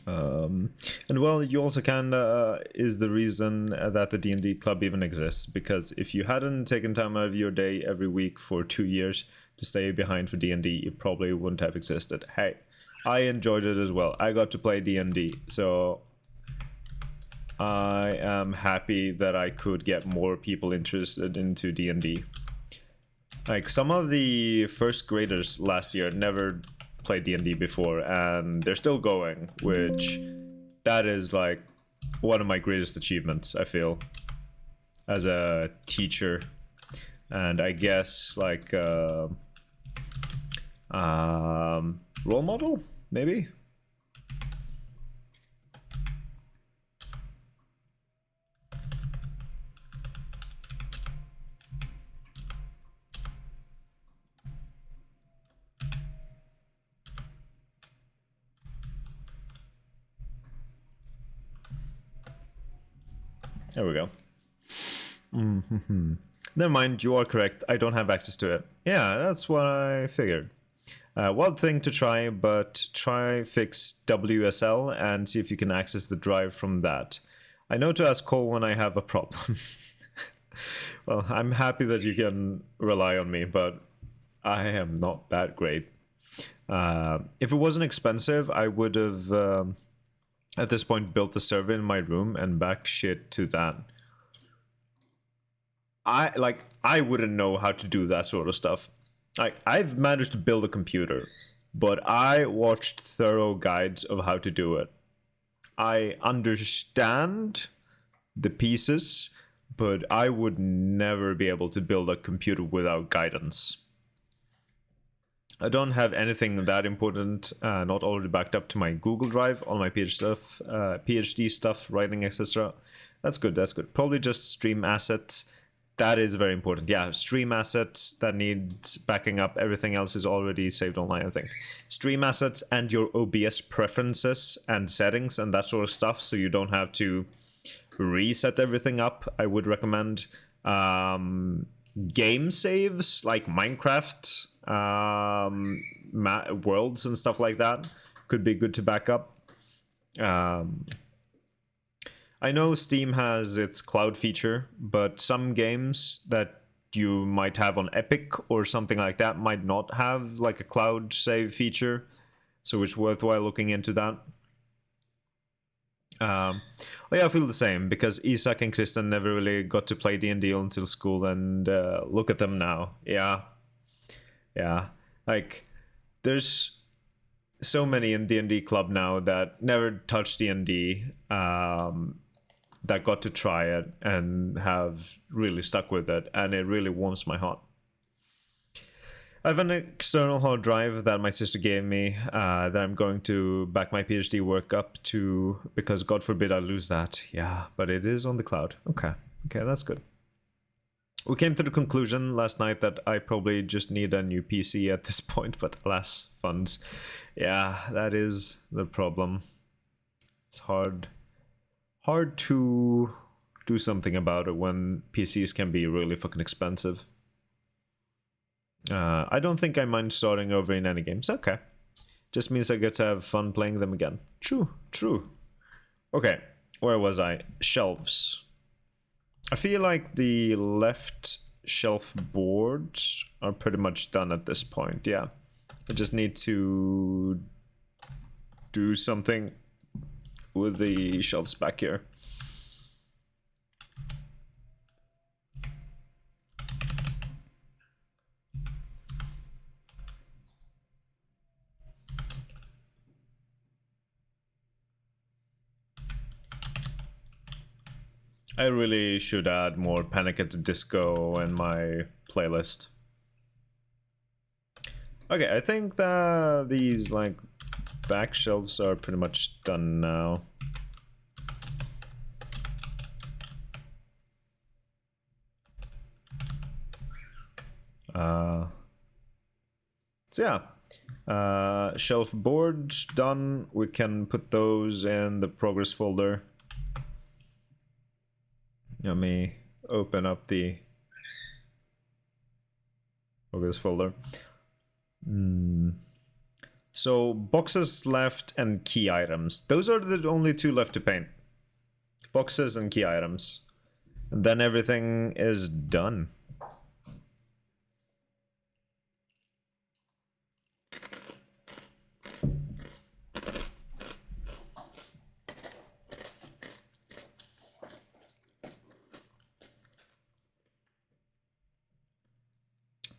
And well, you also kinda is the reason that the D&D club even exists, because if you hadn't taken time out of your day every week for 2 years to stay behind for D&D, it probably wouldn't have existed. Hey, I enjoyed it as well. I got to play D&D, so I am happy that I could get more people interested into D&D. Like, some of the first graders last year never played D&D before, and they're still going, which that is like one of my greatest achievements, I feel, as a teacher, and I guess like role model, maybe. There we go. Never mind, you are correct. I don't have access to it. Yeah, that's what I figured. Wild thing to try, but try fix WSL and see if you can access the drive from that. I know to ask Cole when I have a problem. Well, I'm happy that you can rely on me, but I am not that great. If it wasn't expensive, I would have at this point built a server in my room and back shit to that. I wouldn't know how to do that sort of stuff. I've managed to build a computer, but I watched thorough guides of how to do it. I understand the pieces, but I would never be able to build a computer without guidance. I don't have anything that important, not already backed up to my Google Drive, all my PhD stuff, writing, etc. That's good, that's good. Probably just stream assets. That is very important. Yeah, stream assets that need backing up. Everything else is already saved online, I think. Stream assets and your OBS preferences and settings and that sort of stuff, so you don't have to reset everything up, I would recommend. Game saves, like Minecraft, worlds and stuff like that, could be good to back up. I know Steam has its cloud feature, but some games that you might have on Epic or something like that might not have like a cloud save feature, so it's worthwhile looking into that. Well, yeah, I feel the same, because Isak and Kristen never really got to play D&D until school, and look at them now. Yeah, like there's so many in D&D club now that never touched D&D, that got to try it and have really stuck with it, and it really warms my heart. I have an external hard drive that my sister gave me, that I'm going to back my PhD work up to, because God forbid I lose that. Yeah, but it is on the cloud. Okay. Okay, that's good. We came to the conclusion last night that I probably just need a new PC at this point, but alas, funds. Yeah, that is the problem. It's hard to do something about it when PCs can be really fucking expensive. I don't think I mind starting over in any games. Okay. Just means I get to have fun playing them again. True. Okay, where was I? Shelves. I feel like the left shelf boards are pretty much done at this point, yeah. I just need to do something with the shelves back here. I really should add more Panic at the Disco in my playlist. Okay, I think that these like back shelves are pretty much done now. So yeah, shelf boards done. We can put those in the progress folder. Let me open up the progress folder. So boxes left and key items. Those are the only two left to paint. Boxes and key items. And then everything is done.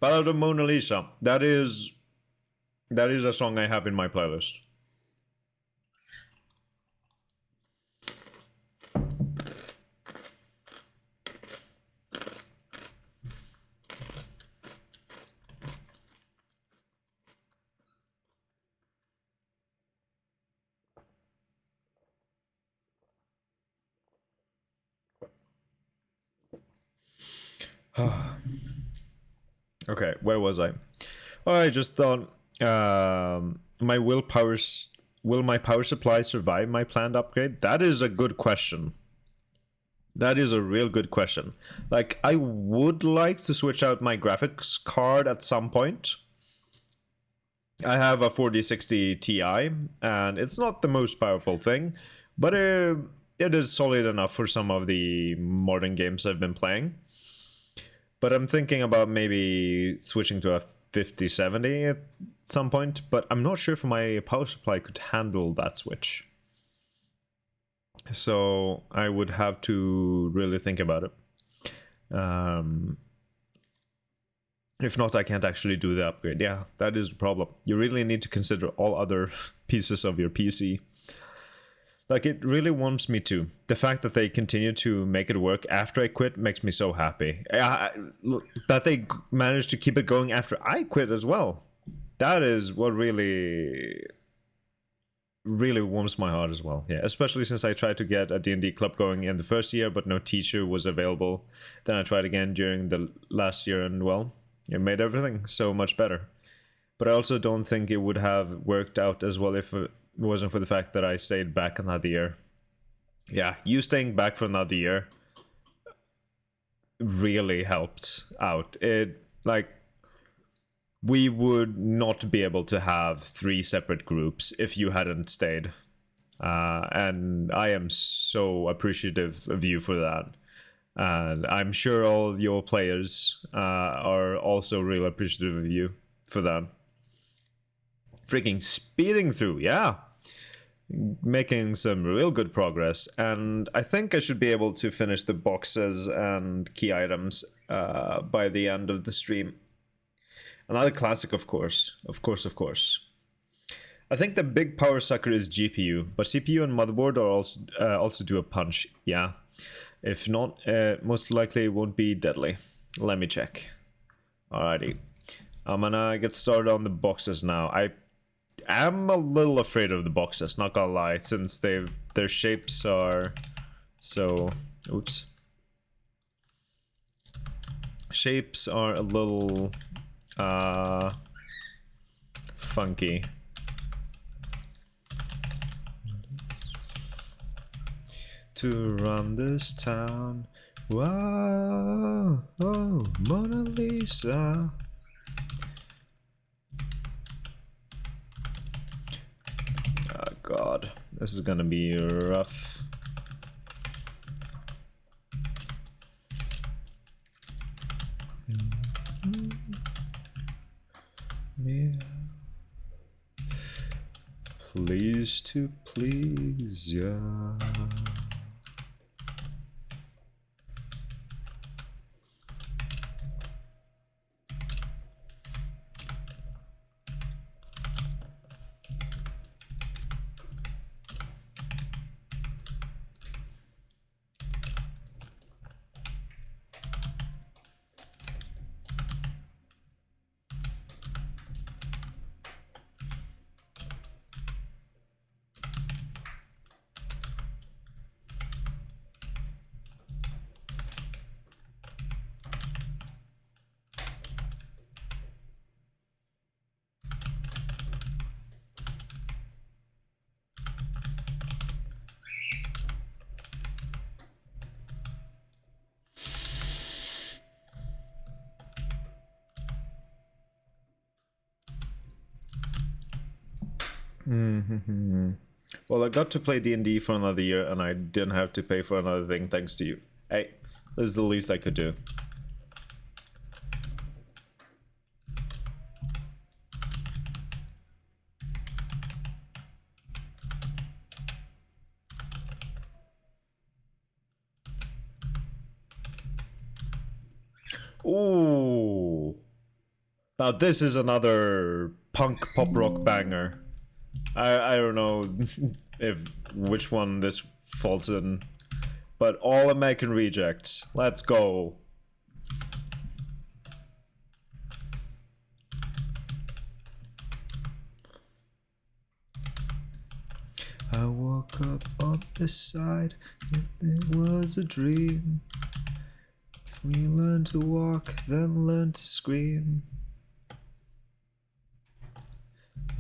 Ballad of Mona Lisa. That is a song I have in my playlist. Okay, where was I? Oh, I just thought will my power supply survive my planned upgrade? That is a good question. That is a real good question. Like, I would like to switch out my graphics card at some point. I have a 4060 Ti, and it's not the most powerful thing, but it is solid enough for some of the modern games I've been playing. But I'm thinking about maybe switching to a 5070 at some point, but I'm not sure if my power supply could handle that switch. So I would have to really think about it. If not, I can't actually do the upgrade. Yeah, that is the problem. You really need to consider all other pieces of your PC. Like, it really warms me to. The fact that they continue to make it work after I quit makes me so happy. That they managed to keep it going after I quit as well. That is what really warms my heart as well. Yeah, especially since I tried to get a D&D club going in the first year, but no teacher was available. Then I tried again during the last year, and well, it made everything so much better. But I also don't think it would have worked out as well if it wasn't for the fact that I stayed back another year. Yeah, you staying back for another year really helped out. We would not be able to have 3 separate groups if you hadn't stayed. And I am so appreciative of you for that. And I'm sure all of your players are also real appreciative of you for that. Freaking speeding through, yeah. Making some real good progress. And I think I should be able to finish the boxes and key items by the end of the stream. Another classic, of course. Of course. I think the big power sucker is GPU, but CPU and motherboard are also do a punch, yeah. If not, most likely it won't be deadly. Let me check. Alrighty. I'm gonna get started on the boxes now. I am a little afraid of the boxes, not gonna lie, since their shapes are so... Oops. shapes are a little funky. To run this town. Wow, oh, Mona Lisa. Oh god, this is gonna be rough. Yeah. Please to please ya. Well, I got to play D&D for another year, and I didn't have to pay for another thing thanks to you. Hey, this is the least I could do. Ooh. Now this is another punk pop rock banger. I don't know if which one this falls in, but All American Rejects. Let's go. I woke up on this side, it was a dream. We learn to walk, then learn to scream.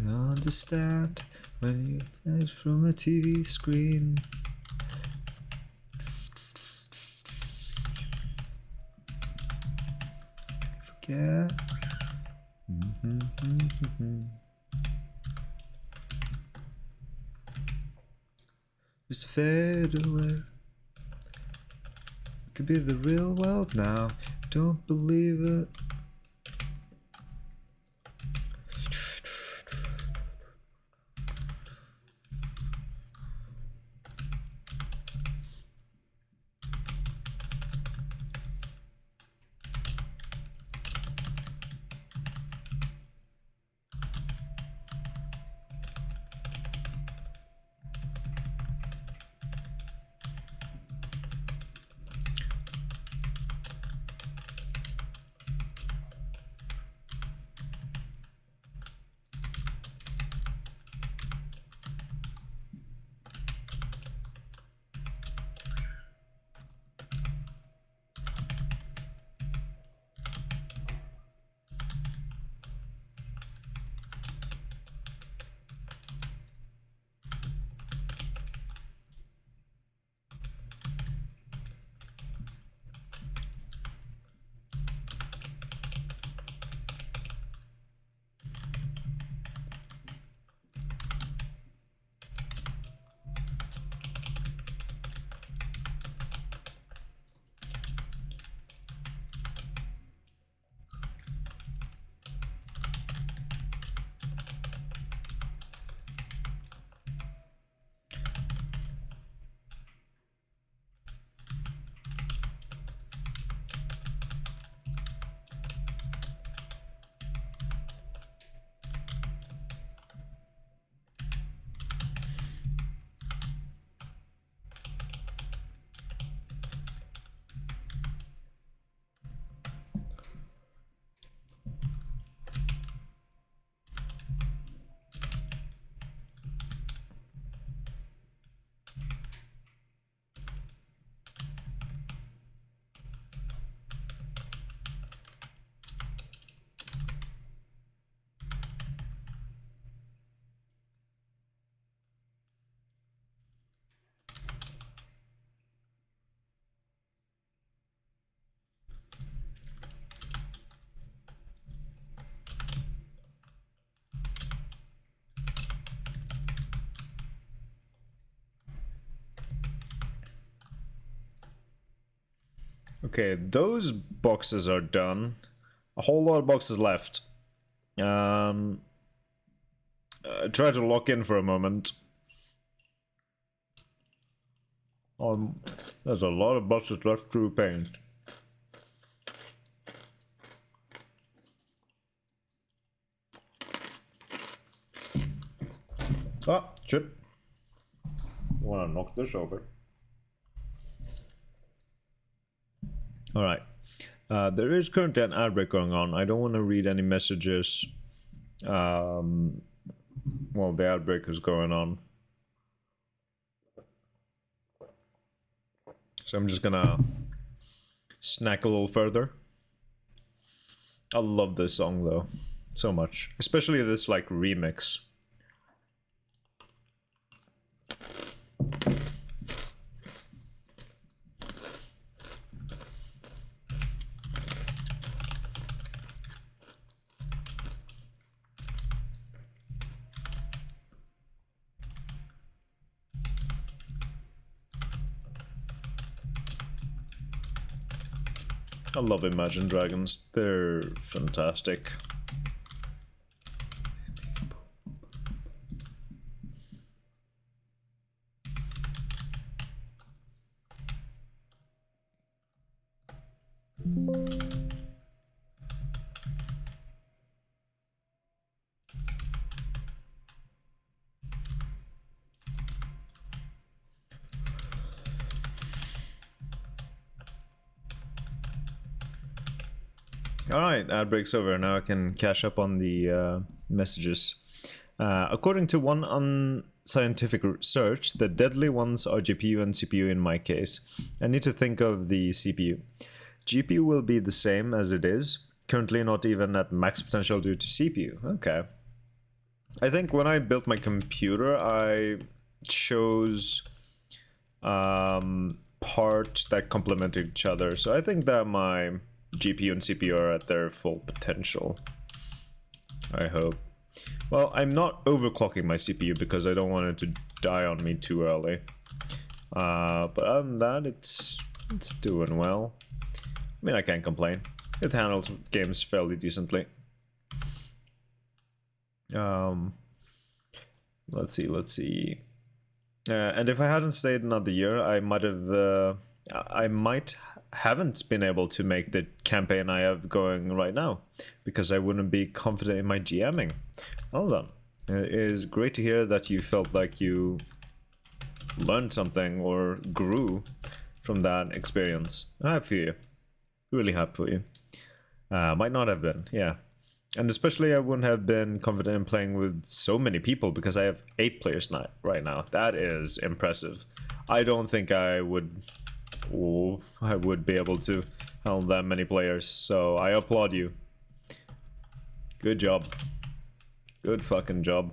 You understand when you flash from a TV screen. Forget. Just fade away. It could be the real world now. Don't believe it. Okay, those boxes are done. A whole lot of boxes left. Try to lock in for a moment. There's a lot of boxes left to paint. Ah, shit. Wanna knock this over. Alright. There is currently an ad break going on. I don't want to read any messages while the ad break is going on. So I'm just gonna snack a little further. I love this song though, so much. Especially this like remix. I love Imagine Dragons. They're fantastic. Alright, ad break's over. Now I can catch up on the messages. According to one unscientific research, the deadly ones are GPU and CPU in my case. I need to think of the CPU. GPU will be the same as it is, currently not even at max potential due to CPU. Okay. I think when I built my computer, I chose parts that complemented each other. So I think that my GPU and CPU are at their full potential. I hope. Well, I'm not overclocking my CPU because I don't want it to die on me too early. But other than that, it's doing well. I mean, I can't complain. It handles games fairly decently. Let's see. And if I hadn't stayed another year, I might haven't been able to make the campaign I have going right now because I wouldn't be confident in my GMing. Well done. It is great to hear that you felt like you learned something or grew from that experience. I'm happy for you. Really happy for you. Might not have been, yeah. And especially I wouldn't have been confident in playing with so many people because I have 8 players right now. That is impressive. I don't think I would be able to handle that many players. So I applaud you. Good job. Good fucking job.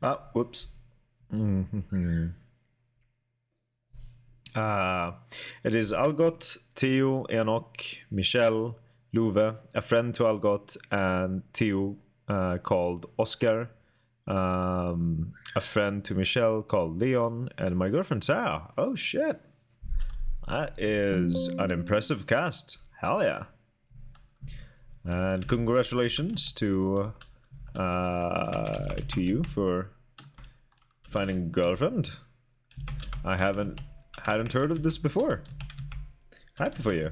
Ah, whoops. It is Algot, Theo, Enoch, Michelle, Luve, a friend to Algot, and Theo called Oscar, a friend to Michelle called Leon, and my girlfriend Sarah. Oh shit. That is an impressive cast. Hell yeah. And congratulations to you for finding a girlfriend. I hadn't heard of this before. Happy for you.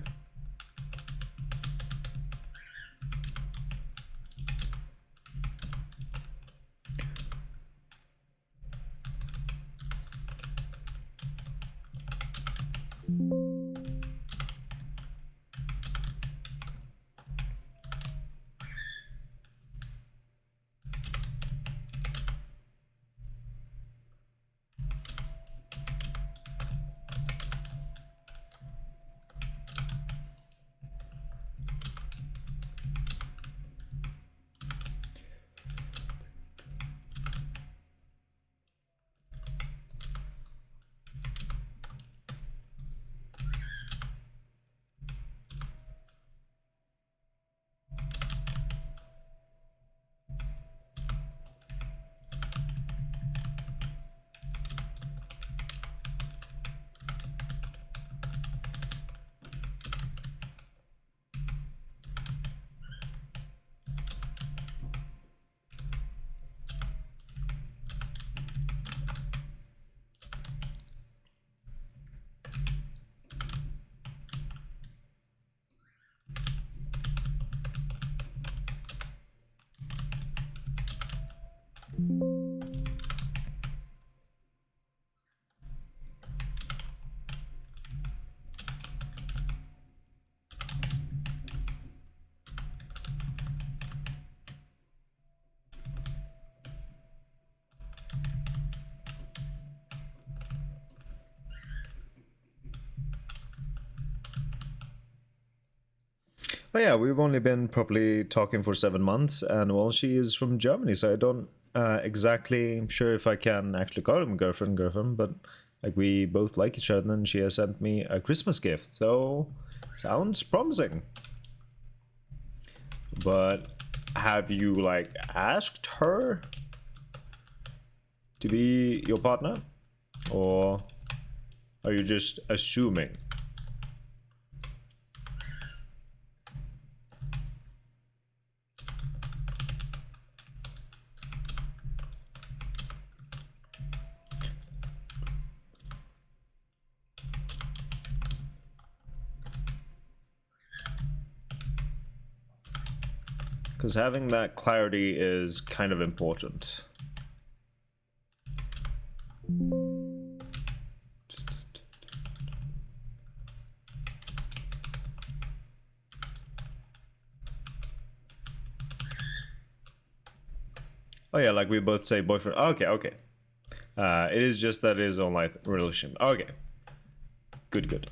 Oh yeah, we've only been properly talking for 7 months, and well, she is from Germany, so I don't exactly sure if I can actually call him girlfriend, but like we both like each other, and she has sent me a Christmas gift, so sounds promising. But have you like asked her to be your partner, or are you just assuming? Because having that clarity is kind of important. Oh yeah, like we both say boyfriend. Okay, okay. It is just that it is online relationship. Okay. Good, good.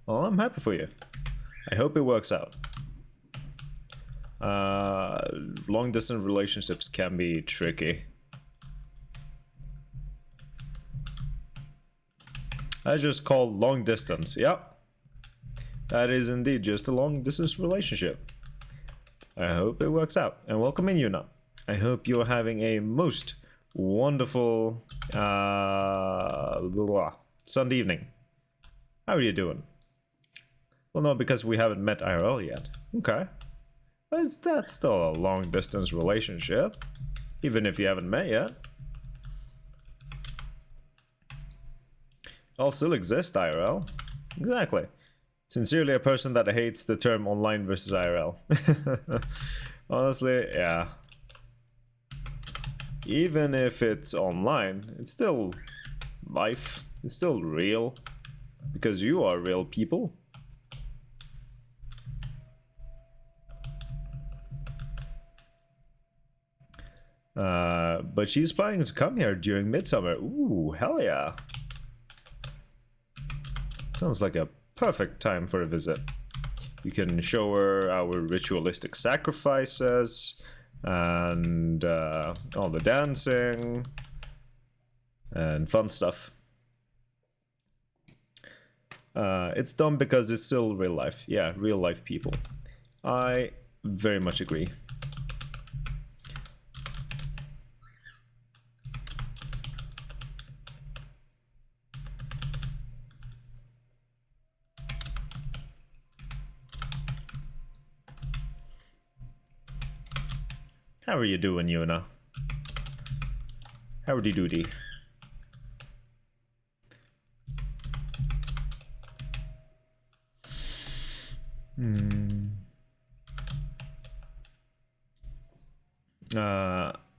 Well, I'm happy for you. I hope it works out. Long distance relationships can be tricky. That's just called long distance. Yep. That is indeed just a long distance relationship. I hope it works out. And welcome in, Yuna. I hope you're having a most wonderful Sunday evening. How are you doing? Well, no, because we haven't met IRL yet. Okay. But that's still a long distance relationship, even if you haven't met yet. I'll still exist, IRL. Exactly. Sincerely, a person that hates the term online versus IRL. Honestly, yeah. Even if it's online, it's still life. It's still real. Because you are real people. But she's planning to come here during midsummer. Ooh, hell yeah. Sounds like a perfect time for a visit. You can show her our ritualistic sacrifices, and all the dancing and fun stuff. It's dumb because it's still real life. Yeah, real life people. I very much agree. How are you doing, Yuna? Howdy doody.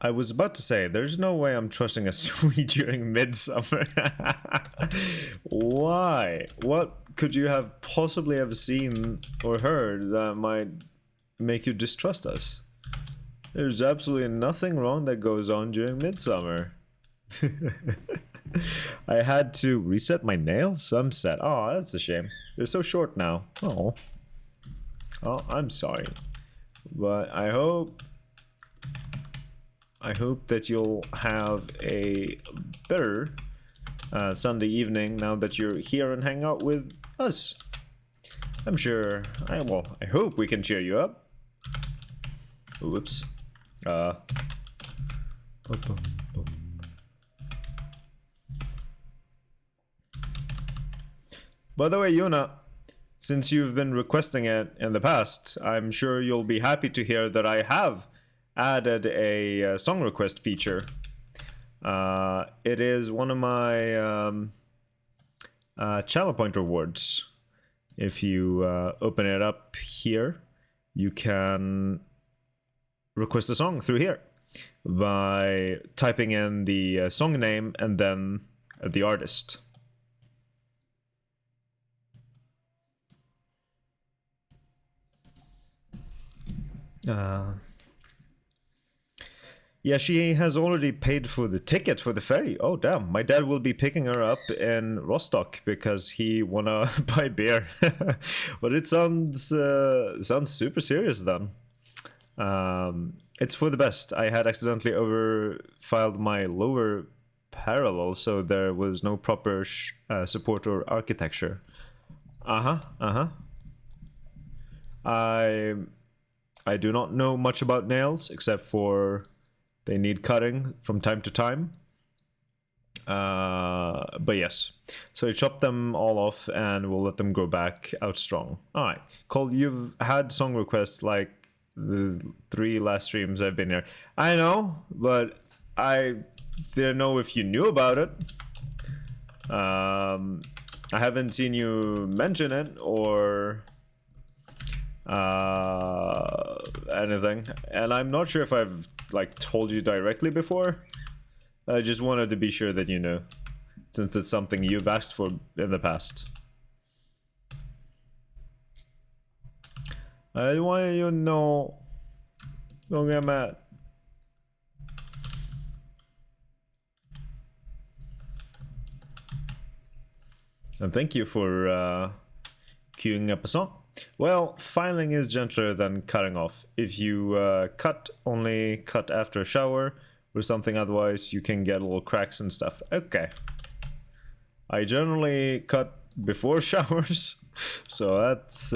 I was about to say, there's no way I'm trusting a Swede during midsummer. Why? What could you have possibly ever seen or heard that might make you distrust us? There's absolutely nothing wrong that goes on during midsummer. I had to reset my nails. I'm set. Oh, that's a shame. They're so short now. Oh. Oh, I'm sorry. But I hope that you'll have a better Sunday evening now that you're here and hang out with us. I'm sure, I hope we can cheer you up. Whoops. By the way, Yuna, since you've been requesting it in the past, I'm sure you'll be happy to hear that I have added a song request feature. It is one of my channel point rewards. If you open it up here, you can request a song through here by typing in the song name and then the artist. Yeah, she has already paid for the ticket for the ferry. Oh, damn. My dad will be picking her up in Rostock because he wanna buy beer. But it sounds super serious then. It's for the best. I had accidentally overfiled my lower parallel, so there was no proper support or architecture. I do not know much about nails except for they need cutting from time to time. But yes. So I chopped them all off and we'll let them grow back out strong. Alright. Cole, you've had song requests like the 3 last streams I've been here. I know, but I didn't know if you knew about it. I haven't seen you mention it or anything, and I'm not sure if I've like told you directly before. I just wanted to be sure that you know, since it's something you've asked for in the past. I want you to know. Don't get mad. And thank you for queuing up a song. Well, filing is gentler than cutting off. If you only cut after a shower or something, otherwise you can get little cracks and stuff. Okay. I generally cut before showers, so that's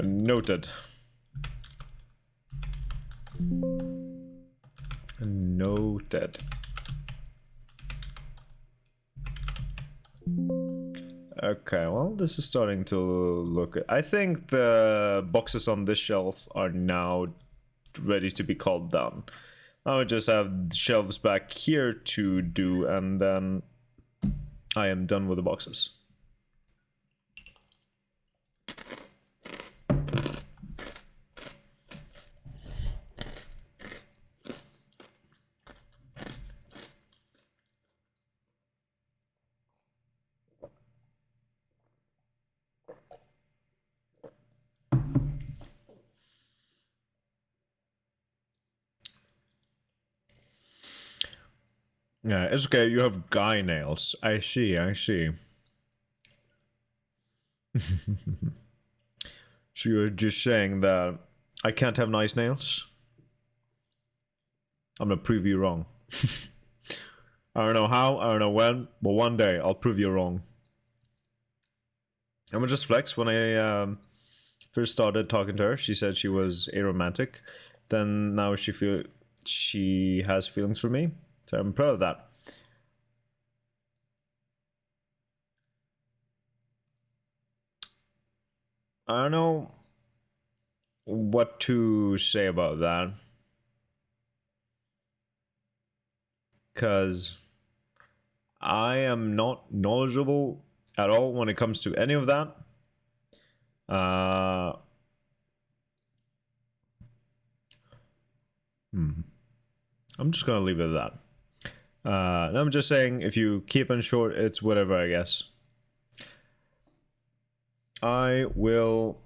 noted. Noted. Okay, well, this is starting to look... I think the boxes on this shelf are now ready to be called down. I would just have shelves back here to do, and then I am done with the boxes. Yeah, it's okay, you have guy nails. I see, I see. So you're just saying that I can't have nice nails. I'm gonna prove you wrong. I don't know how, I don't know when, but one day I'll prove you wrong. I'm gonna just flex. When I first started talking to her, she said she was aromantic. Then now she has feelings for me, so I'm proud of that. I don't know what to say about that, because I am not knowledgeable at all when it comes to any of that. I'm just gonna leave it at that. And I'm just saying, if you keep it short, it's whatever, I guess. I will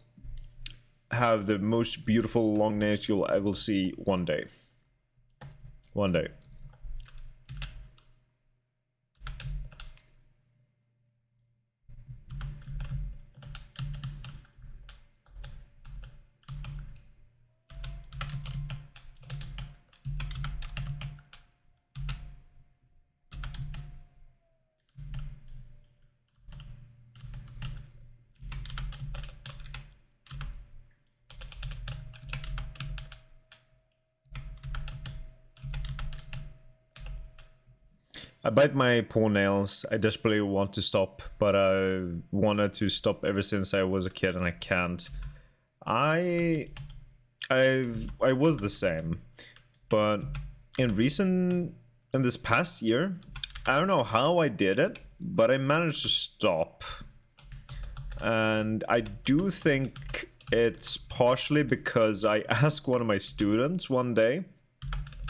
have the most beautiful long nails you'll ever see one day. One day. I bite my paw nails. I desperately want to stop, but I wanted to stop ever since I was a kid, and I can't. I was the same, but in this past year, I don't know how I did it, but I managed to stop. And I do think it's partially because I asked one of my students one day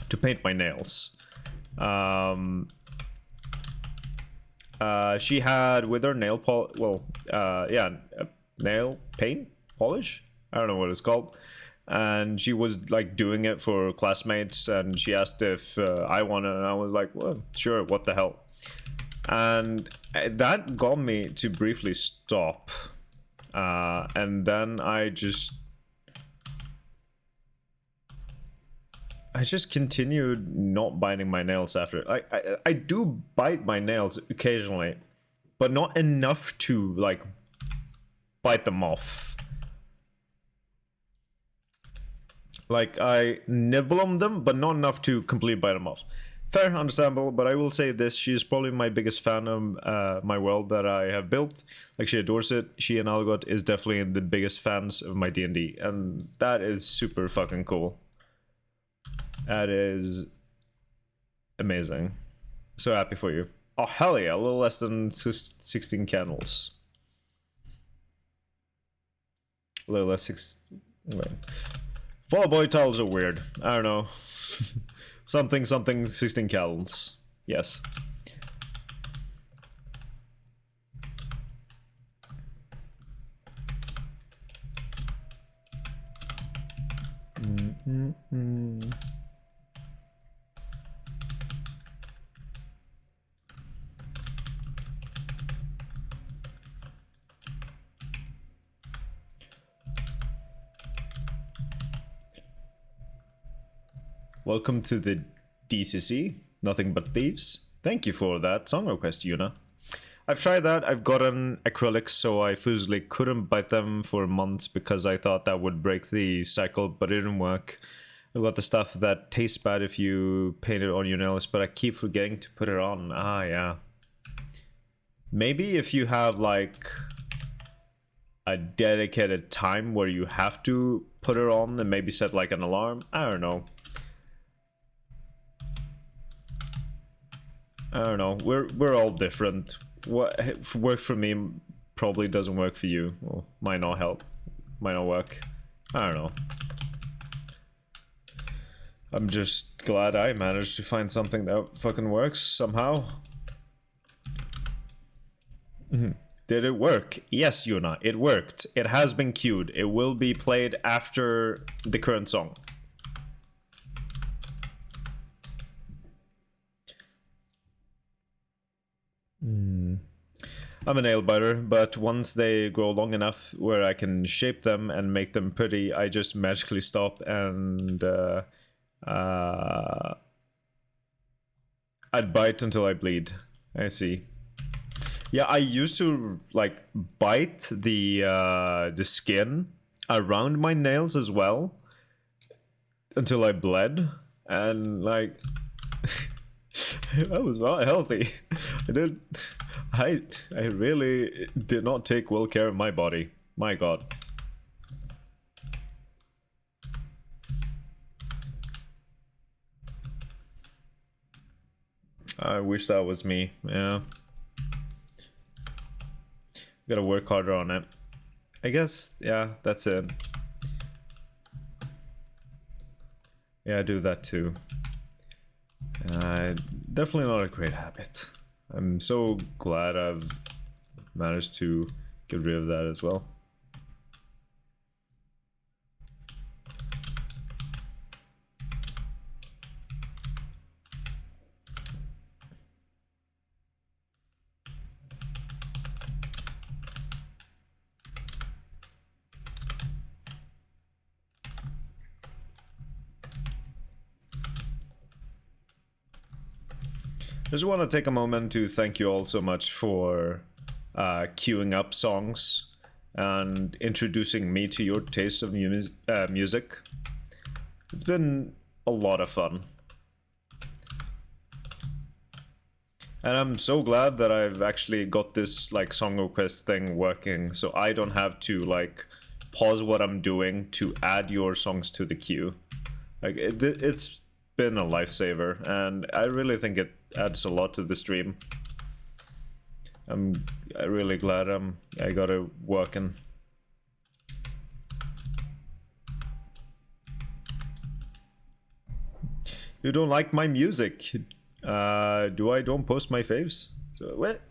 to paint my nails. She had with her nail nail paint polish. I don't know what it's called. And she was like doing it for classmates, and she asked if I wanted, and I was like, well, sure, what the hell. And that got me to briefly stop. And then I just continued not biting my nails after. I do bite my nails occasionally, but not enough to like bite them off. Like, I nibble on them, but not enough to completely bite them off. Fair, understandable, but I will say this: she is probably my biggest fan of my world that I have built. Like, she adores it. She and Algot is definitely the biggest fans of my D&D, and that is super fucking cool. That is amazing. So happy for you. Oh, hell yeah, a little less than 16 candles. A little less 16... Wait. Fall Boy tiles are weird. I don't know. something 16 candles. Yes. Welcome to the DCC, Nothing But Thieves. Thank you for that song request, Yuna. I've tried that. I've gotten acrylics, so I physically couldn't bite them for months because I thought that would break the cycle, but it didn't work. I've got the stuff that tastes bad if you paint it on your nails, but I keep forgetting to put it on. Ah, yeah. Maybe if you have, like, a dedicated time where you have to put it on and maybe set, like, an alarm. I don't know. I don't know. We're all different. What worked for me probably doesn't work for you. Well, might not help. Might not work. I don't know. I'm just glad I managed to find something that fucking works somehow. Did it work? Yes, Yuna, it worked. It has been queued. It will be played after the current song. I'm a nail biter, but once they grow long enough where I can shape them and make them pretty, I just magically stop and uh, I'd bite until I bleed. I see. Yeah, I used to like bite the skin around my nails as well until I bled, and like that was not healthy. I did, I really did not take well care of my body. My God. I wish that was me. Yeah. Gotta work harder on it. I guess, yeah, that's it. Yeah, I do that too. Definitely not a great habit. I'm so glad I've managed to get rid of that as well. I just want to take a moment to thank you all so much for queuing up songs and introducing me to your taste of music. It's been a lot of fun. And I'm so glad that I've actually got this like song request thing working, so I don't have to like pause what I'm doing to add your songs to the queue. Like it's been a lifesaver, and I really think it adds a lot to the stream. I'm really glad I got it working. You don't like my music? Do I don't post my faves? So what?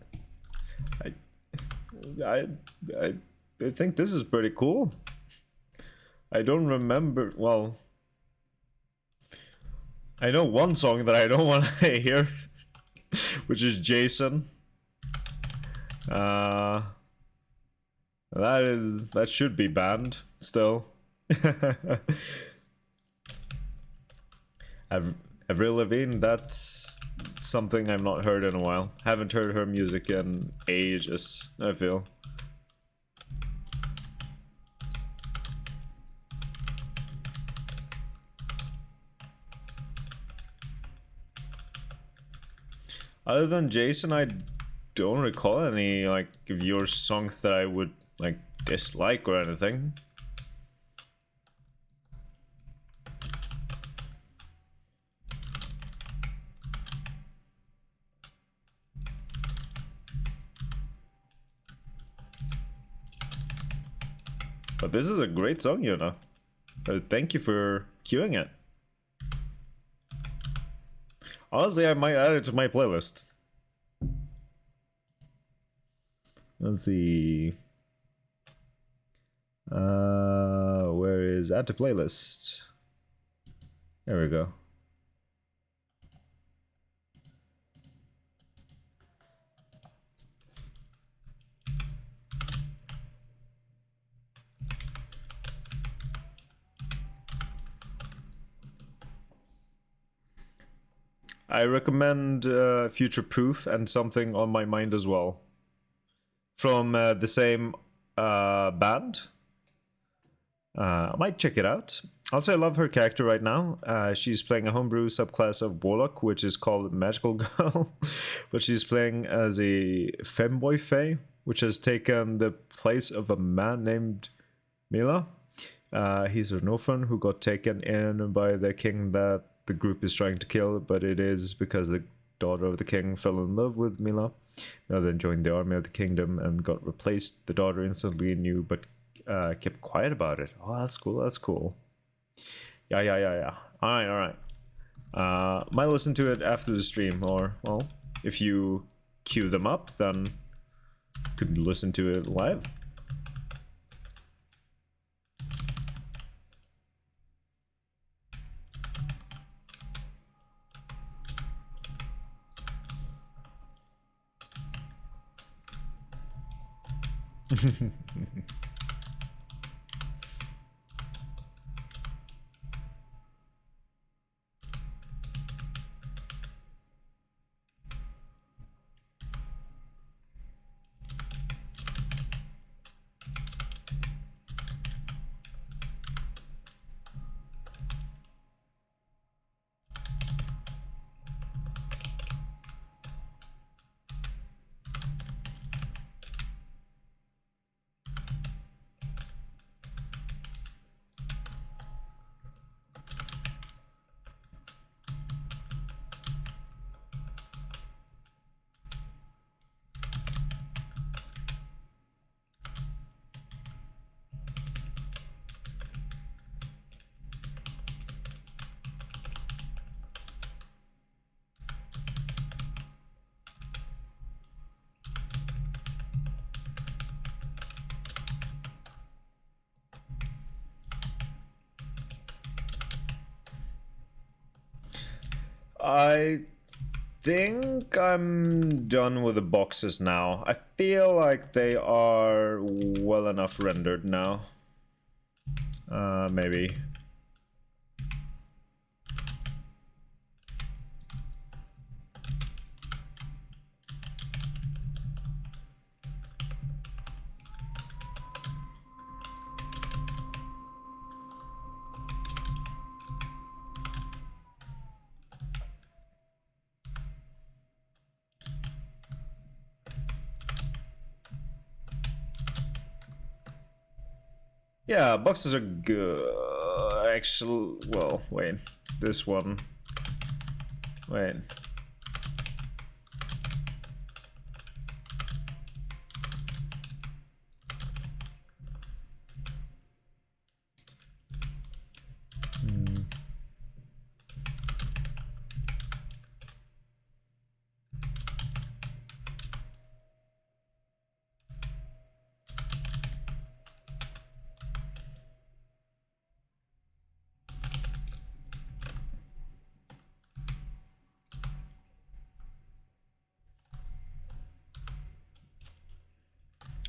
I I I I think this is pretty cool. I don't remember. Well, I know one song that I don't want to hear, which is Jason. That should be banned still. Avril Lavigne, that's something I've not heard in a while. Haven't heard her music in ages, I feel. Other than Jason, I don't recall any like of your songs that I would like dislike or anything. But this is a great song, Yuna. Thank you for queuing it. Honestly, I might add it to my playlist. Let's see. Where is add to playlist? There we go. I recommend Future Proof and Something on My Mind as well. From the same band. I might check it out. Also, I love her character right now. She's playing a homebrew subclass of Warlock, which is called Magical Girl. But she's playing as a femboy fae, which has taken the place of a man named Mila. He's an orphan who got taken in by the king that the group is trying to kill, but it is because the daughter of the king fell in love with Mila. Mila then joined the army of the kingdom and got replaced. The daughter instantly knew, but kept quiet about it. Oh, that's cool. That's cool. Yeah. All right. Might listen to it after the stream, or well, if you queue them up, then you could listen to it live. I think I'm done with the boxes now. I feel like they are well enough rendered now. Maybe. Yeah, boxes are good. Actually, well, wait. This one. Wait.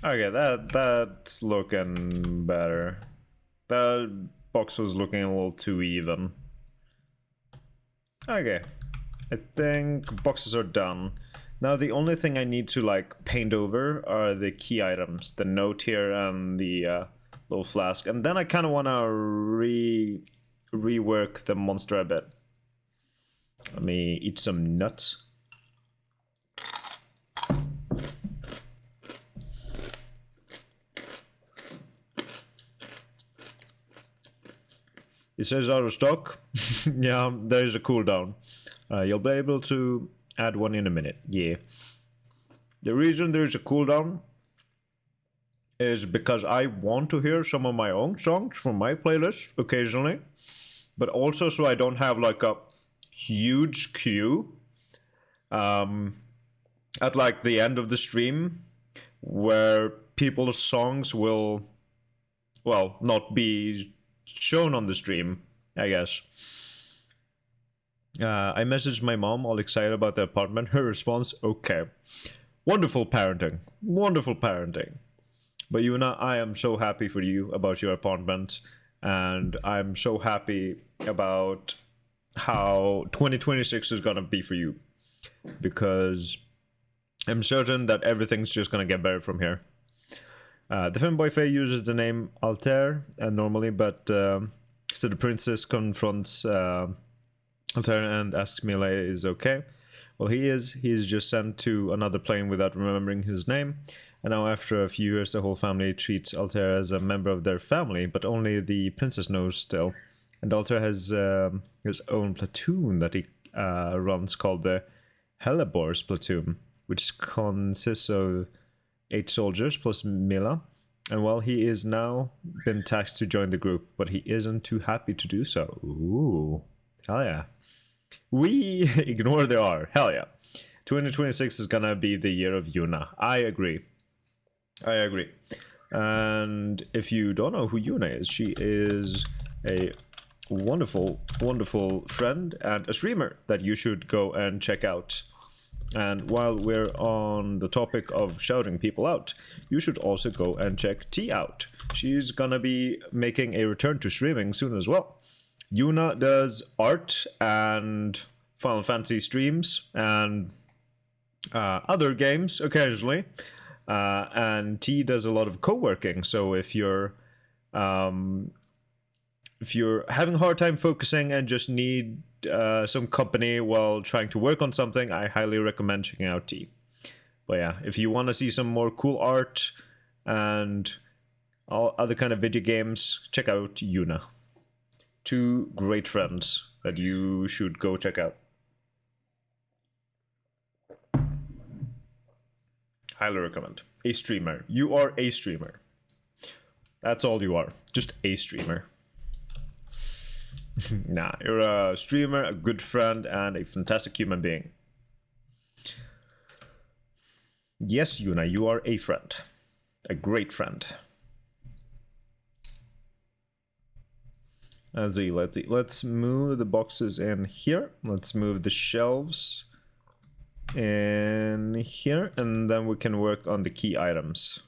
Okay, that's looking better. That box was looking a little too even. Okay, I think boxes are done. Now the only thing I need to like paint over are the key items, the note here and the little flask, and then I kind of want to rework the monster a bit. Let me eat some nuts. It says out of stock. Yeah, there is a cooldown. You'll be able to add one in a minute. Yeah. The reason there is a cooldown is because I want to hear some of my own songs from my playlist occasionally, but also so I don't have like a huge queue at like the end of the stream where people's songs will, well, not be shown on the stream, I guess. I messaged my mom all excited about the apartment. Her response, okay. Wonderful parenting. Wonderful parenting. But Yuna, I am so happy for you about your apartment. And I'm so happy about how 2026 is going to be for you. Because I'm certain that everything's just going to get better from here. The femboy Faye uses the name Altair normally, but so the princess confronts Altair and asks Mila is okay. Well, he is. He's just sent to another plane without remembering his name. And now, after a few years, the whole family treats Altair as a member of their family, but only the princess knows still. And Altair has his own platoon that he runs called the Hellebores platoon, which consists of 8 soldiers plus Mila. And well, he is now been taxed to join the group, but he isn't too happy to do so. Ooh, hell yeah. We ignore the R. Hell yeah. 2026 is gonna be the year of Yuna. I agree. I agree. And if you don't know who Yuna is, she is a wonderful, wonderful friend and a streamer that you should go and check out. And while we're on the topic of shouting people out, you should also go and check T out. She's gonna be making a return to streaming soon as well. Yuna does art and Final Fantasy streams and other games occasionally. And T does a lot of co-working. So if you're having a hard time focusing and just need some company while trying to work on something, I highly recommend checking out T. But yeah, if you want to see some more cool art and all other kind of video games, check out Yuna. Two great friends that you should go check out. Highly recommend. A streamer. You are a streamer. That's all you are. Just a streamer. Nah, you're a streamer, a good friend, and a fantastic human being. Yes, Yuna, you are a friend. A great friend. Let's see. Let's move the boxes in here. Let's move the shelves in here, and then we can work on the key items.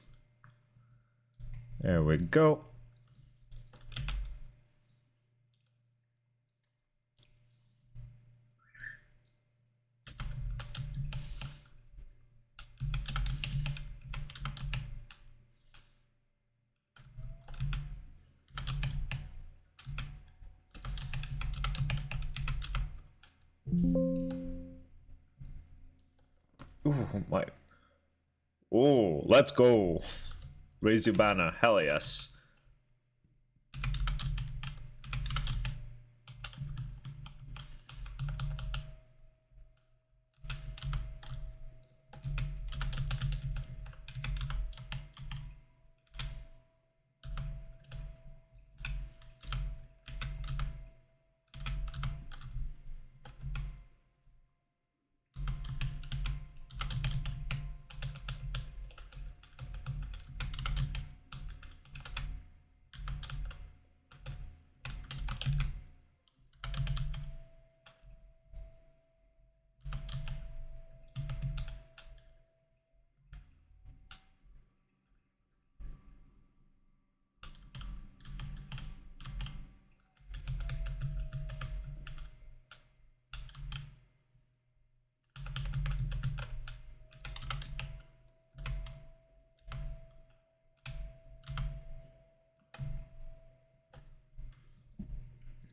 There we go. Ooh, my. Oh, let's go. Raise your banner. Hell yes.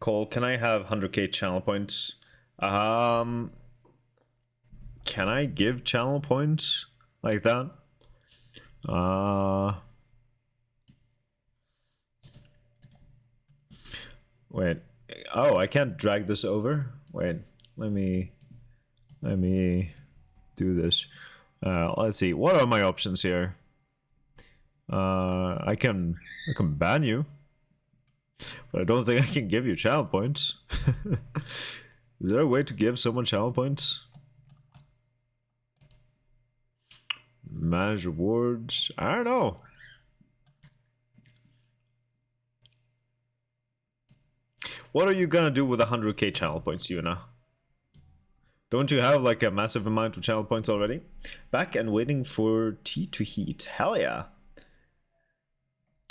Cole, can I have 100k channel points? Can I give channel points like that? Wait. Oh, I can't drag this over? Wait, let me do this. Let's see. What are my options here? I can ban you. But I don't think I can give you channel points. Is there a way to give someone channel points? Manage rewards? I don't know. What are you gonna do with 100k channel points, Yuna? Don't you have like a massive amount of channel points already? Back and waiting for tea to heat. Hell yeah.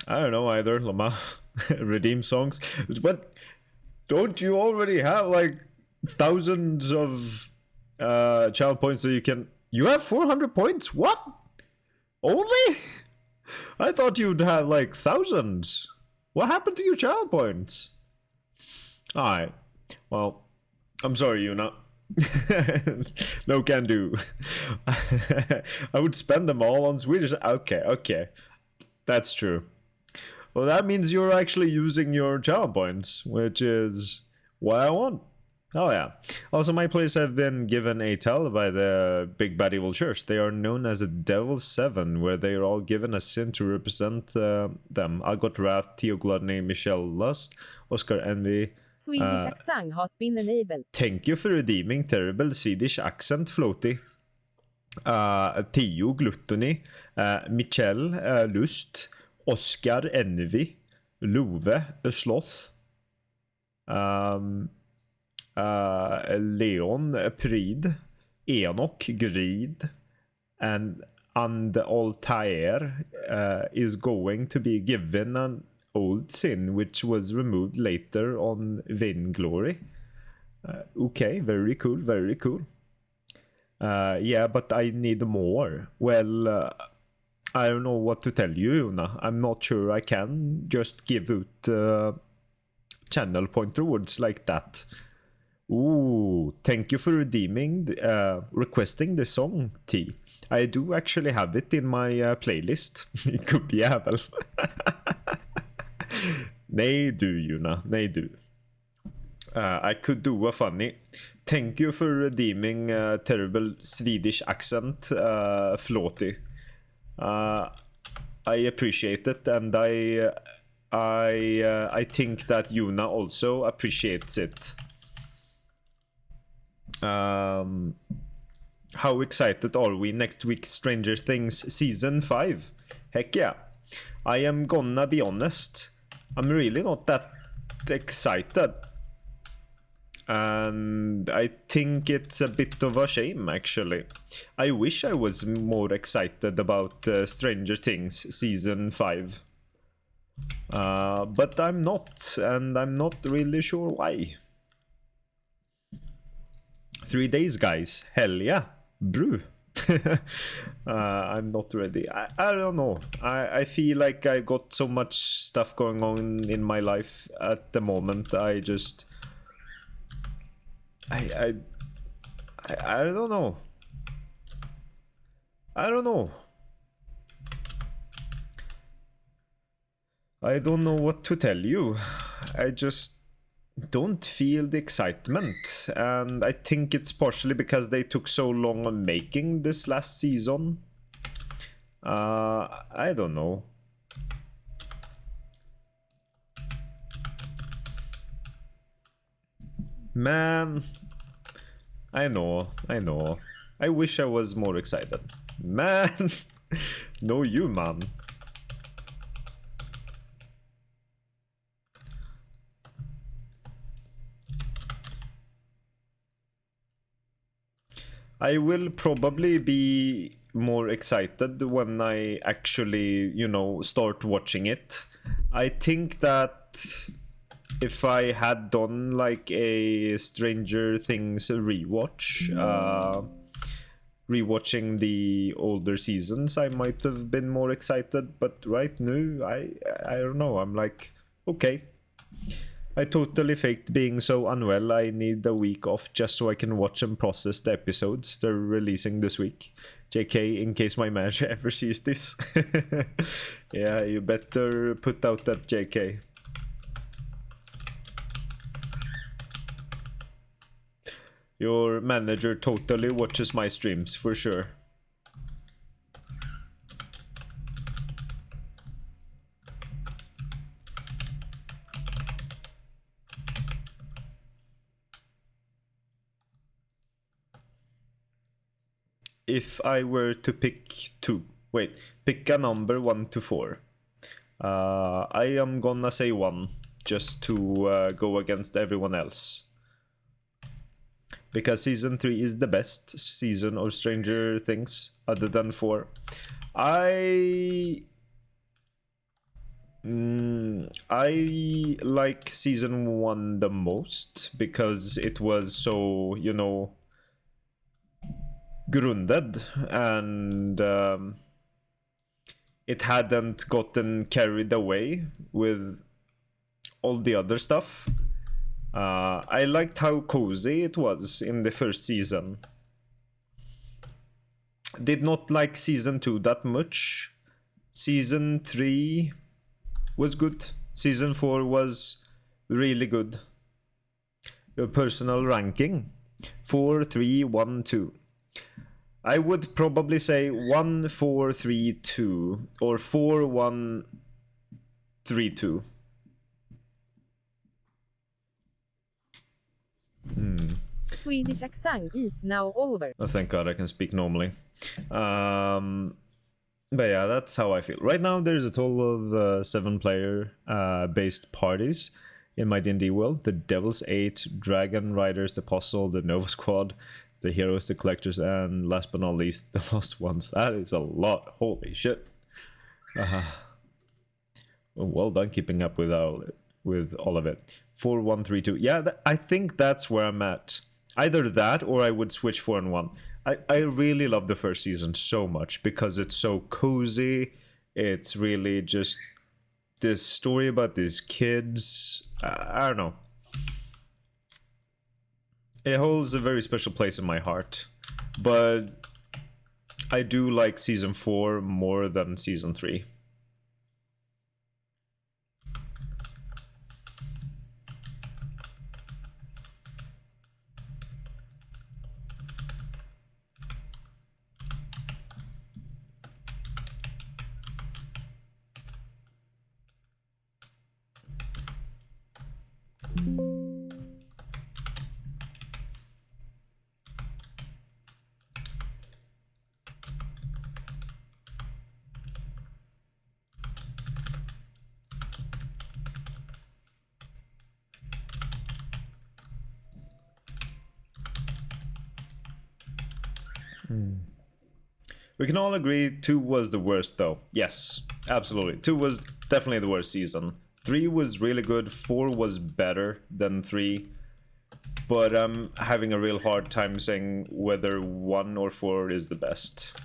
I don't know either, Lama. Redeem songs. But don't you already have like thousands of channel points that you can... You have 400 points? What? Only? I thought you'd have like thousands. What happened to your channel points? Alright. Well, I'm sorry, Yuna. No can do. I would spend them all on Swedish. Okay. That's true. Well, that means you're actually using your channel points, which is what I want. Oh yeah. Also, my players have been given a tell by the Big Bad Evil Church. They are known as the Devil's Seven, where they are all given a sin to represent them. Algot Wrath, Theo Gluttony, Michelle Lust, Oscar Envy. Swedish accent has been enabled. Thank you for redeeming terrible Swedish accent, Floaty. Theo Gluttony, Michelle Lust, Oscar Envy, Love Sloth, Leon Pride, Enoch, Greed, and Altair is going to be given an old sin which was removed later on Vainglory. Okay, very cool, very cool. Yeah, but I need more. Well, I don't know what to tell you, Una. I'm not sure I can just give out channel point rewards like that. Ooh, thank you for requesting the song, T. I do actually have it in my playlist. Gubbjävel. Nej du, Juna. Nej du. I could do a funny. Thank you for redeeming terrible Swedish accent, Floaty. I appreciate it, and I think that Yuna also appreciates it. How excited are we next week? Stranger Things season 5. Heck yeah. I am gonna be honest, I'm really not that excited, and I think it's a bit of a shame actually. I wish I was more excited about Stranger Things season 5, but I'm not, and I'm not really sure why. 3 days, guys. Hell yeah. Brew. I'm not ready. I don't know. I feel like I got so much stuff going on in my life at the moment. I just... I don't know. I don't know. I don't know what to tell you. I just don't feel the excitement, and I think it's partially because they took so long on making this last season. I don't know. Man, I know. I wish I was more excited. Man, no you, man. I will probably be more excited when I actually, start watching it. I think that if I had done like a Stranger Things rewatch, rewatching the older seasons, I might have been more excited. But right now, I don't know. I'm like, okay. I totally faked being so unwell. I need a week off just so I can watch and process the episodes they're releasing this week. JK, in case my manager ever sees this. Yeah, you better put out that JK. Your manager totally watches my streams, for sure. If I were to pick pick a number 1 to 4. I am gonna say 1, just to go against everyone else. Because season 3 is the best season of Stranger Things, other than 4. I like season 1 the most, because it was so, grounded, and it hadn't gotten carried away with all the other stuff. I liked how cozy it was in the first season. Did not like season 2 that much. Season 3 was good. Season 4 was really good. Your personal ranking? 4, 3, 1, 2. I would probably say 1, 4, 3, 2, or 4, 1, 3, 2. Swedish accent is now over. Oh, thank God I can speak normally. But yeah, that's how I feel. Right now, there's a total of 7 player based parties in my D&D world. The Devil's 8, Dragon Riders, the Apostle, the Nova Squad, the heroes, the collectors, and last but not least, the lost ones. That is a lot. Holy shit. Well done keeping up with all of it. 4, 1, 3, 2. Yeah, I think that's where I'm at. Either that or I would switch 4 and 1. I really love the first season so much because it's so cozy. It's really just this story about these kids. I don't know. It holds a very special place in my heart. But I do like season 4 more than season 3. We can all agree 2 was the worst, though. Yes, absolutely. 2 was definitely the worst season. 3 was really good. 4 was better than 3. But I'm having a real hard time saying whether 1 or 4 is the best.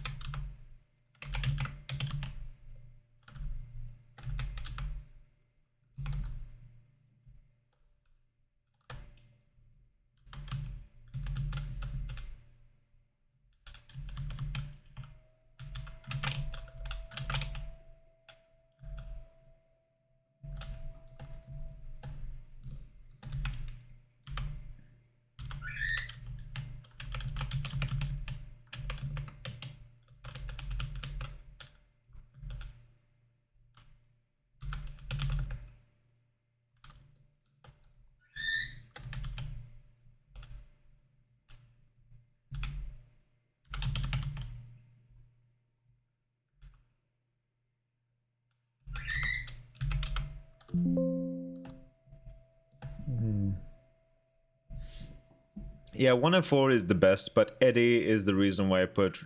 Yeah, 1 and 4 is the best, but Eddie is the reason why I put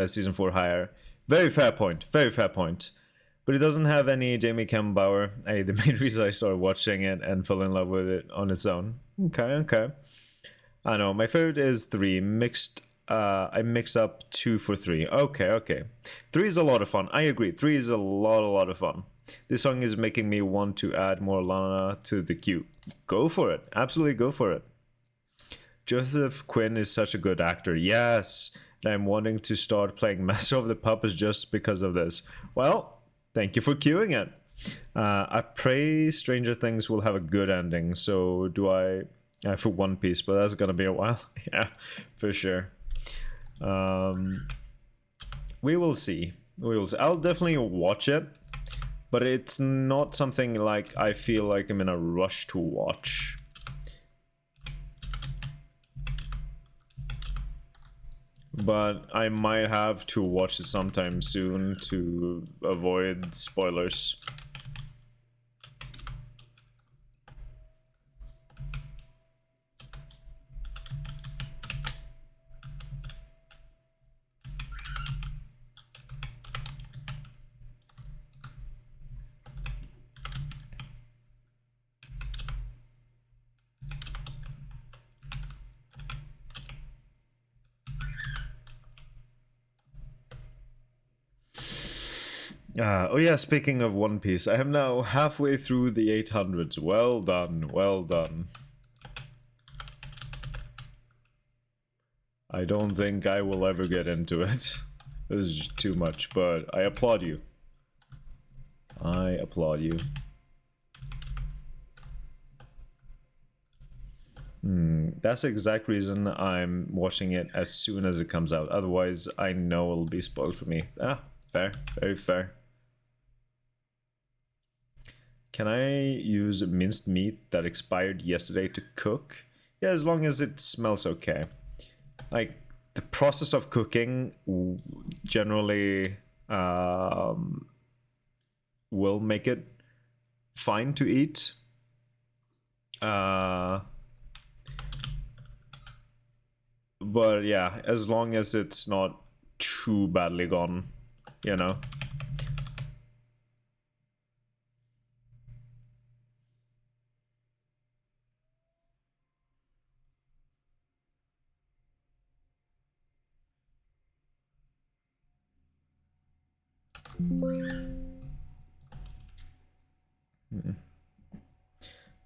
season 4 higher. Very fair point. Very fair point. But it doesn't have any Jamie Campbell Bower. The main reason I started watching it and fell in love with it on its own. Okay. I know. My favorite is 3. Mixed. I mix up 2 for 3. Okay. 3 is a lot of fun. I agree. 3 is a lot of fun. This song is making me want to add more Lana to the queue. Go for it. Absolutely go for it. Joseph Quinn is such a good actor. Yes. And I'm wanting to start playing Master of the Puppets just because of this. Well, thank you for queuing it. I pray Stranger Things will have a good ending. So do I for One Piece, but that's gonna be a while. Yeah, for sure. We will see. I'll definitely watch it, but it's not something like I feel like I'm in a rush to watch. But I might have to watch it sometime soon to avoid spoilers. Oh yeah, speaking of One Piece, I am now halfway through the 800s. Well done, well done. I don't think I will ever get into it. This is just too much, but I applaud you. I applaud you. That's the exact reason I'm watching it as soon as it comes out. Otherwise, I know it'll be spoiled for me. Fair. Very fair. Can I use minced meat that expired yesterday to cook? Yeah, as long as it smells okay. Like, the process of cooking generally will make it fine to eat. But yeah, as long as it's not too badly gone, you know.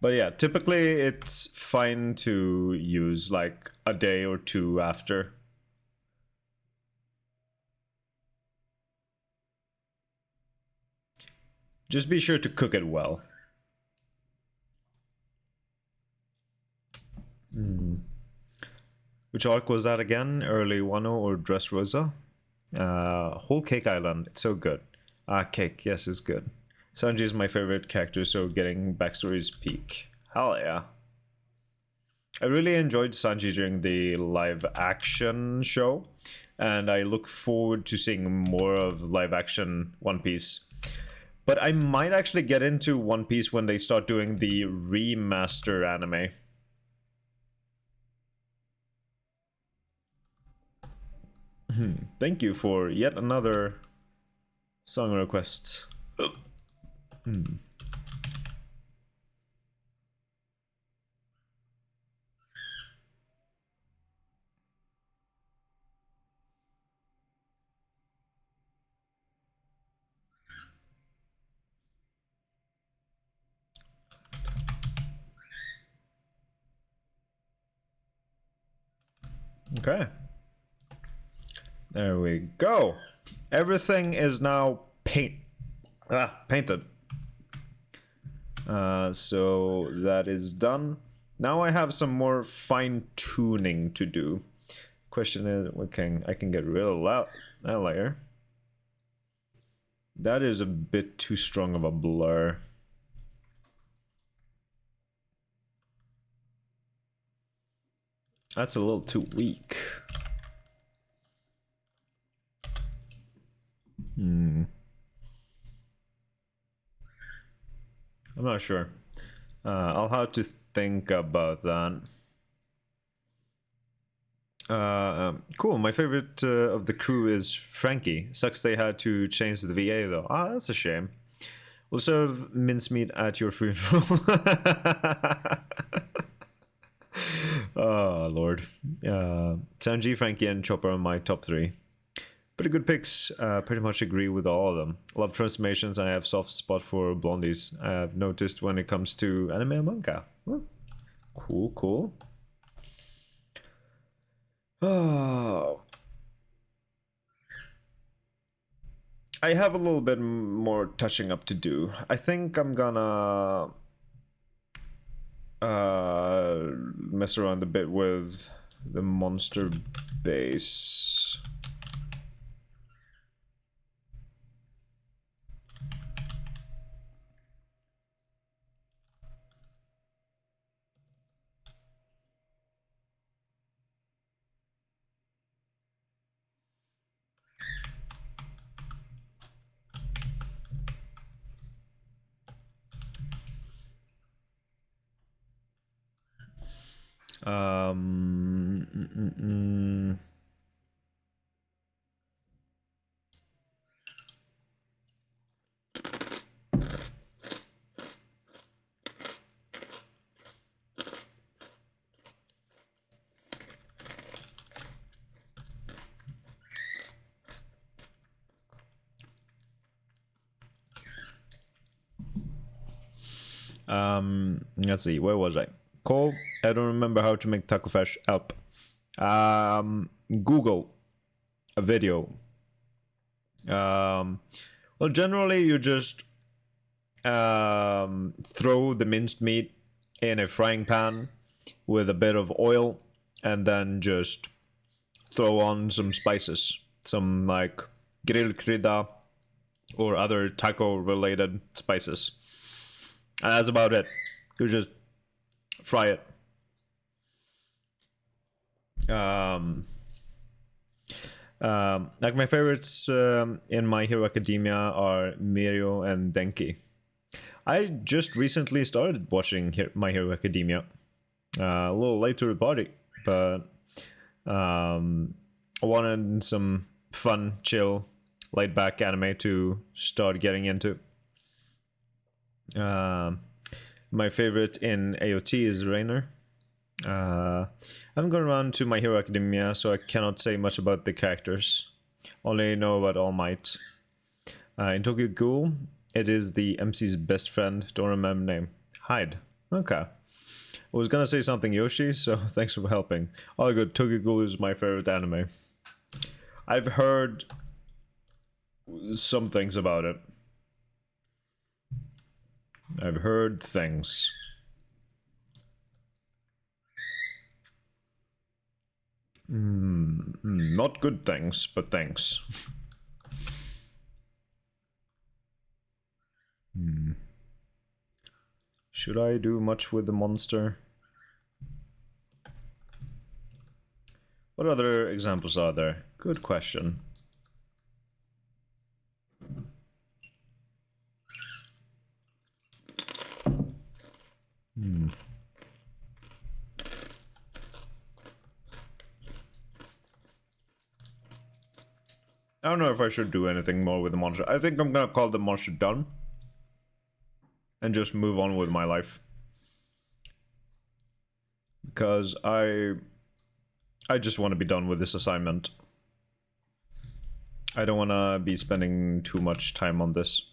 But yeah, typically it's fine to use like a day or two after. Just be sure to cook it well. Which arc was that again? Early Wano or Dressrosa? Whole Cake Island. It's so good. Cake, yes, it's good. Sanji is my favorite character, so getting backstories peak. Hell yeah. I really enjoyed Sanji during the live action show, and I look forward to seeing more of live action One Piece. But I might actually get into One Piece when they start doing the remaster anime. Thank you for yet another song request. Okay. There we go. Everything is now painted. So that is done. Now I have some more fine tuning to do. Question is, I can get rid of that layer. That is a bit too strong of a blur. That's a little too weak. I'm not sure. I'll have to think about that. Cool. My favorite of the crew is Frankie. Sucks they had to change the VA though. That's a shame. We'll serve mincemeat at your funeral. Oh lord. Sanji, Frankie, and Chopper are my top 3. Pretty good picks. Pretty much agree with all of them. Love transformations. I have soft spot for blondies. I have noticed when it comes to anime and manga. Well, cool. Oh. I have a little bit more touching up to do. I think I'm gonna mess around a bit with the monster base. Let's see, where was I? Cole, I don't remember how to make taco fresh. Help. Google a video. Well, generally you just throw the minced meat in a frying pan with a bit of oil, and then just throw on some spices, some like grill krydda or other taco related spices. And that's about it. You just fry it. Like my favorites in My Hero Academia are Mirio and Denki. I just recently started watching My Hero Academia. A little late to the party, but I wanted some fun, chill, laid back anime to start getting into. My favorite in AOT is Rainer. I haven't gone around to My Hero Academia, so I cannot say much about the characters. Only know about All Might. In Tokyo Ghoul, it is the MC's best friend. Don't remember name. Hyde. Okay. I was gonna say something Yoshi, so thanks for helping. All good. Tokyo Ghoul is my favorite anime. I've heard some things about it. I've heard things. Not good things, but things. Should I do much with the monster? What other examples are there? Good question. I don't know if I should do anything more with the monster. I think I'm gonna call the monster done. And just move on with my life. Because I just want to be done with this assignment. I don't want to be spending too much time on this.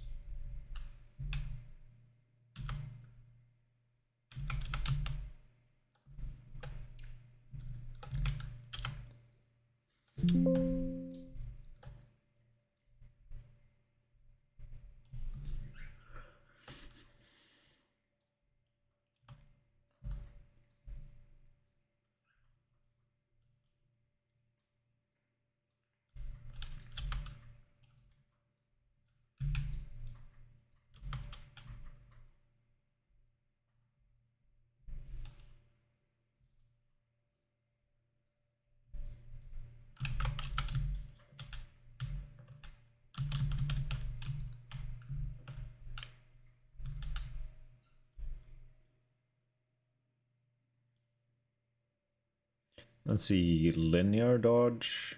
Let's see, linear dodge.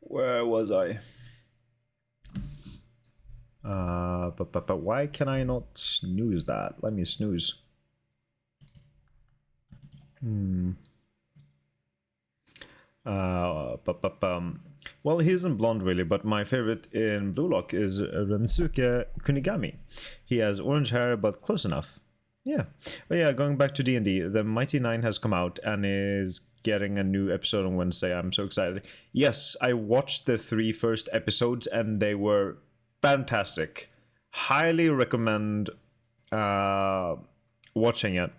Where was I? But why can I not snooze that? Let me snooze. Well, he isn't blonde really, but my favorite in Blue Lock is Rensuke Kunigami. He has orange hair, but close enough. Yeah. But yeah, going back to D&D, the Mighty Nine has come out and is getting a new episode on Wednesday. I'm so excited. Yes, I watched the 3 first episodes and they were fantastic. Highly recommend watching it.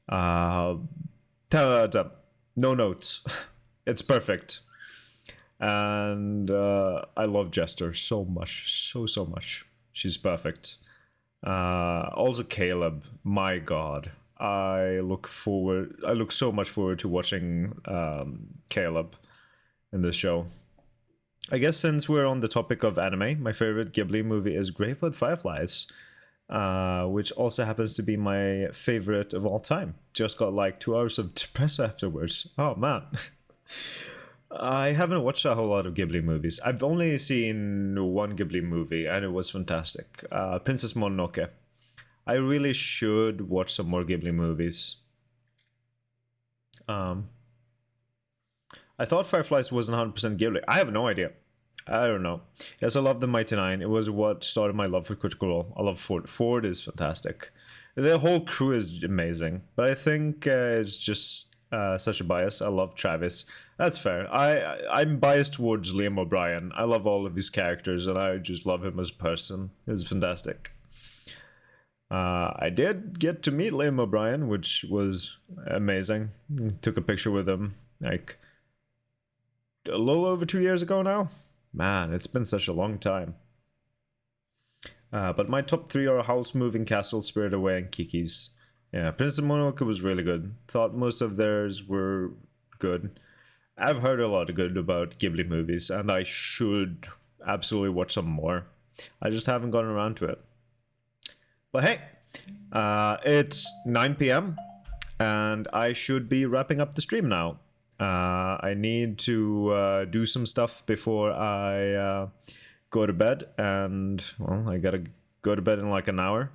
No notes. It's perfect. And I love Jester so much. So much. She's perfect. Also Caleb, my god. I look so much forward to watching Caleb in this show. I guess since we're on the topic of anime, my favorite Ghibli movie is Grave with Fireflies, which also happens to be my favorite of all time. Just got like 2 hours of depressed afterwards. Oh man. I haven't watched a whole lot of Ghibli movies. I've only seen one Ghibli movie and it was fantastic. Princess Mononoke. I really should watch some more Ghibli movies. I thought Fireflies wasn't 100% Ghibli. I have no idea. I don't know. Yes, I love the Mighty Nine. It was what started my love for Critical Role. I love Ford. Ford is fantastic. The whole crew is amazing. But I think it's just such a bias. I love Travis. That's fair. I'm biased towards Liam O'Brien. I love all of his characters and I just love him as a person. He's fantastic. I did get to meet Liam O'Brien, which was amazing. Took a picture with him like a little over 2 years ago now. Man, it's been such a long time. But my top 3 are Howl's Moving Castle, Spirited Away, and Kiki's. Yeah, Princess Mononoke was really good. Thought most of theirs were good. I've heard a lot of good about Ghibli movies, and I should absolutely watch some more. I just haven't gotten around to it. But hey, it's 9 p.m. and I should be wrapping up the stream now. I need to do some stuff before I go to bed, and well, I gotta go to bed in like an hour.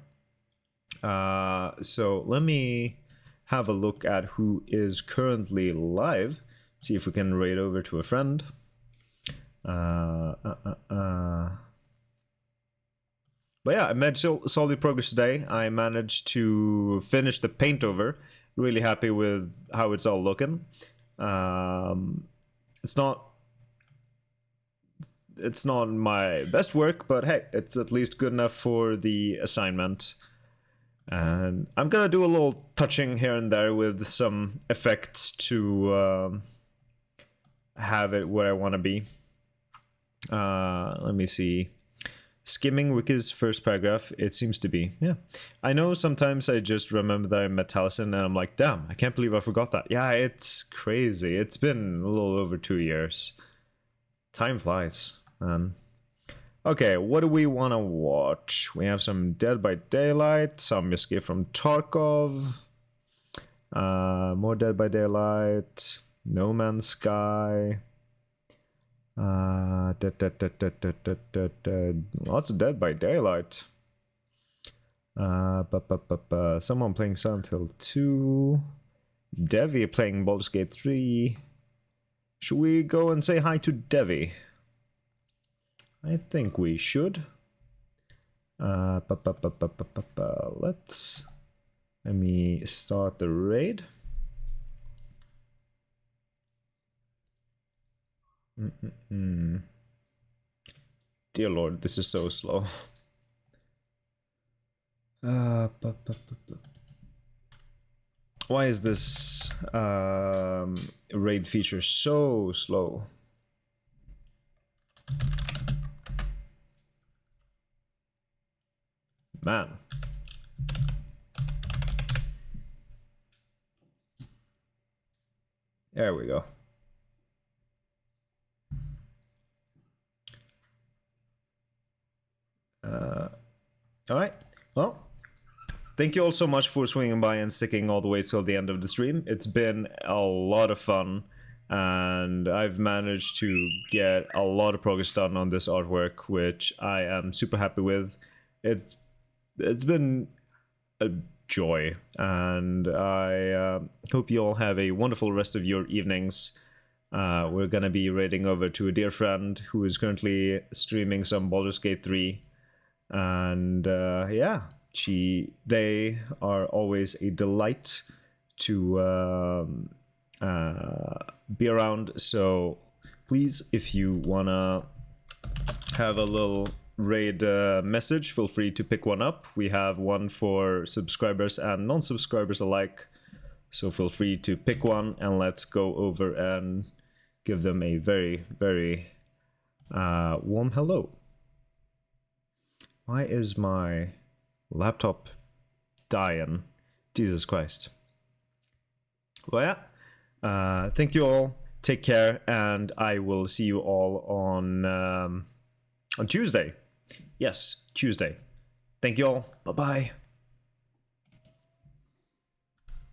So let me have a look at who is currently live. See if we can raid over to a friend. But yeah, I made solid progress today. I managed to finish the paint over. Really happy with how it's all looking. It's not my best work, but hey, it's at least good enough for the assignment. And I'm gonna do a little touching here and there with some effects to have it where I want to be. Let me see. Skimming Wiki's first paragraph, it seems to be. Yeah. I know sometimes I just remember that I met Taliesin and I'm like, damn, I can't believe I forgot that. Yeah, it's crazy. It's been a little over 2 years. Time flies, man. Okay, what do we want to watch? We have some Dead by Daylight, some Escape from Tarkov, more Dead by Daylight, No Man's Sky, lots of Dead by Daylight. Someone playing Silent Hill 2, Devi playing Baldur's Gate 3. Should we go and say hi to Devi? I think we should. Let me start the raid. Dear Lord, this is so slow. Why is this raid feature so slow? Man. There we go. All right. Well, thank you all so much for swinging by and sticking all the way till the end of the stream. It's been a lot of fun, and I've managed to get a lot of progress done on this artwork, which I am super happy with. It's been a joy, and I hope you all have a wonderful rest of your evenings. We're gonna be raiding over to a dear friend who is currently streaming some Baldur's Gate 3, and yeah, they are always a delight to be around. So please, if you wanna have a little raid message, feel free to pick one up. We have one for subscribers and non-subscribers alike, so feel free to pick one and let's go over and give them a very, very warm hello. Why is my laptop dying? Jesus Christ. Well, yeah, thank you all, take care, and I will see you all on Tuesday. Yes, Tuesday. Thank you all. Bye-bye.